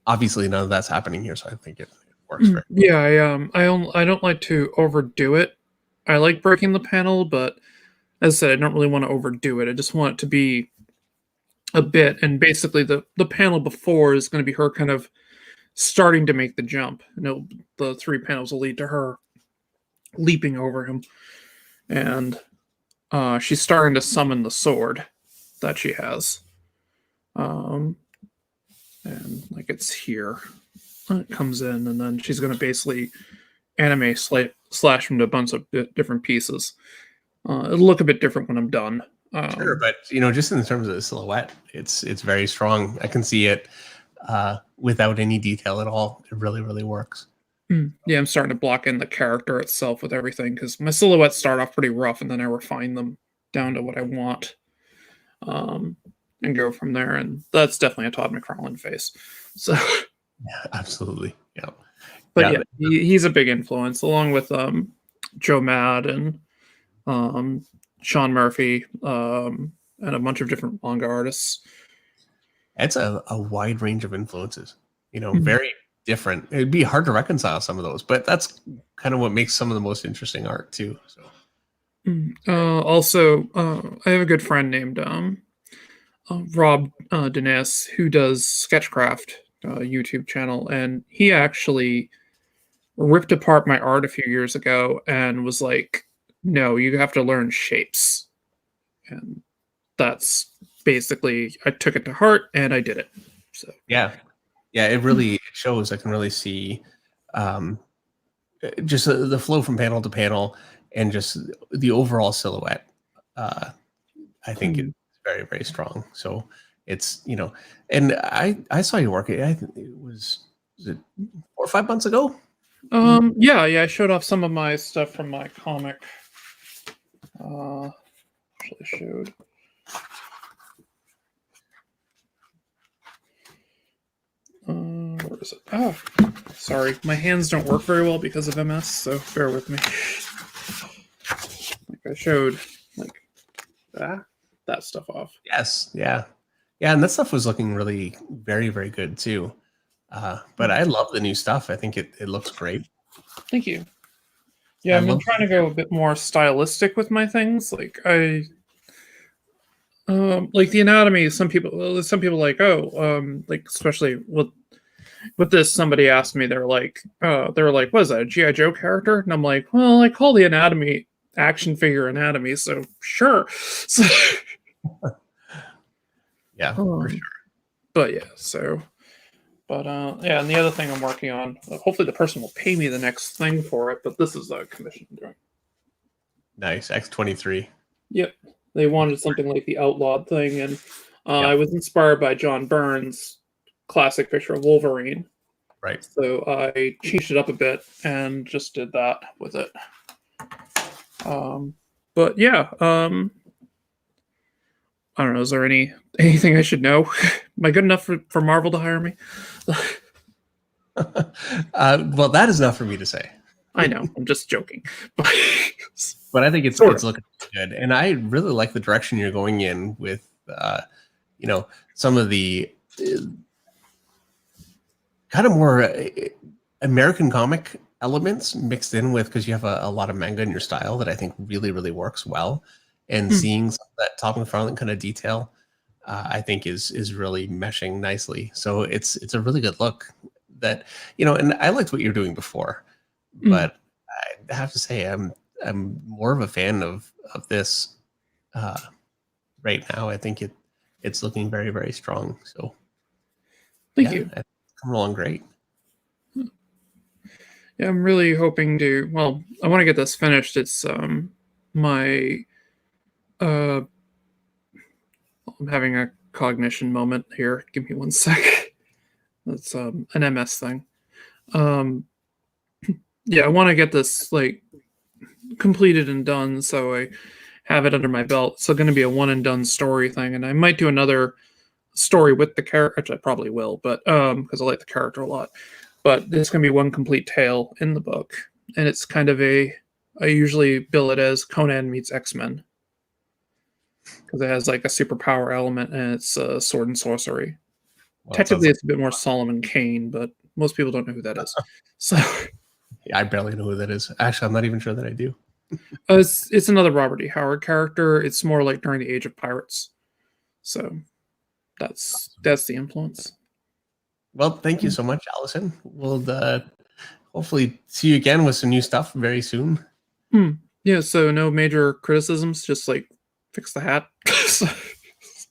obviously none of that's happening here. So I think it works very well. Yeah, I don't like to overdo it. I like breaking the panel, but as I said, I don't really want to overdo it. I just want it to be a bit, and basically the panel before is going to be her kind of starting to make the jump. The 3 panels will lead to her leaping over him, and she's starting to summon the sword that she has. And like it's here. It comes in, and then she's going to basically anime slash into a bunch of different pieces. It'll look a bit different when I'm done. Sure, but just in terms of the silhouette, it's very strong. I can see it without any detail at all. It really, really works. Yeah, I'm starting to block in the character itself with everything because my silhouettes start off pretty rough, and then I refine them down to what I want, and go from there. And that's definitely a Todd McFarlane face. So, yeah, absolutely, yeah. But yeah, he's a big influence, along with Joe Mad and Sean Murphy, and a bunch of different manga artists. It's a wide range of influences, very different. It'd be hard to reconcile some of those, but that's kind of what makes some of the most interesting art too. So, also, I have a good friend named Rob Dines who does Sketchcraft YouTube channel, and he actually ripped apart my art a few years ago and was like, no, you have to learn shapes. And that's basically, I took it to heart and I did it. So yeah, it really shows. I can really see just the flow from panel to panel and just the overall silhouette. I think it's very, very strong. So it's, and I saw your work. I think was it 4 or 5 months ago? Yeah, I showed off some of my stuff from my comic. Actually showed. Where is it? Oh, sorry. My hands don't work very well because of MS, so bear with me. Like I showed, like that stuff off. Yes, yeah, and that stuff was looking really very, very good too. But I love the new stuff. I think it looks great. Thank you. Yeah, I've been trying to go a bit more stylistic with my things. Like like the anatomy. Some people like, like especially with this, somebody asked me, they were like, what is that, a G.I. Joe character? And I'm like, well, I call the anatomy action figure anatomy, so sure. So, yeah, for sure. But yeah, so. But yeah, and the other thing I'm working on, hopefully the person will pay me the next thing for it, but this is a commission I'm doing. Nice, X-23. Yep, they wanted something like the Outlawed thing, and I was inspired by John Byrne's classic picture of Wolverine. Right. So I changed it up a bit and just did that with it. But yeah, I don't know. Is there anything I should know? Am I good enough for Marvel to hire me? Well, that is not for me to say. I know. I'm just joking. But I think it's looking good. And I really like the direction you're going in with, some of the kind of more American comic elements mixed in with, because you have a lot of manga in your style that I think really, really works well. And seeing some of that Todd McFarlane kind of detail, I think is really meshing nicely. So it's a really good look that, and I liked what you were doing before, but I have to say I'm more of a fan of this right now. I think it's looking very, very strong. So thank you. It's coming along great. Yeah, I'm really hoping to. Well, I want to get this finished. It's my. I'm having a cognition moment here. Give me 1 sec. That's an MS thing. Yeah, I want to get this like completed and done, so I have it under my belt. It's going to be a one and done story thing, and I might do another story with the character, which I probably will, but because I like the character a lot. But there's going to be one complete tale in the book, and it's kind of a I usually bill it as Conan meets X-Men because it has like a superpower element and it's sword and sorcery. Well, it sounds Technically, like- it's a bit more Solomon Kane, but most people don't know who that is. So I barely know who that is. Actually, I'm not even sure that I do. it's another Robert E. Howard character. It's more like during the Age of Pirates. So that's the influence. Well, thank you so much, Allison. We'll hopefully see you again with some new stuff very soon. Yeah, so no major criticisms, just like fix the hat.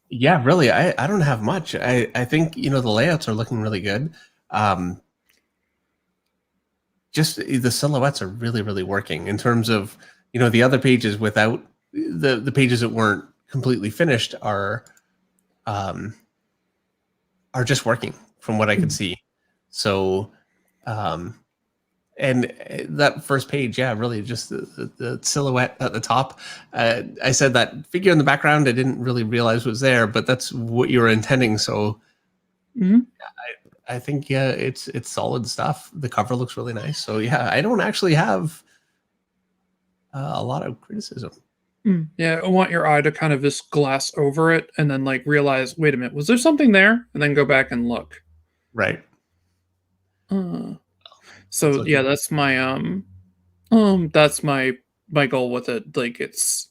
Yeah, really. I don't have much. I think, the layouts are looking really good. Just the silhouettes are really, really working in terms of, the other pages without the pages that weren't completely finished are just working from what I could see. So, and that first page, yeah, really just the silhouette at the top. I said that figure in the background, I didn't really realize was there, but that's what you were intending. So Mhm. I think, yeah, it's solid stuff. The cover looks really nice. So yeah, I don't actually have a lot of criticism. Yeah, I want your eye to kind of just glass over it and then like realize, wait a minute, was there something there? And then go back and look. Right. So okay. yeah, that's my goal with it. Like it's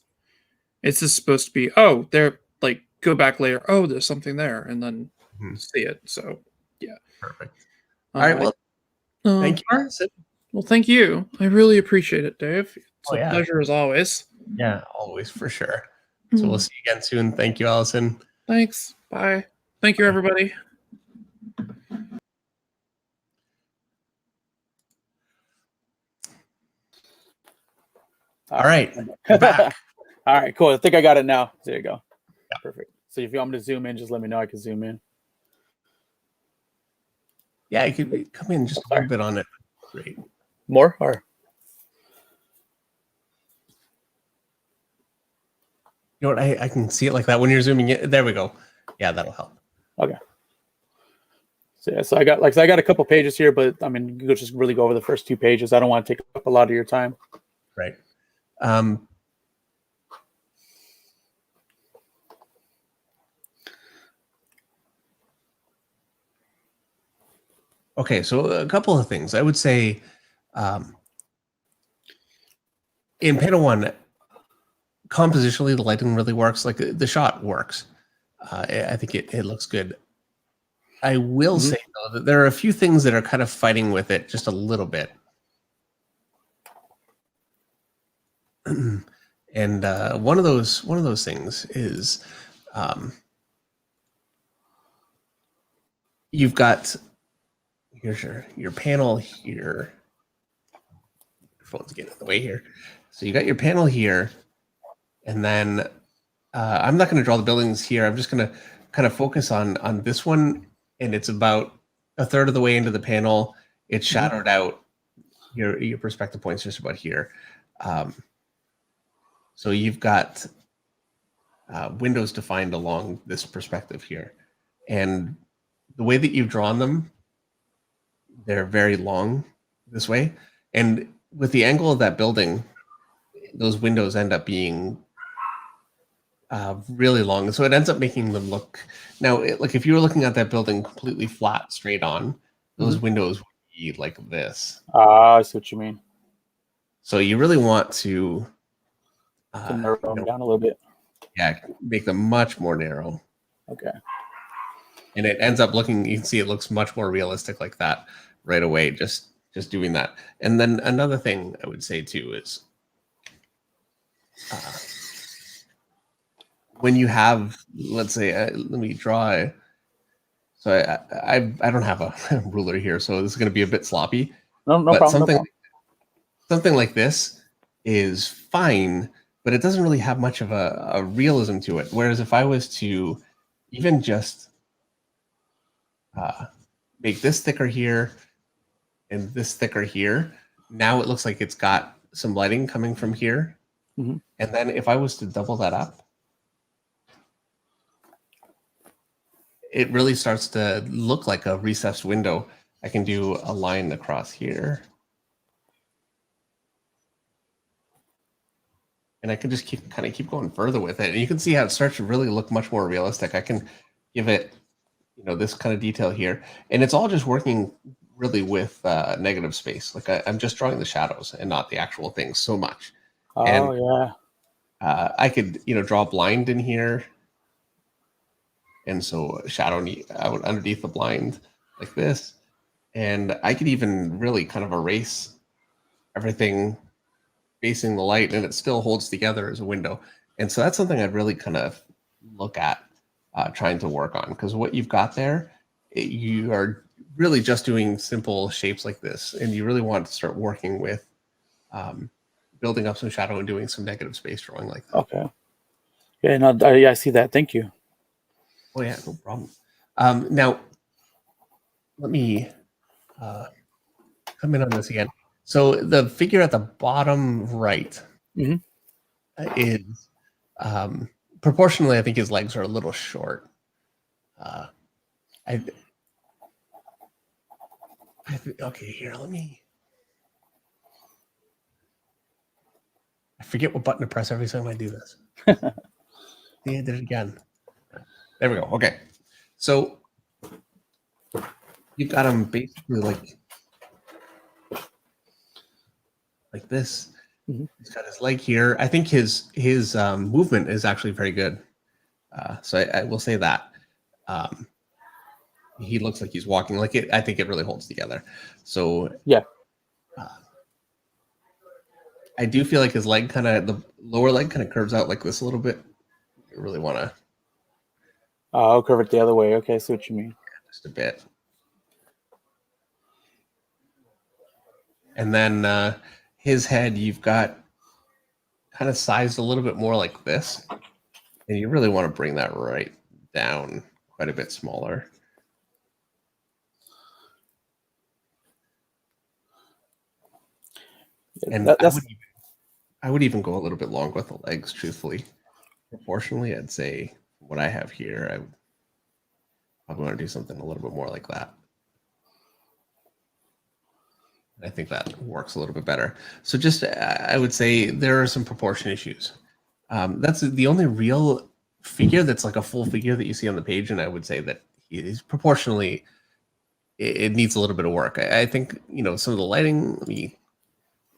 just supposed to be, oh, there, like go back later, oh, there's something there, and then see it. So yeah. Perfect. All right. Well, thank you, all right. Allison. Well, thank you. I really appreciate it, Dave. It's a yeah. pleasure as always. Yeah, always, for sure. So we'll see you again soon. Thank you, Allison. Thanks. Bye. Thank you, everybody. All right. We're back. All right, cool. I think I got it now. There you go. Yeah. Perfect. So if you want me to zoom in, just let me know. I can zoom in. Yeah, you could come in just a little bit on it. Great. More or? You know what? I can see it like that when you're zooming in. There we go. Yeah, that'll help. Okay. So yeah, so I got a couple pages here, but I mean, you could just really go over the first 2 pages. I don't want to take up a lot of your time. Right. Okay, so a couple of things. I would say in panel 1, compositionally, the lighting really works. Like the shot works. I think it looks good. I will say, though, that there are a few things that are kind of fighting with it just a little bit. And one of those things is you've got here's your panel here. Phone's getting in the way here. So you got your panel here, and then I'm not going to draw the buildings here. I'm just going to kind of focus on this one, and it's about a third of the way into the panel. It's shadowed out. Your perspective point's just about here. So you've got windows defined along this perspective here. And the way that you've drawn them, they're very long this way. And with the angle of that building, those windows end up being really long. So it ends up making them look... Now, like if you were looking at that building completely flat, straight on, those windows would be like this. I see what you mean. So you really want to... narrow them down a little bit. Yeah, make them much more narrow. Okay. And it ends up looking, you can see it looks much more realistic like that right away, just doing that. And then another thing I would say too is when you have, let's say, let me draw. So I don't have a ruler here, so this is going to be a bit sloppy. No but problem. Something like this is fine, but it doesn't really have much of a realism to it. Whereas if I was to even just make this thicker here and this thicker here, now it looks like it's got some lighting coming from here. And then if I was to double that up, it really starts to look like a recessed window. I can do a line across here. and I can just keep going further with it. And you can see how it starts to really look much more realistic. I can give it, this kind of detail here, and it's all just working really with negative space. Like I'm just drawing the shadows and not the actual things so much. Oh And yeah. I could, draw a blind in here. And so shadow out underneath the blind like this. And I could even really kind of erase everything facing the light, and it still holds together as a window. And so that's something I'd really kind of look at trying to work on, because what you've got there, you are really just doing simple shapes like this, and you really want to start working with building up some shadow and doing some negative space drawing like that. Okay. Yeah, no, I see that. Thank you. Oh yeah, no problem. Now, let me come in on this again. So the figure at the bottom right Mhm. is proportionally, I think his legs are a little short. Okay, here, let me. I forget what button to press every time I do this. Yeah, I did it again. There we go. Okay. So you've got him basically like this. Mhm. He's got his leg here. I think his movement is actually very good. So I will say that. He looks like he's walking like it. I think it really holds together. So Yeah. I do feel like his leg the lower leg kind of curves out like this a little bit. I really want to. I'll curve it the other way. Okay, I see what you mean. Just a bit. And then his head, you've got kind of sized a little bit more like this. And you really want to bring that right down quite a bit smaller. And I would even go a little bit long with the legs, truthfully. Proportionally, I'd say what I have here, I would probably want to do something a little bit more like that. I think that works a little bit better. So just, I would say there are some proportion issues. That's the only real figure that's like a full figure that you see on the page, and I would say that he is proportionally, it needs a little bit of work. I think, some of the lighting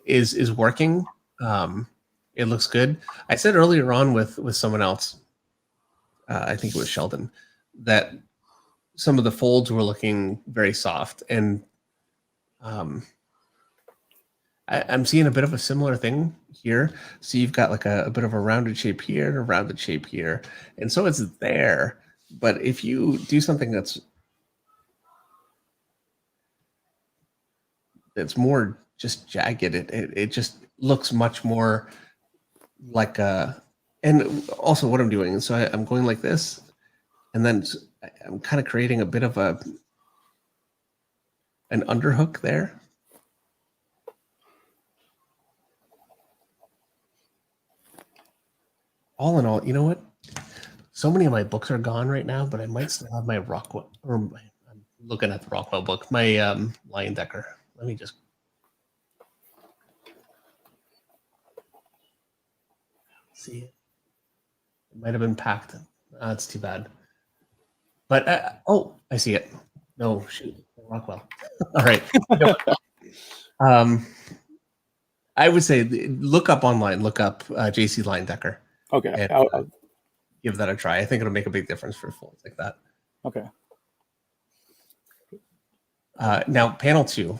is working. It looks good. I said earlier on with someone else, I think it was Sheldon, that some of the folds were looking very soft, and I'm seeing a bit of a similar thing here. So you've got like a bit of a rounded shape here and a rounded shape here, and so it's there. But if you do something that's more just jagged, it just looks much more like a. And also, what I'm doing, so I'm going like this, and then I'm kind of creating a bit of an underhook there. All in all, you know what? So many of my books are gone right now, but I might still have my Rockwell, I'm looking at the Rockwell book, my Lion Decker. Let me just. See it. It might have been packed. That's too bad. But, I see it. No, shoot. Rockwell. All right. I would say look up online, look up JC Lion Decker. Okay. And, I'll give that a try. I think it'll make a big difference for folds like that. Okay. Now, panel 2.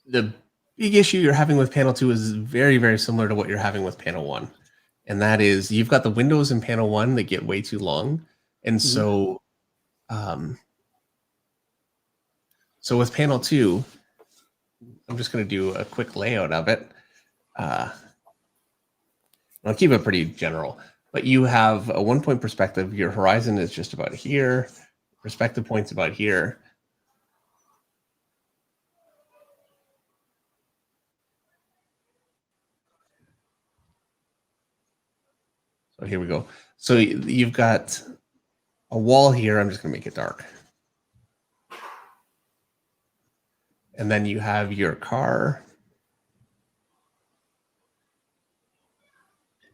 The big issue you're having with panel 2 is very, very similar to what you're having with panel 1. And that is you've got the windows in panel 1 that get way too long. And so, so with panel 2, I'm just going to do a quick layout of it. I'll keep it pretty general, but you have a 1-point perspective. Your horizon is just about here. Perspective point's about here. So here we go. So you've got a wall here. I'm just going to make it dark. And then you have your car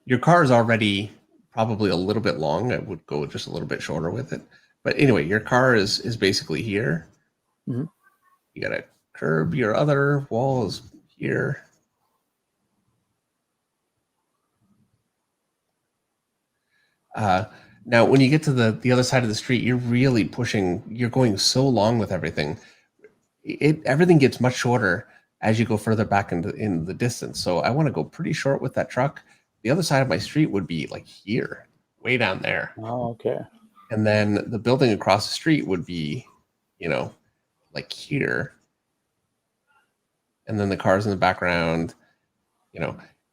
your car is already probably a little bit long. I would go just a little bit shorter with it. But anyway, your car is basically here. Mhm. You got to curb your other walls here. Now, when you get to the other side of the street, you're really pushing. You're going so long with everything. Everything gets much shorter as you go further back in the distance. So I want to go pretty short with that truck. The other side of my street would be like here, way down there. Oh, okay. And then the building across the street would be, like here. And then the cars in the background,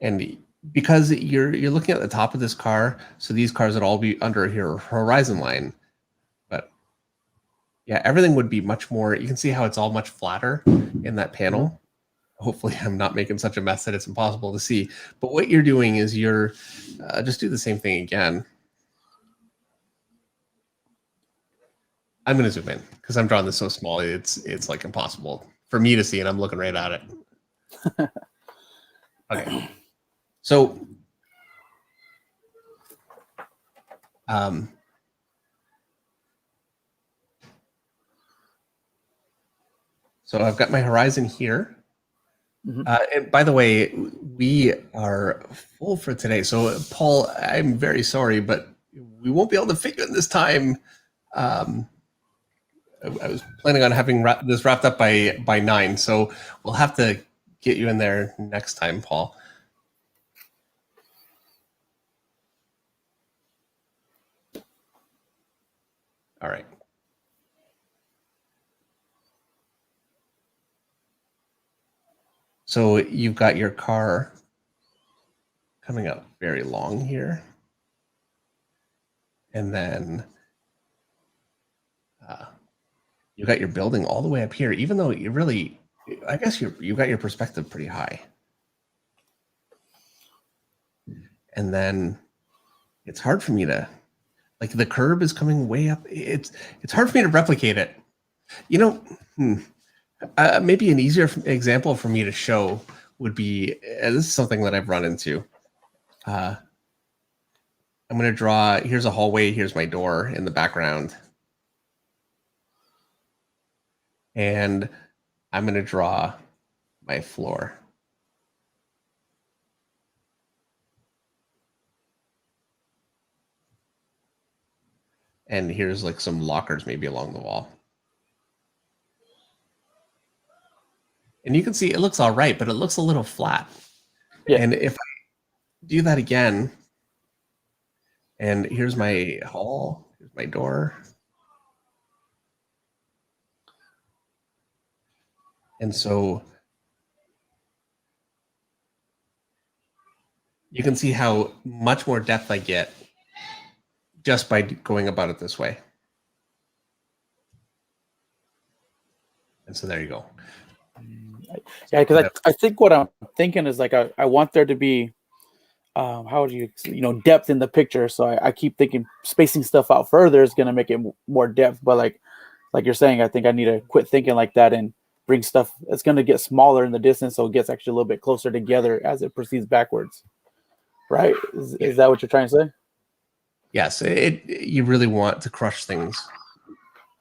and because you're looking at the top of this car, so these cars would all be under your horizon line. But yeah, everything would be much more, you can see how it's all much flatter in that panel. Mm-hmm. Hopefully I'm not making such a mess that it's impossible to see. But what you're doing is you're just do the same thing again. I'm going to zoom in because I'm drawing this so small. It's like impossible for me to see, and I'm looking right at it. Okay. So, so I've got my horizon here. Mm-hmm. And by the way, we are full for today. So, Paul, I'm very sorry, but we won't be able to fit you in this time. I was planning on having this wrapped up by 9, so we'll have to get you in there next time, Paul. All right. So you've got your car coming up very long here. And then you got your building all the way up here, even though you really, I guess you got your perspective pretty high. And then it's hard for me to, like the curb is coming way up. It's hard for me to replicate it. Maybe an easier example for me to show would be, this is something that I've run into. I'm going to draw, here's a hallway, here's my door in the background. And I'm going to draw my floor. And here's like some lockers maybe along the wall. And you can see it looks all right, but it looks a little flat. Yeah. And if I do that again, and here's my hall, here's my door. And so you can see how much more depth I get just by going about it this way. And so there you go. Yeah, because I think what I'm thinking is like I want there to be how do you depth in the picture. So I keep thinking spacing stuff out further is going to make it more depth. But like you're saying, I think I need to quit thinking like that and bring stuff. It's going to get smaller in the distance, so it gets actually a little bit closer together as it proceeds backwards. Right? Is that what you're trying to say? Yes, you really want to crush things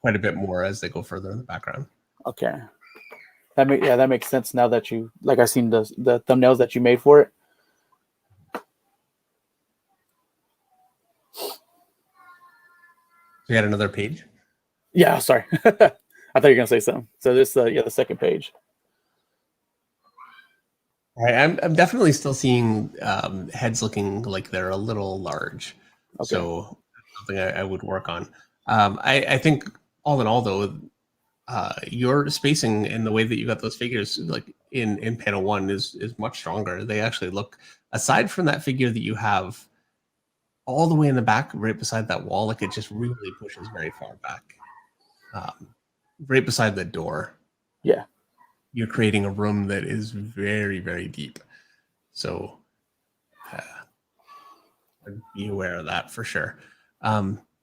quite a bit more as they go further in the background. Okay. That makes sense now that you I seen the thumbnails that you made for it. You had another page? Yeah, sorry. I thought you were gonna say something. So this the second page. All right, I'm definitely still seeing heads looking like they're a little large. Okay. So something I would work on. I think all in all though, your spacing and the way that you got those figures like in panel 1 is much stronger. They actually look, aside from that figure that you have all the way in the back right beside that wall, like it just really pushes very far back, right beside the door. Yeah, you're creating a room that is very, very deep, so be aware of that for sure.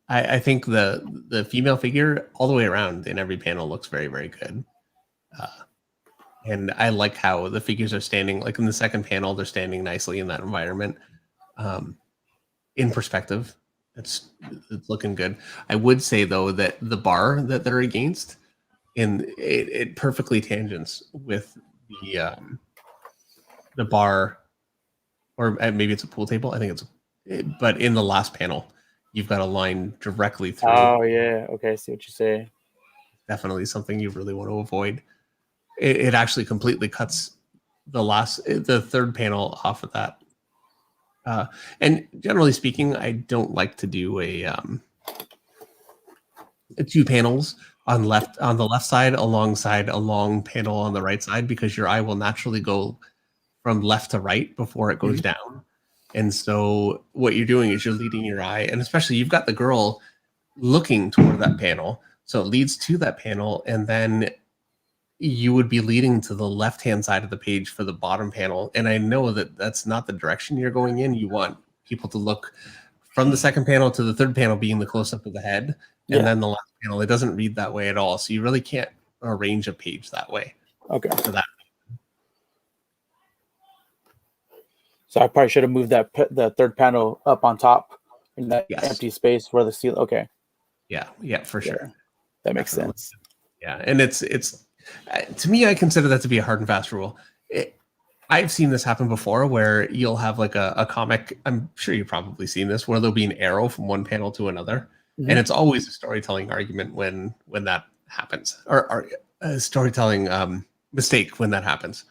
I think the female figure all the way around in every panel looks very, very good. And I like how the figures are standing, like in the second panel, they're standing nicely in that environment. in perspective. It's looking good. I would say though that the bar that they're against, it perfectly tangents with the bar, or maybe it's a pool table. I think but in the last panel, you've got a line directly through. Oh yeah, okay, I see what you say. Definitely something you really want to avoid. It actually completely cuts the third panel off of that. And generally speaking, I don't like to do two panels on the left side alongside a long panel on the right side, because your eye will naturally go from left to right before it goes down. And so what you're doing is you're leading your eye, and especially you've got the girl looking toward that panel, so it leads to that panel, and then you would be leading to the left-hand side of the page for the bottom panel. And I know that that's not the direction you're going in. You want people to look from the second panel to the third panel being the close-up of the head, and then the last panel. It doesn't read that way at all. So you really can't arrange a page that way. Okay. For that. So I probably should have moved the third panel up on top in that empty space where the seal. Okay. Yeah, for sure. That makes sense. Yeah, and it's to me, I consider that to be a hard and fast rule. I've seen this happen before, where you'll have like a comic. I'm sure you've probably seen this, where there'll be an arrow from one panel to another, and it's always a storytelling argument when that happens, or a storytelling mistake when that happens.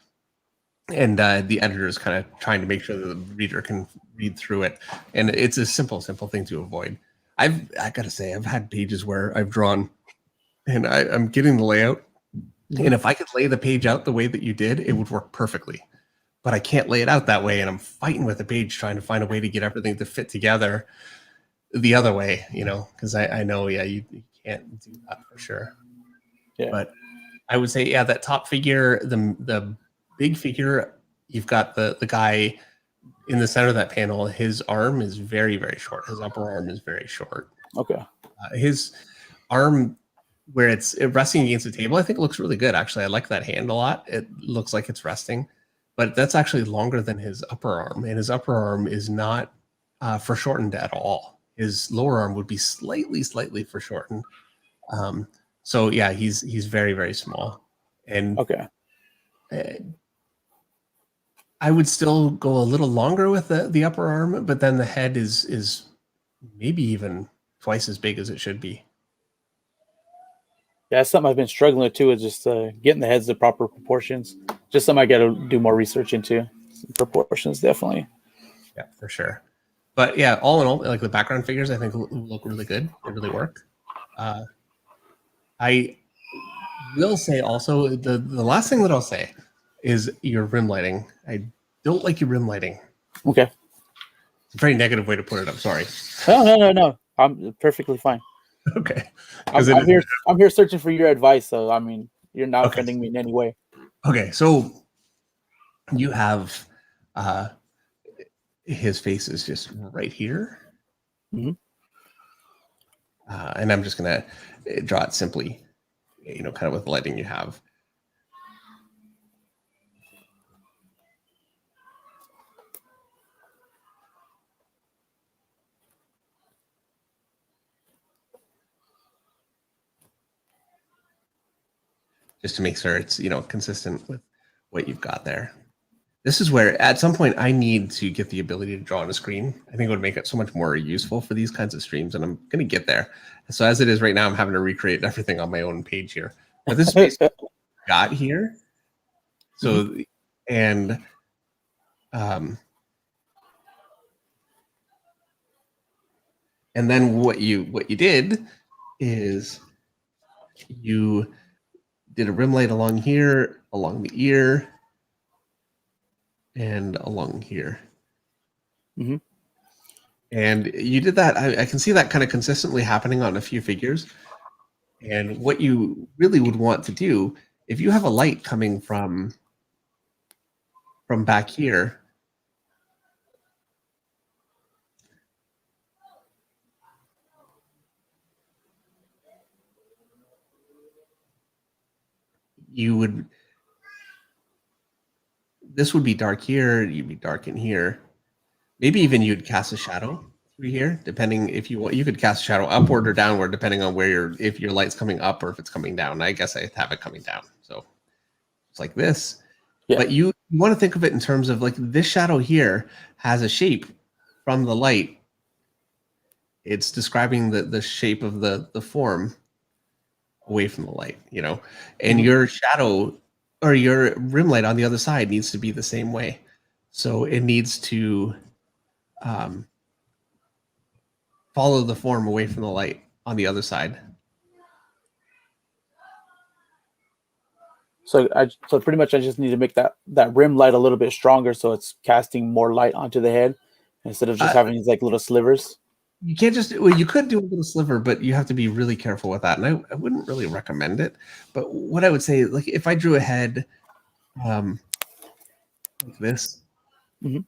And the editor is kind of trying to make sure that the reader can read through it, and it's a simple thing to avoid. I got to say, I've had pages where I've drawn, and I'm getting the layout. And if I could lay the page out the way that you did, it would work perfectly. But I can't lay it out that way, and I'm fighting with the page trying to find a way to get everything to fit together the other way, because I know, you can't do that for sure. Yeah. But I would say, that top figure, the big figure, you've got the guy in the center of that panel. His arm is very, very short. His upper arm is very short. Okay. His arm, where it's resting against the table, I think it looks really good. Actually, I like that hand a lot. It looks like it's resting, but that's actually longer than his upper arm, and his upper arm is not foreshortened at all. His lower arm would be slightly foreshortened. So yeah, he's very, very small. And okay, I would still go a little longer with the upper arm, but then the head is maybe even twice as big as it should be. Yeah, that's something I've been struggling with too, is just getting the heads the proper proportions. Just something I got to do more research into. Proportions, definitely. Yeah, for sure. But yeah, all in all, like the background figures, I think look really good. They really work. I will say also, the last thing that I'll say is your rim lighting. I don't like your rim lighting. Okay. It's a very negative way to put it. I'm sorry. No. I'm perfectly fine. Okay. I'm here searching for your advice, so I mean, you're not offending me in any way. Okay, so you have his face is just right here. Mm-hmm. And I'm just gonna draw it simply, kind of with the lighting you have. Just to make sure it's, consistent with what you've got there. This is where at some point I need to get the ability to draw on a screen. I think it would make it so much more useful for these kinds of streams, and I'm going to get there. So as it is right now, I'm having to recreate everything on my own page here. But this is basically what we got here. So, and then what you did is you did a rim light along here, along the ear, and along here. Mm-hmm. And you did that. I can see that kind of consistently happening on a few figures. And what you really would want to do, if you have a light coming from back here, this would be dark here, you'd be dark in here. Maybe even you'd cast a shadow through here, depending if you want. You could cast a shadow upward or downward, depending on where if your light's coming up or if it's coming down. I guess I have it coming down, so it's like this. Yeah. But you want to think of it in terms of like this shadow here has a shape from the light. It's describing the shape of the form away from the light, you know, and your shadow or your rim light on the other side needs to be the same way. So it needs to follow the form away from the light on the other side. So pretty much I just need to make that rim light a little bit stronger, so it's casting more light onto the head instead of just having these like little slivers. You can't just, well, you could do a little sliver, but you have to be really careful with that. And I wouldn't really recommend it. But what I would say, like if I drew a head like this, Mm-hmm.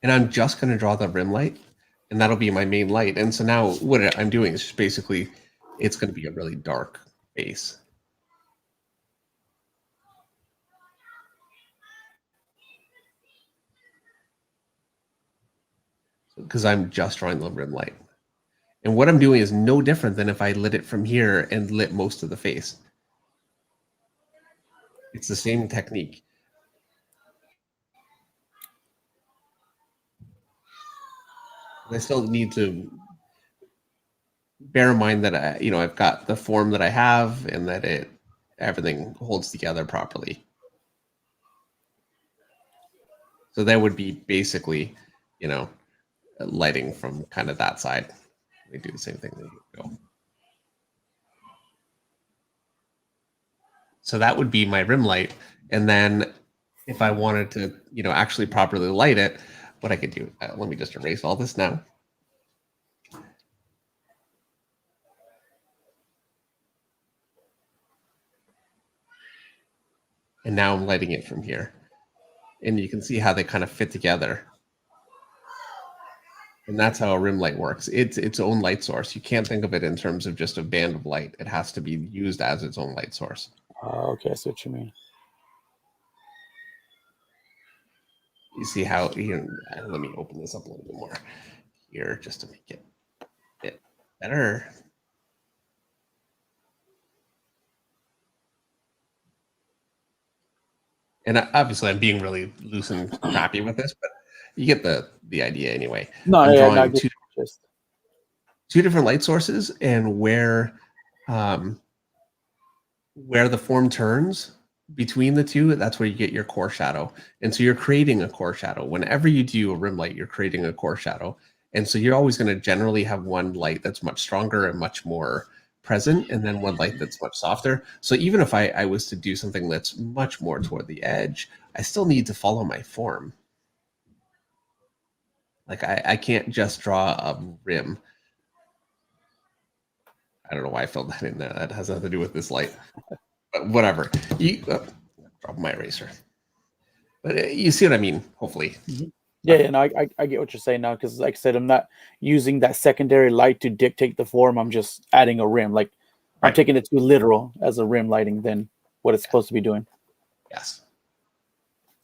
and I'm just going to draw the rim light, and that'll be my main light. And so now what I'm doing is just basically, it's going to be a really dark base. Because I'm just drawing the rim light. And what I'm doing is no different than if I lit it from here and lit most of the face. It's the same technique. I still need to bear in mind that I've got the form that I have and that everything holds together properly. So that would be basically, lighting from kind of that side. We do the same thing. There you go. So that would be my rim light. And then if I wanted to, actually properly light it, what I could do, let me just erase all this now. And now I'm lighting it from here. And you can see how they kind of fit together. And that's how a rim light works. It's its own light source. You can't think of it in terms of just a band of light. It has to be used as its own light source. Okay, I see what you mean. You see how, let me open this up a little bit more here just to make it a bit better. And obviously I'm being really loose and crappy with this, but you get the idea anyway. No, I'm yeah, drawing two different light sources, and where the form turns between the two, that's where you get your core shadow. And so you're creating a core shadow. Whenever you do a rim light, you're creating a core shadow. And so you're always going to generally have one light that's much stronger and much more present, and then one light that's much softer. So even if I was to do something that's much more toward the edge, I still need to follow my form. Like I can't just draw a rim. I don't know why I filled that in there. That has nothing to do with this light. But whatever. Drop my eraser. But you see what I mean, hopefully. Mm-hmm. Yeah, no, I get what you're saying now, because like I said, I'm not using that secondary light to dictate the form. I'm just adding a rim. Like I'm taking it too literal as a rim lighting than what it's supposed to be doing. Yes.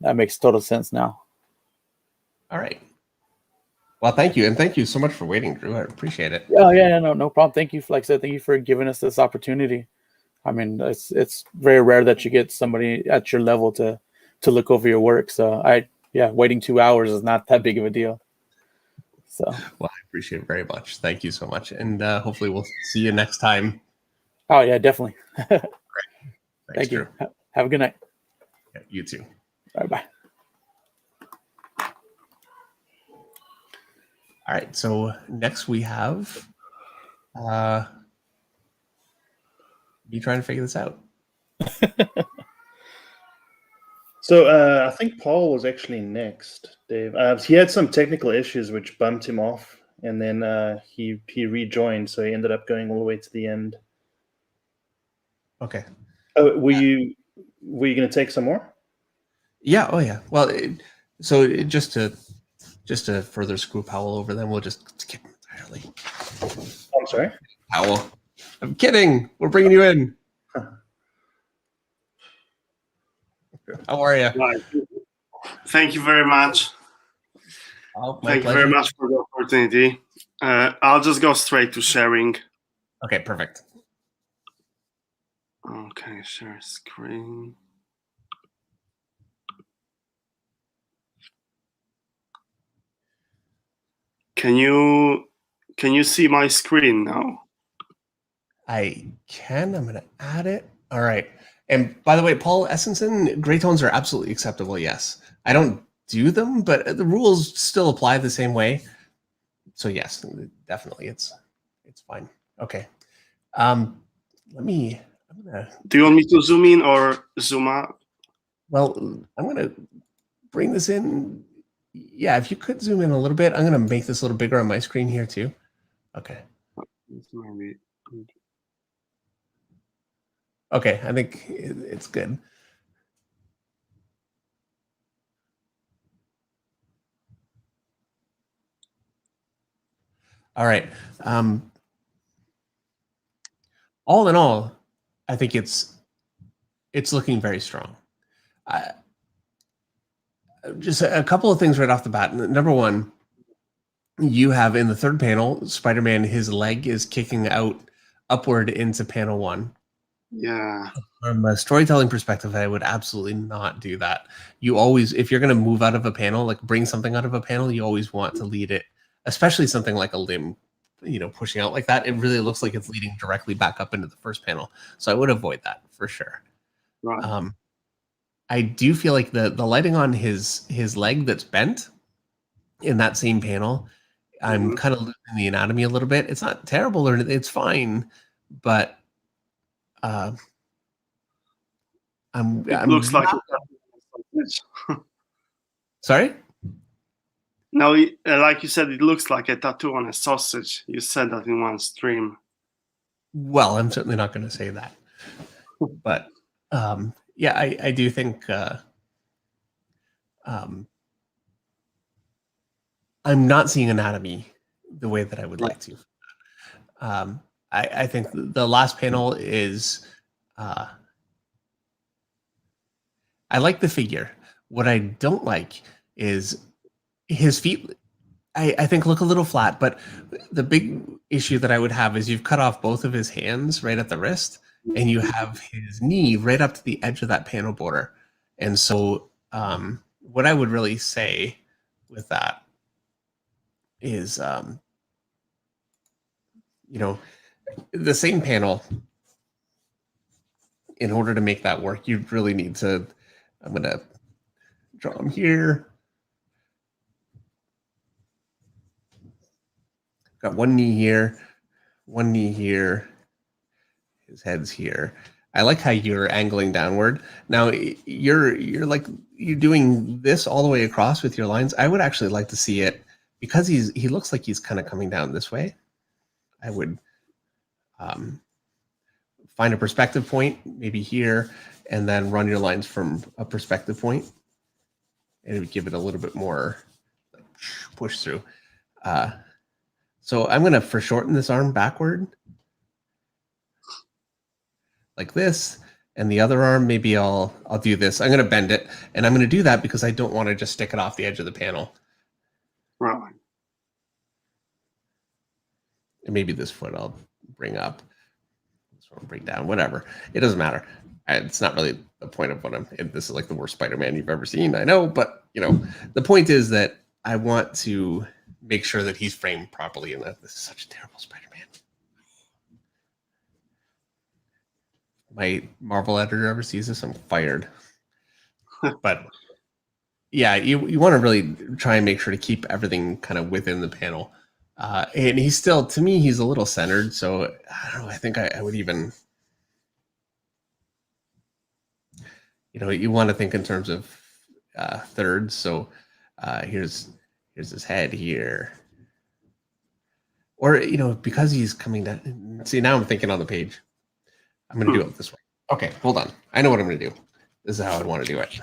That makes total sense now. All right. Well, thank you. And thank you so much for waiting, Drew. I appreciate it. Oh, yeah, no problem. Thank you. Like I said, thank you for giving us this opportunity. I mean, it's very rare that you get somebody at your level to look over your work. So waiting 2 hours is not that big of a deal. So, well, I appreciate it very much. Thank you so much. And hopefully we'll see you next time. Oh, yeah, definitely. Thanks, thank you. Drew. Have a good night. Yeah, you too. Bye. All right. So next we have me trying to figure this out. So I think Paul was actually next, Dave. He had some technical issues which bumped him off, and then he rejoined, so he ended up going all the way to the end. Okay. Oh, were you going to take some more? Yeah. Oh, yeah. Well, just to further screw Powell over, then we'll just skip entirely. I'm sorry? Powell. I'm kidding. We're bringing you in. How are you? Right. Thank you very much. Oh, my Thank pleasure. you very much for the opportunity. I'll just go straight to sharing. Okay, perfect. Okay, share screen. Can you see my screen now? I can. I'm going to add it. All right. And by the way, Paul Essenson, gray tones are absolutely acceptable. Yes. I don't do them, but the rules still apply the same way. So yes, definitely. It's fine. Okay. I'm gonna, Do you want me to zoom in or zoom out? well, I'm going to bring this in. Yeah, if you could zoom in a little bit, I'm going to make this a little bigger on my screen here too. Okay. Maybe. Okay, I think it's good. All right. All in all, I think it's looking very strong. Just a couple of things right off the bat. Number one, you have in the third panel, Spider-Man, his leg is kicking out upward into panel 1. Yeah. From a storytelling perspective, I would absolutely not do that. You always, if you're going to move out of a panel, like bring something out of a panel, you always want to lead it, especially something like a limb, pushing out like that. It really looks like it's leading directly back up into the first panel. So I would avoid that for sure. Right. I do feel like the lighting on his leg that's bent in that same panel, I'm kind of losing the anatomy a little bit. It's not terrible or anything, it's fine, but I'm It looks like not, sorry? No, like you said, it looks like a tattoo on a sausage. You said that in one stream. Well, I'm certainly not going to say that, but yeah, I do think I'm not seeing anatomy the way that I would like to. I think the last panel is I like the figure. What I don't like is his feet. I think look a little flat, but the big issue that I would have is you've cut off both of his hands right at the wrist, and you have his knee right up to the edge of that panel border. And so, what I would really say with that is, the same panel. In order to make that work, you really need to. I'm gonna draw him here. Got one knee here, one knee here. His head's here. I like how you're angling downward. Now you're doing this all the way across with your lines. I would actually like to see it because he looks like he's kind of coming down this way. I would find a perspective point, maybe here, and then run your lines from a perspective point, and it would give it a little bit more push through. So I'm going to foreshorten this arm backward like this, and the other arm, maybe I'll do this. I'm going to bend it, and I'm going to do that because I don't want to just stick it off the edge of the panel. Right. And maybe this foot I'll bring up. This one I'll bring down, whatever. It doesn't matter. It's not really the point of what this is like the worst Spider-Man you've ever seen. I know, but the point is that I want to make sure that he's framed properly, and that this is such a terrible Spider-Man. My Marvel editor ever sees this, I'm fired. But yeah, you want to really try and make sure to keep everything kind of within the panel. And he's still, to me, he's a little centered. So I don't know. I think I would even, you want to think in terms of thirds. So here's his head here. Or, because he's coming down. See, now I'm thinking on the page. I'm going to do it this way. Okay, hold on. I know what I'm going to do. This is how I'd want to do it.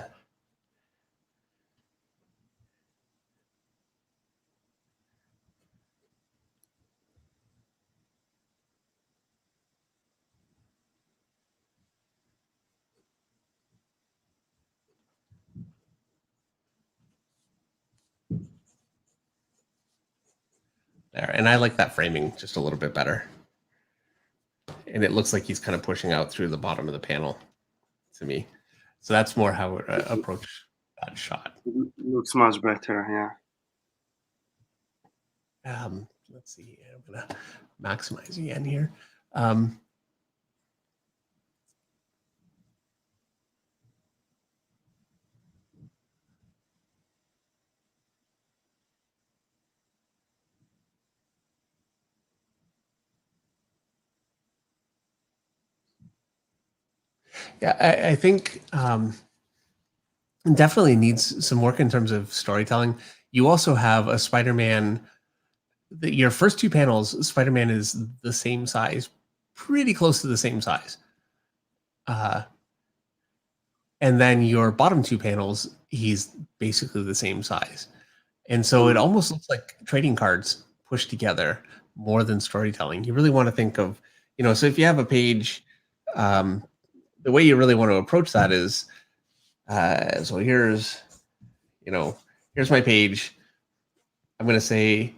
there. And I like that framing just a little bit better. And it looks like he's kind of pushing out through the bottom of the panel to me. So that's more how I would approach that shot. Looks much better, yeah. Let's see. I'm going to maximize again here. Yeah, I think definitely needs some work in terms of storytelling. You also have a Spider-Man. Your first two panels, Spider-Man is the same size, pretty close to the same size. And then your bottom two panels, he's basically the same size. And so it almost looks like trading cards pushed together more than storytelling. You really want to think of, so if you have a page, the way you really want to approach that is, so here's my page. I'm going to say,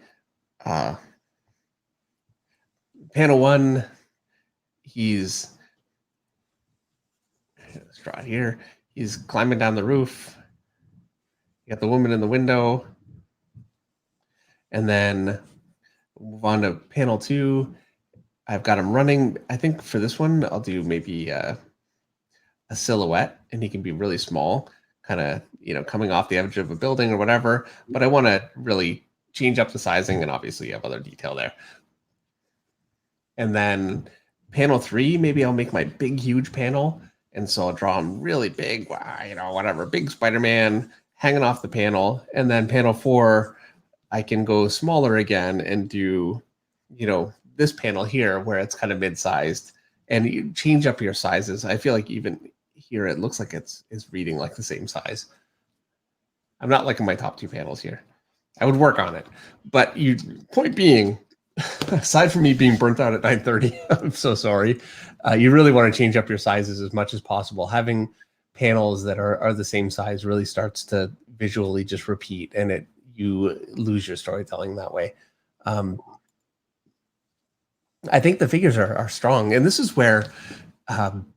panel 1, let's draw it here. He's climbing down the roof. You got the woman in the window. And then move on to panel 2. I've got him running. I think for this one, I'll do maybe a silhouette, and he can be really small, kind of, coming off the edge of a building or whatever. But I want to really change up the sizing, and obviously you have other detail there. And then panel 3, maybe I'll make my big, huge panel. And so I'll draw him really big, whatever, big Spider-Man hanging off the panel. And then panel 4, I can go smaller again and do, this panel here where it's kind of mid-sized, and you change up your sizes. I feel like even here, it looks like it's reading like the same size. I'm not liking my top 2 panels here. I would work on it. But point being, aside from me being burnt out at 9:30, I'm so sorry. You really want to change up your sizes as much as possible. Having panels that are the same size really starts to visually just repeat, and you lose your storytelling that way. I think the figures are strong, and this is where I'm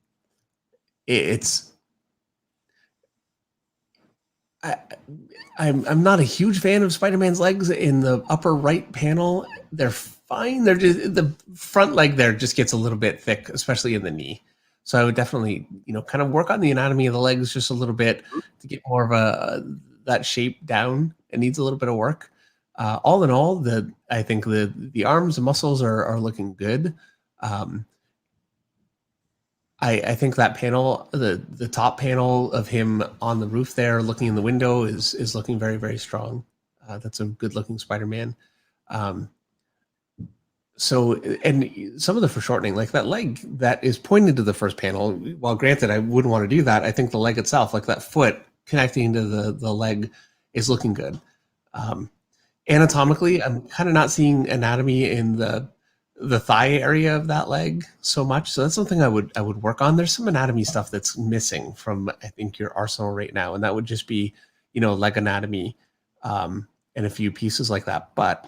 not a huge fan of Spider-Man's legs in the upper right panel. They're fine. They're just, the front leg there just gets a little bit thick, especially in the knee. So I would definitely, kind of work on the anatomy of the legs just a little bit to get more of that shape down. It needs a little bit of work. All in all, I think the arms and muscles are looking good. I think that panel, the top panel of him on the roof there, looking in the window, is looking very, very strong. That's a good looking Spider-Man. So, and some of the foreshortening, like that leg that is pointed to the first panel, while granted I wouldn't want to do that, I think the leg itself, like that foot connecting to the leg, is looking good. Anatomically, I'm kind of not seeing anatomy in the thigh area of that leg so much. So that's something I would work on. There's some anatomy stuff that's missing from, I think, your arsenal right now. And that would just be, leg anatomy, and a few pieces like that. But,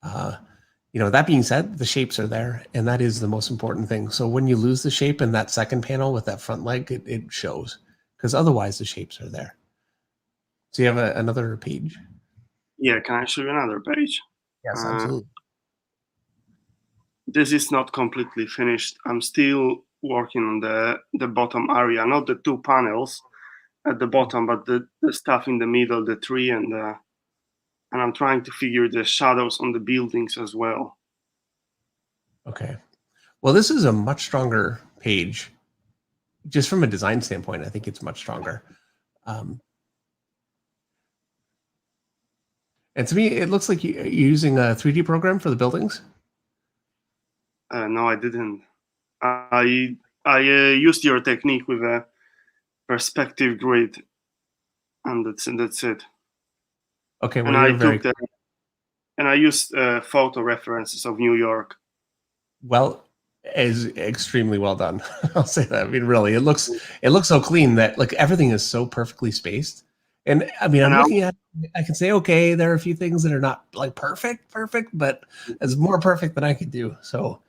that being said, the shapes are there, and that is the most important thing. So when you lose the shape in that second panel with that front leg, it shows, because otherwise the shapes are there. So you have another page? Yeah, can I show you another page? Yes, absolutely. This is not completely finished. I'm still working on the bottom area, not the 2 panels at the bottom, but the stuff in the middle, the tree, and I'm trying to figure the shadows on the buildings as well. Okay. Well, this is a much stronger page. Just from a design standpoint, I think it's much stronger. And to me, it looks like you're using a 3D program for the buildings. No, I didn't. I used your technique with a perspective grid, and that's it. Okay, well, and I used photo references of New York. Well, is extremely well done. I'll say that. I mean, really, it looks so clean that like everything is so perfectly spaced. And I mean, I'm And I, looking at, I can say, okay, there are a few things that are not like perfect, but it's more perfect than I could do. So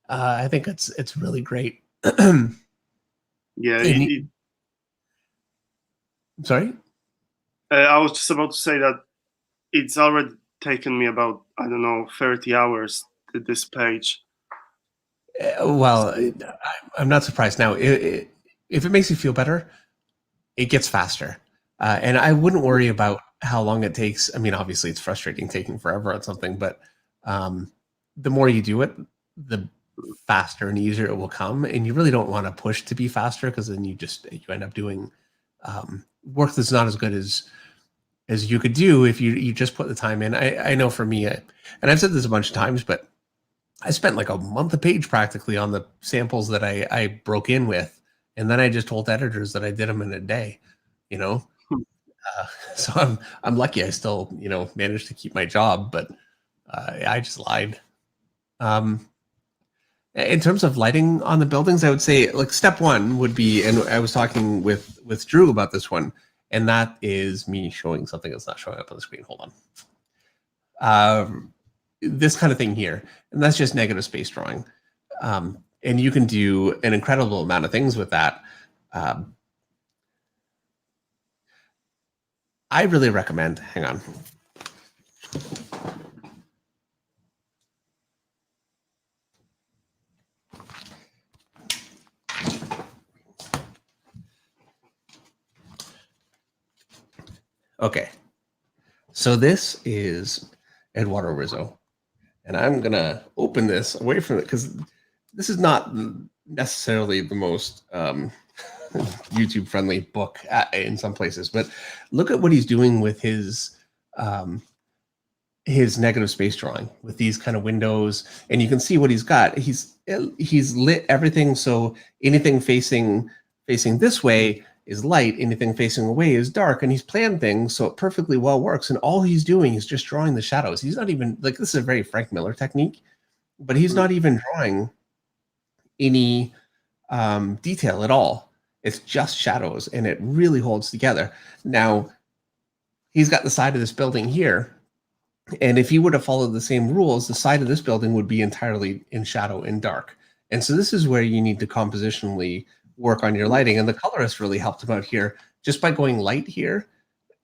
I think it's really great. yeah, And sorry? I was just about to say that it's already taken me about, I don't know, 30 hours to this page. Well, I'm not surprised. Now, if it makes you feel better, it gets faster. And I wouldn't worry about how long it takes. I mean, obviously, it's frustrating taking forever on something, but the more you do it, the faster and easier it will come. And you really don't want to push to be faster, because then you end up doing work that's not as good as you could do if you just put the time in. I know for me, and I've said this a bunch of times, but I spent like a month a page practically on the samples that I broke in with, and then I just told editors that I did them in a day. You know, so I'm lucky I still managed to keep my job, but I just lied. In terms of lighting on the buildings, I would say like step one would be, and I was talking with Drew about this one, and that is me showing something that's not showing up on the screen. Hold on. This kind of thing here, and that's just negative space drawing. And you can do an incredible amount of things with that. I really recommend, hang on. Okay, so this is Eduardo Rizzo, and I'm gonna open this away from it because this is not necessarily the most YouTube friendly book in some places, but look at what he's doing with his negative space drawing with these kind of windows, and you can see what he's got. He's lit everything, so anything facing this way is light, anything facing away is dark, and he's planned things so it perfectly well works. And all he's doing is just drawing the shadows. He's not even like, this is a very Frank Miller technique, but he's not even drawing any detail at all. It's just shadows, and it really holds together. Now, he's got the side of this building here, and if he would have followed the same rules, the side of this building would be entirely in shadow and dark. And so this is where you need to compositionally work on your lighting. And the colorist really helped him out here just by going light here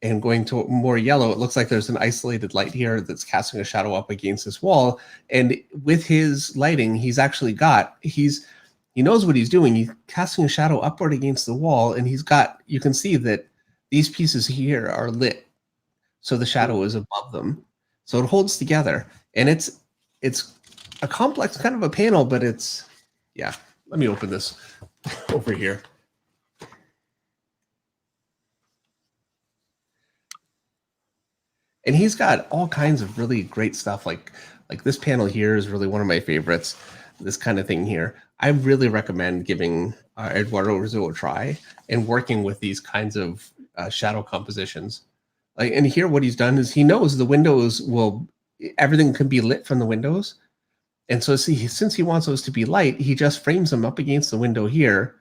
and going to more yellow. It looks like there's an isolated light here that's casting a shadow up against this wall. And with his lighting, he's actually got, he knows what he's doing. He's casting a shadow upward against the wall, and you can see that these pieces here are lit, so the shadow is above them. So it holds together, and it's a complex kind of a panel, but yeah. Let me open this over here. And he's got all kinds of really great stuff. Like this panel here is really one of my favorites. This kind of thing here. I really recommend giving Eduardo Rizzo a try and working with these kinds of shadow compositions. And here what he's done is he knows the windows everything can be lit from the windows. And so since he wants those to be light, he just frames them up against the window here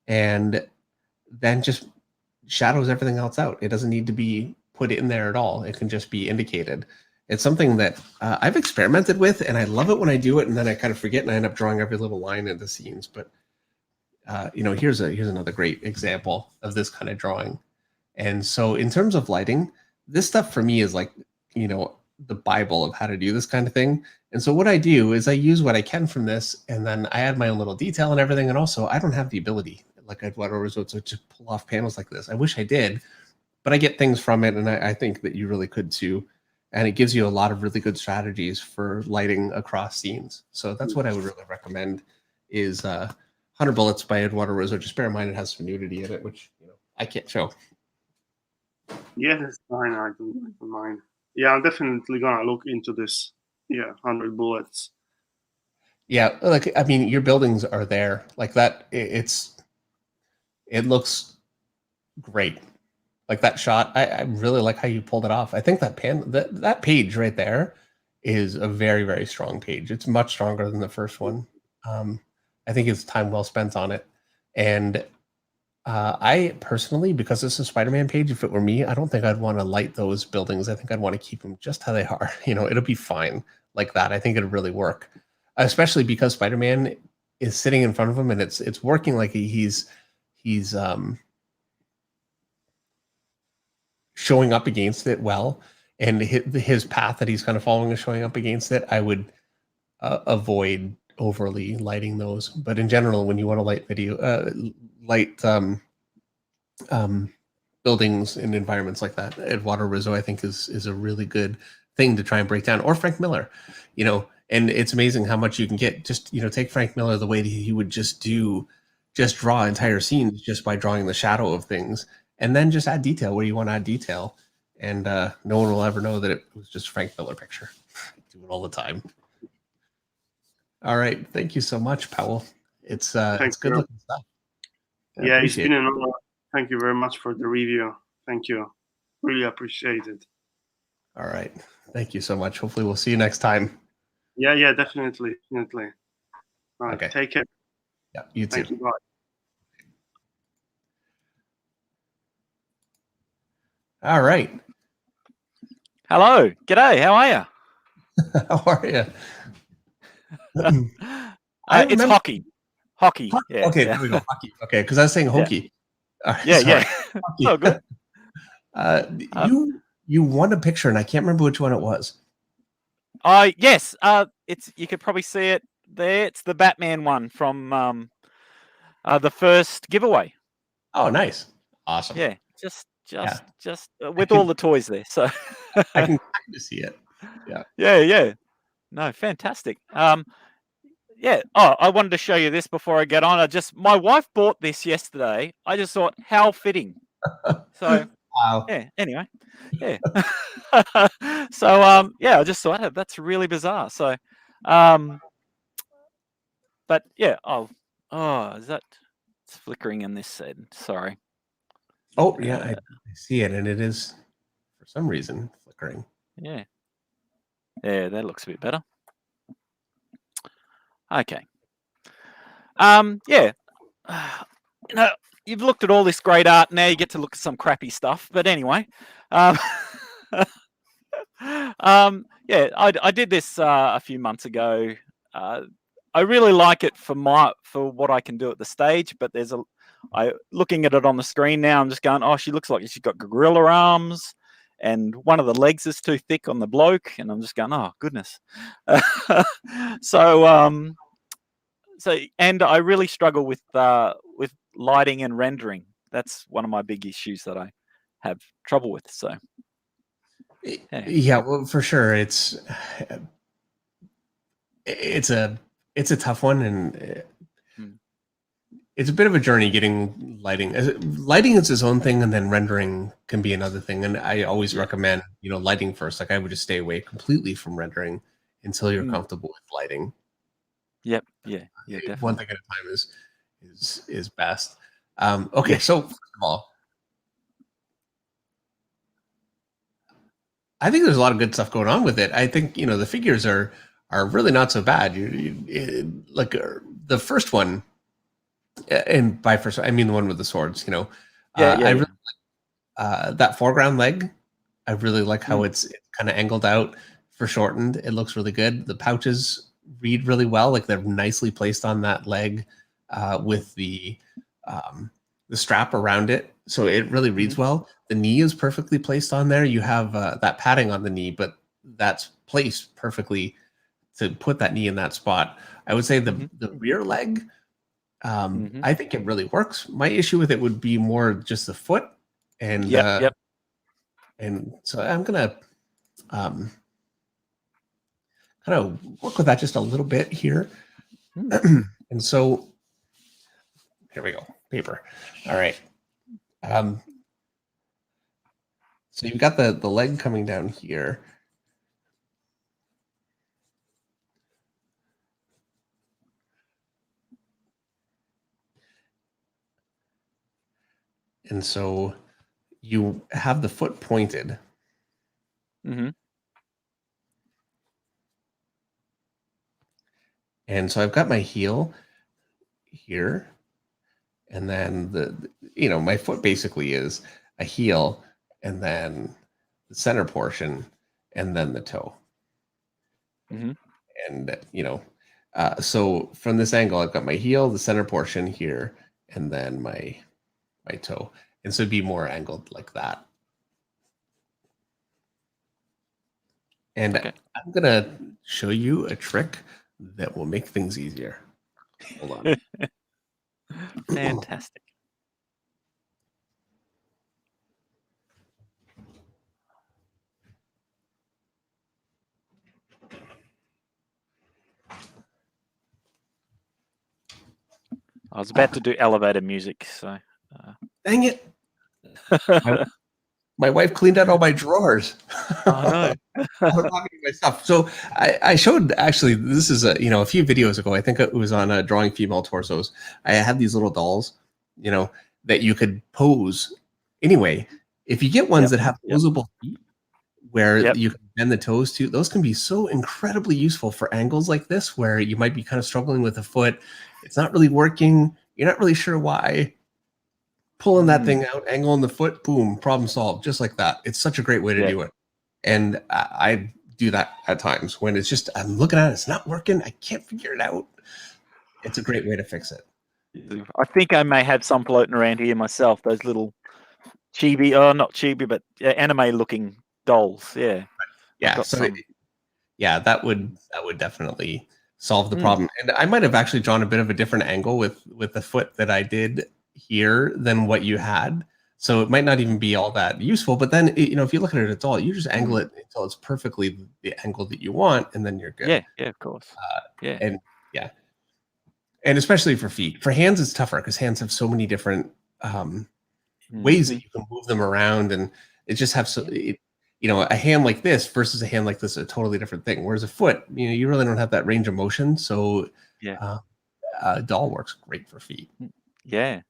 and then just shadows everything else out. It doesn't need to be put in there at all. It can just be indicated. It's something that I've experimented with, and I love it when I do it, and then I kind of forget and I end up drawing every little line into scenes. But here's another great example of this kind of drawing. And so in terms of lighting, this stuff for me is like, the Bible of how to do this kind of thing. And so what I do is I use what I can from this, and then I add my own little detail and everything. And also I don't have the ability like Eduardo Rizzo to pull off panels like this. I wish I did, but I get things from it, and I think that you really could too. And it gives you a lot of really good strategies for lighting across scenes. So that's what I would really recommend is 100 Bullets by Eduardo Rizzo. Just bear in mind it has some nudity in it, which I can't show. Yeah, that's fine. I don't mind. Yeah, I'm definitely gonna look into this. Yeah, 100 Bullets. Yeah, like I mean, your buildings are there like that. It looks great. Like that shot, I really like how you pulled it off. I think that page right there is a very, very strong page. It's much stronger than the first one. I think it's time well spent on it. And I personally, because it's a Spider-Man page, if it were me, I don't think I'd want to light those buildings. I think I'd want to keep them just how they are. It'll be fine like that. I think it'd really work, especially because Spider-Man is sitting in front of him and it's working like he's showing up against it well, and his path that he's kind of following is showing up against it. I would avoid overly lighting those, but in general, when you want to light buildings and environments like that, Eduardo Rizzo, I think, is a really good thing to try and break down, or Frank Miller, and it's amazing how much you can get. Just take Frank Miller, the way that he would just draw entire scenes just by drawing the shadow of things, and then just add detail where you want to add detail, and no one will ever know that it was just a Frank Miller picture. I do it all the time. All right, thank you so much, Powell. It's good looking stuff. Yeah, it's been an honor. Thank you very much for the review. Thank you. Really appreciate it. All right. Thank you so much. Hopefully we'll see you next time. Yeah, definitely. All right, okay. Take care. Yeah, you too. Thank you. Bye. All right. Hello. G'day. How are you? How are you? It's hockey. Hockey. Yeah, okay, yeah. there we go. Hockey. Okay, because I was saying hokey. Yeah. Oh, good. You won a picture, and I can't remember which one it was. Yes. You could probably see it there. It's the Batman one from the first giveaway. Oh, nice. Awesome. Yeah. Just with all the toys there. So I can kind of see it. Yeah. Yeah. No, fantastic. Yeah. Oh, I wanted to show you this before I get on. My wife bought this yesterday. I just thought, how fitting. So, wow. Yeah. Anyway, yeah. So, I just thought that's really bizarre. So, but yeah. Is that? It's flickering in this end. Sorry. Oh yeah, I see it, and it is for some reason flickering. Yeah. Yeah, that looks a bit better. Okay. Yeah. You've looked at all this great art. Now you get to look at some crappy stuff. But anyway, yeah, I did this a few months ago. I really like it for what I can do at the stage. But looking at it on the screen now, I'm just going, oh, she looks like she's got gorilla arms, and one of the legs is too thick on the bloke, and I'm just going, oh goodness. And I really struggle with lighting and rendering. That's one of my big issues that I have trouble with. So, yeah, well, for sure, it's a tough one, and it's a bit of a journey getting lighting. Lighting is its own thing, and then rendering can be another thing. And I always recommend, lighting first. Like I would just stay away completely from rendering until you're comfortable with lighting. Yep. Yeah. Definitely. One thing at a time is best. Okay, so first of all, I think there's a lot of good stuff going on with it. I think the figures are really not so bad. Like the first one, and by first I mean the one with the swords. I really like that foreground leg. I really like how it's kind of angled out, foreshortened. It looks really good. The pouches read really well, like they're nicely placed on that leg with the strap around it, so it really reads well. The knee is perfectly placed on there. You have that padding on the knee, but that's placed perfectly to put that knee in that spot. I would say the rear leg, I think it really works. My issue with it would be more just the foot, and and so I'm gonna kind of work with that just a little bit here. And so here we go, paper. All right. So you've got the leg coming down here. And so you have the foot pointed. And so I've got my heel here, and then my foot basically is a heel, and then the center portion, and then the toe. Mm-hmm. And so from this angle, I've got my heel, the center portion here, and then my toe, and so it'd be more angled like that. And Okay. I'm gonna show you a trick that will make things easier. Hold on. Fantastic. I was about to do elevator music, so. Dang it! My wife cleaned out all my drawers. Oh no! My stuff. So I showed, actually, this is a few videos ago. I think it was on drawing female torsos. I had these little dolls, that you could pose. Anyway, if you get ones that have posable feet, where you can bend the toes to, those can be so incredibly useful for angles like this, where you might be kind of struggling with a foot. It's not really working. You're not really sure why. Pulling that thing out, angling the foot, boom, problem solved, just like that. It's such a great way to do it. And I do that at times when it's just, I'm looking at it, it's not working, I can't figure it out. It's a great way to fix it. I think I may have some floating around here myself, those little chibi, not chibi, but anime-looking dolls. Yeah. Yeah, so that would definitely solve the problem. And I might have actually drawn a bit of a different angle with the foot that I did here than what you had, so it might not even be all that useful. But then if you look at it at all, you just angle it until it's perfectly the angle that you want, and then you're good. Yeah, of course. And especially for feet. For hands, it's tougher because hands have so many different ways that you can move them around, and it just have a hand like this versus a hand like this is a totally different thing. Whereas a foot, you really don't have that range of motion, so a doll works great for feet. Yeah.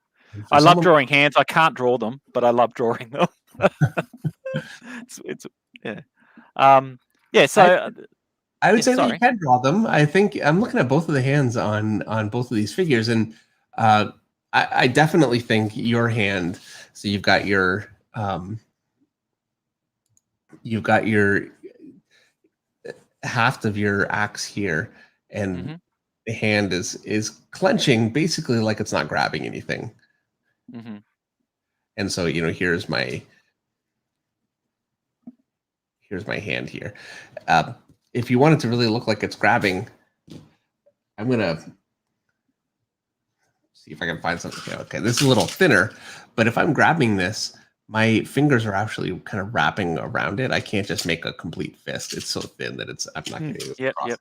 I love drawing hands. I can't draw them, but I love drawing them. So I would say that you can draw them. I think I'm looking at both of the hands on both of these figures, and I definitely think your hand. So you've got your haft of your axe here, and the hand is clenching basically like it's not grabbing anything. And so here's my hand here. If you want it to really look like it's grabbing, I'm gonna see if I can find something. Okay, this is a little thinner, but if I'm grabbing this, my fingers are actually kind of wrapping around it. I can't just make a complete fist. It's so thin that I'm not getting it across.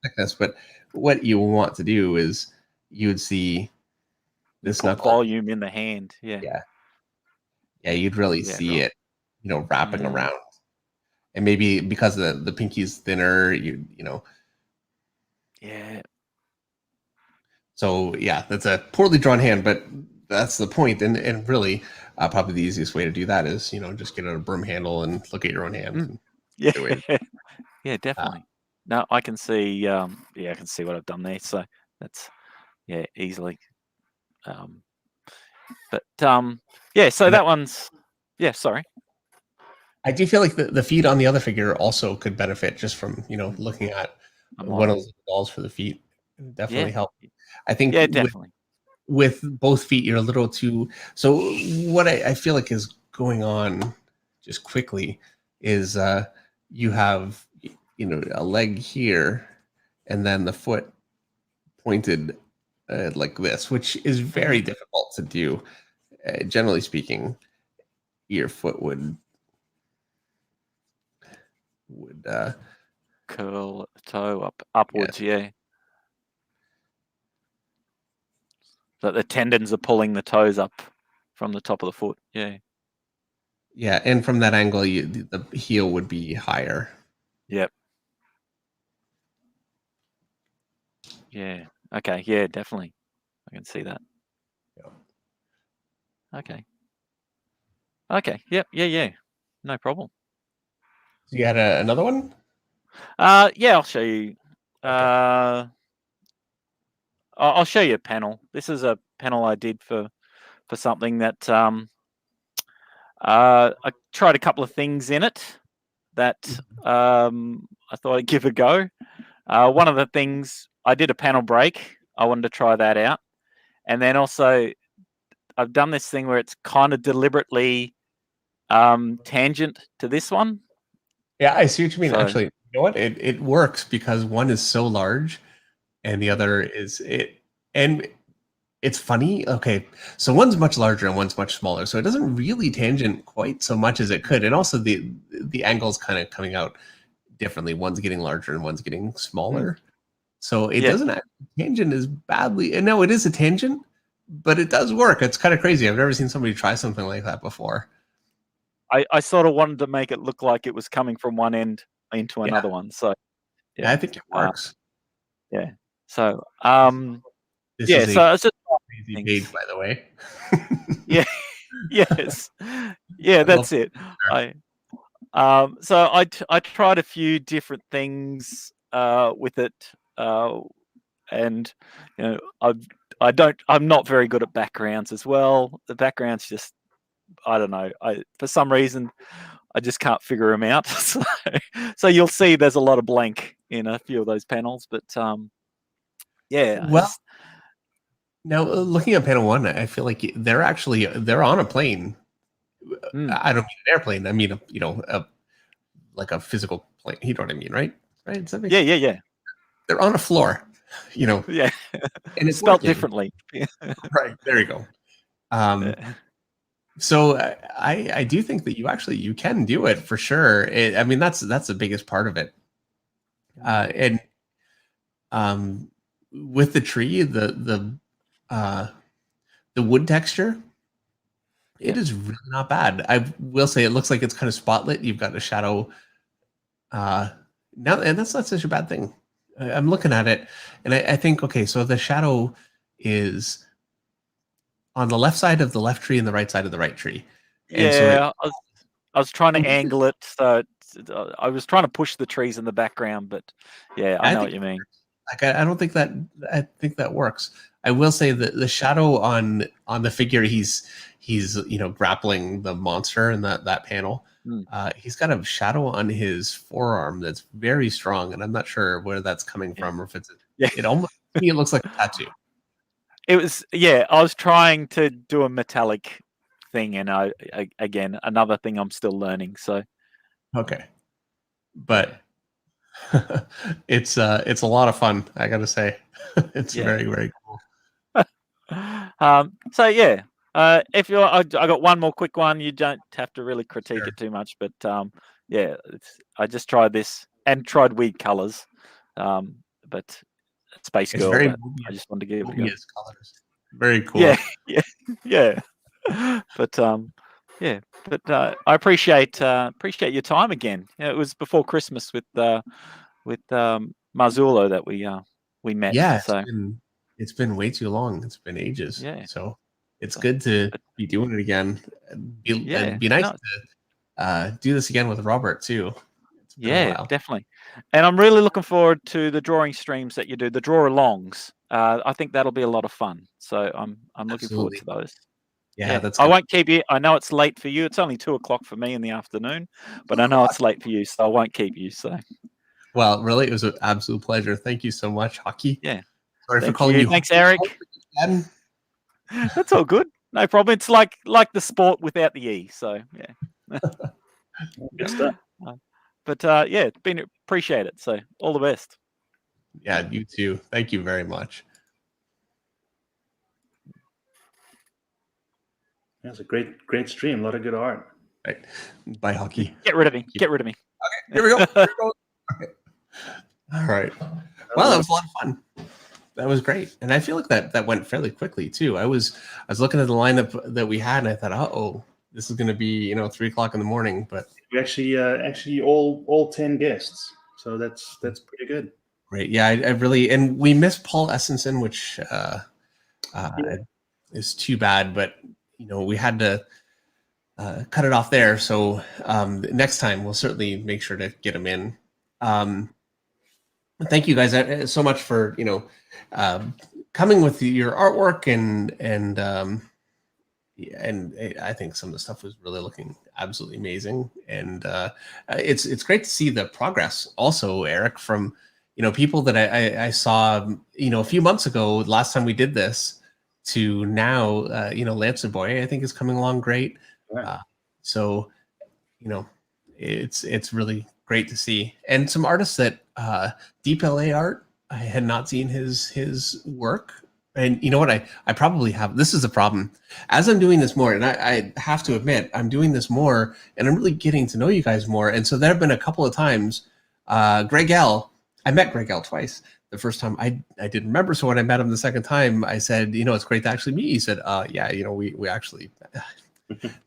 Thickness. But what you want to do is you would see this volume in the hand. Yeah, you'd really see it, wrapping around. And maybe because the pinky's thinner, Yeah. So that's a poorly drawn hand, but that's the point. And really, probably the easiest way to do that is, just get a broom handle and look at your own hand. Yeah, definitely. No, I can see. I can see what I've done there. So that's easily. So that one's. Yeah, sorry. I do feel like the feet on the other figure also could benefit just from looking at one of those dolls for the feet. It would definitely help. I think definitely. With both feet, you're a little too. So what I feel like is going on, just quickly, is you have a leg here, and then the foot pointed like this, which is very difficult to do. Generally speaking, your foot would curl the toe upwards, That the tendons are pulling the toes up from the top of the foot. Yeah, and from that angle, the heel would be higher. Yep. Yeah. Okay. Yeah, definitely. I can see that. Okay. Yep. Yeah. No problem. So you had another one? I'll show you. I I'll show you a panel. This is a panel I did for something that I tried a couple of things in it that I thought I'd give a go. One of the things, I did a panel break. I wanted to try that out. And then also I've done this thing where it's kind of deliberately tangent to this one. Yeah, I see what you mean. So- Actually, you know what? It works because one is so large and the other is it. And it's funny. Okay, so one's much larger and one's much smaller. So it doesn't really tangent quite so much as it could. And also the angle's kind of coming out differently. One's getting larger and one's getting smaller. So it doesn't actually tangent as badly. And no, it is a tangent, but it does work. It's kind of crazy. I've never seen somebody try something like that before. I sort of wanted to make it look like it was coming from one end into another one. So Yeah, I think it works. So This yeah, is so a it's just crazy page, by the way. yeah, yes, yeah, that's it. So I tried a few different things with it, and you know I'm not very good at backgrounds as well. The backgrounds just, I don't know. For some reason I just can't figure them out. So you'll see there's a lot of blank in a few of those panels, but yeah. Well, now looking at panel one, I feel like they're on a plane. I don't mean an airplane. I mean like a physical plane. You know what I mean, right? Right? Does that make sense? Yeah. They're on a floor. Yeah, and it's spelled working. differently. Right, there you go. So I do think that you can do it for sure. I mean, that's the biggest part of it. And with the tree, the wood texture, it is really not bad. I will say it looks like it's kind of spotlit. You've got a shadow now, and that's not such a bad thing. I'm looking at it, and I think, okay, so the shadow is on the left side of the left tree and the right side of the right tree. And Yeah, I was trying to angle it, so I was trying to push the trees in the background, but yeah, I know what you mean. Like I don't think that works. I will say that the shadow on the figure he's grappling the monster in that panel. He's got a shadow on his forearm that's very strong, and I'm not sure where that's coming from, or if it's it almost to me it looks like a tattoo. It was, yeah. I was trying to do a metallic thing, and I again, another thing I'm still learning. So okay, but it's a lot of fun. I gotta say, it's very, very cool. So yeah, if you're, I got one more quick one. You don't have to really critique it too much, but yeah, I just tried this and tried weird colors, but Space It's Girl. very But I just wanted to give it a go. colors. Very cool. Yeah. But yeah, but I appreciate your time again. It was before Christmas with Marzullo that we met. Yeah, so it's been way too long. It's been ages. Yeah. So it's good to be doing it again. It'd be nice to do this again with Robert too. It's been a while. Definitely. And I'm really looking forward to the drawing streams that you do, the draw alongs. I think that'll be a lot of fun. So I'm looking forward to those. Yeah, that's I good. won't keep you. I know it's late for you. It's only 2:00 for me in the afternoon, but I know it's late for you, so I won't keep you. So Well, really, it was an absolute pleasure. Thank you so much, Hockey. Yeah. Sorry for Thank calling you. Thanks, Eric. That's all good. No problem. It's like the sport without the E. So yeah. Good stuff. But yeah, it's been appreciate it. So all the best. Yeah, you too. Thank you very much. That's a great stream. A lot of good art. Right. Bye, Hockey. Get rid of me. Get rid of me. Okay, here we go. Okay. All right. Well, that was a lot of fun. That was great, and I feel like that went fairly quickly too. I was looking at the lineup that we had, and I thought, oh, this is going to be 3:00 in the morning. But we actually all 10 guests, so that's pretty good. Great, yeah, I really, and we missed Paul Essenson, which is too bad, but we had to cut it off there. So next time we'll certainly make sure to get him in. Thank you guys so much for coming with your artwork and I think some of the stuff was really looking absolutely amazing, and it's great to see the progress. Also, Eric, from people that I saw a few months ago, last time we did this, to now Lancer Boy, I think is coming along great. Right. So it's really great to see, and some artists that DPLA art. I had not seen his work. And you know what? I probably have. This is a problem. As I'm doing this more, and I have to admit, I'm doing this more, and I'm really getting to know you guys more. And so there have been a couple of times. Greg L. I met Greg L. twice. The first time I didn't remember. So when I met him the second time, I said, it's great to actually meet. He said, yeah, we actually.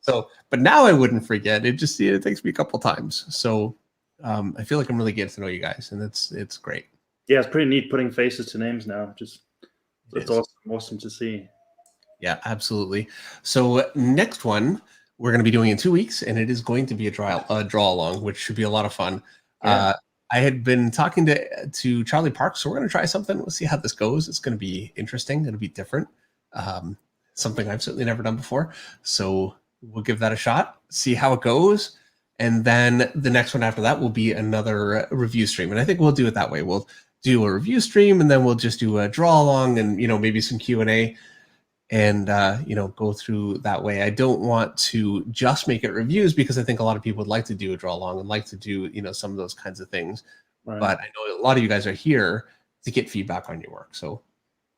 So, but now I wouldn't forget. It takes me a couple times. So I feel like I'm really getting to know you guys, and it's great. Yeah, it's pretty neat putting faces to names now. It's awesome to see. Yeah, absolutely. So next one we're going to be doing in 2 weeks, and it is going to be a draw along, which should be a lot of fun. Yeah. I had been talking to Charlie Parks, so we're going to try something. We'll see how this goes. It's going to be interesting. It'll be different. Something I've certainly never done before. So we'll give that a shot, see how it goes. And then the next one after that will be another review stream. And I think we'll do it that way. We'll do a review stream, and then we'll just do a draw along and maybe some Q&A and go through that way. I don't want to just make it reviews, because I think a lot of people would like to do a draw along and like to do some of those kinds of things. Right. But I know a lot of you guys are here to get feedback on your work, so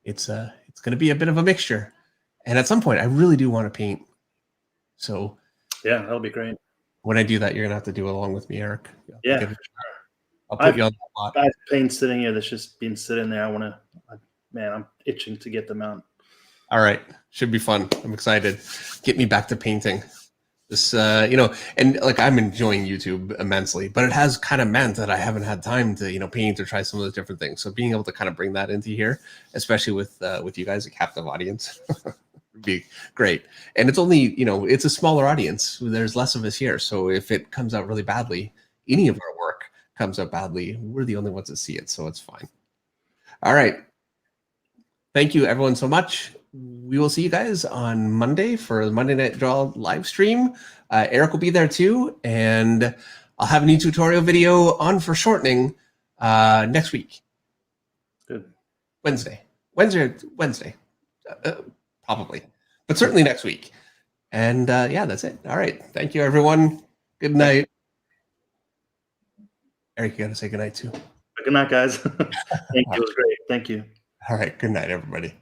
it's going to be a bit of a mixture. And at some point I really do want to paint, so yeah, that'll be great. When I do that, you're gonna have to do it along with me, Eric. Yeah, I'll put you on the spot. I have paint sitting here that's just been sitting there. I'm itching to get them out. All right, should be fun. I'm excited. Get me back to painting. This, and like I'm enjoying YouTube immensely, but it has kind of meant that I haven't had time to paint or try some of those different things. So being able to kind of bring that into here, especially with you guys, a captive audience, would be great. And it's only it's a smaller audience. There's less of us here, so if it comes out really badly, any of our work comes out badly, we're the only ones that see it, so it's fine. All right. Thank you, everyone, so much. We will see you guys on Monday for the Monday Night Draw live stream. Eric will be there too, and I'll have a new tutorial video on foreshortening next week. Good. Wednesday, probably, but certainly next week. And yeah, that's it. All right. Thank you, everyone. Good night. Eric, you got to say good night too. Good night, guys. Thank you. It was great. Thank you. All right. Good night, everybody.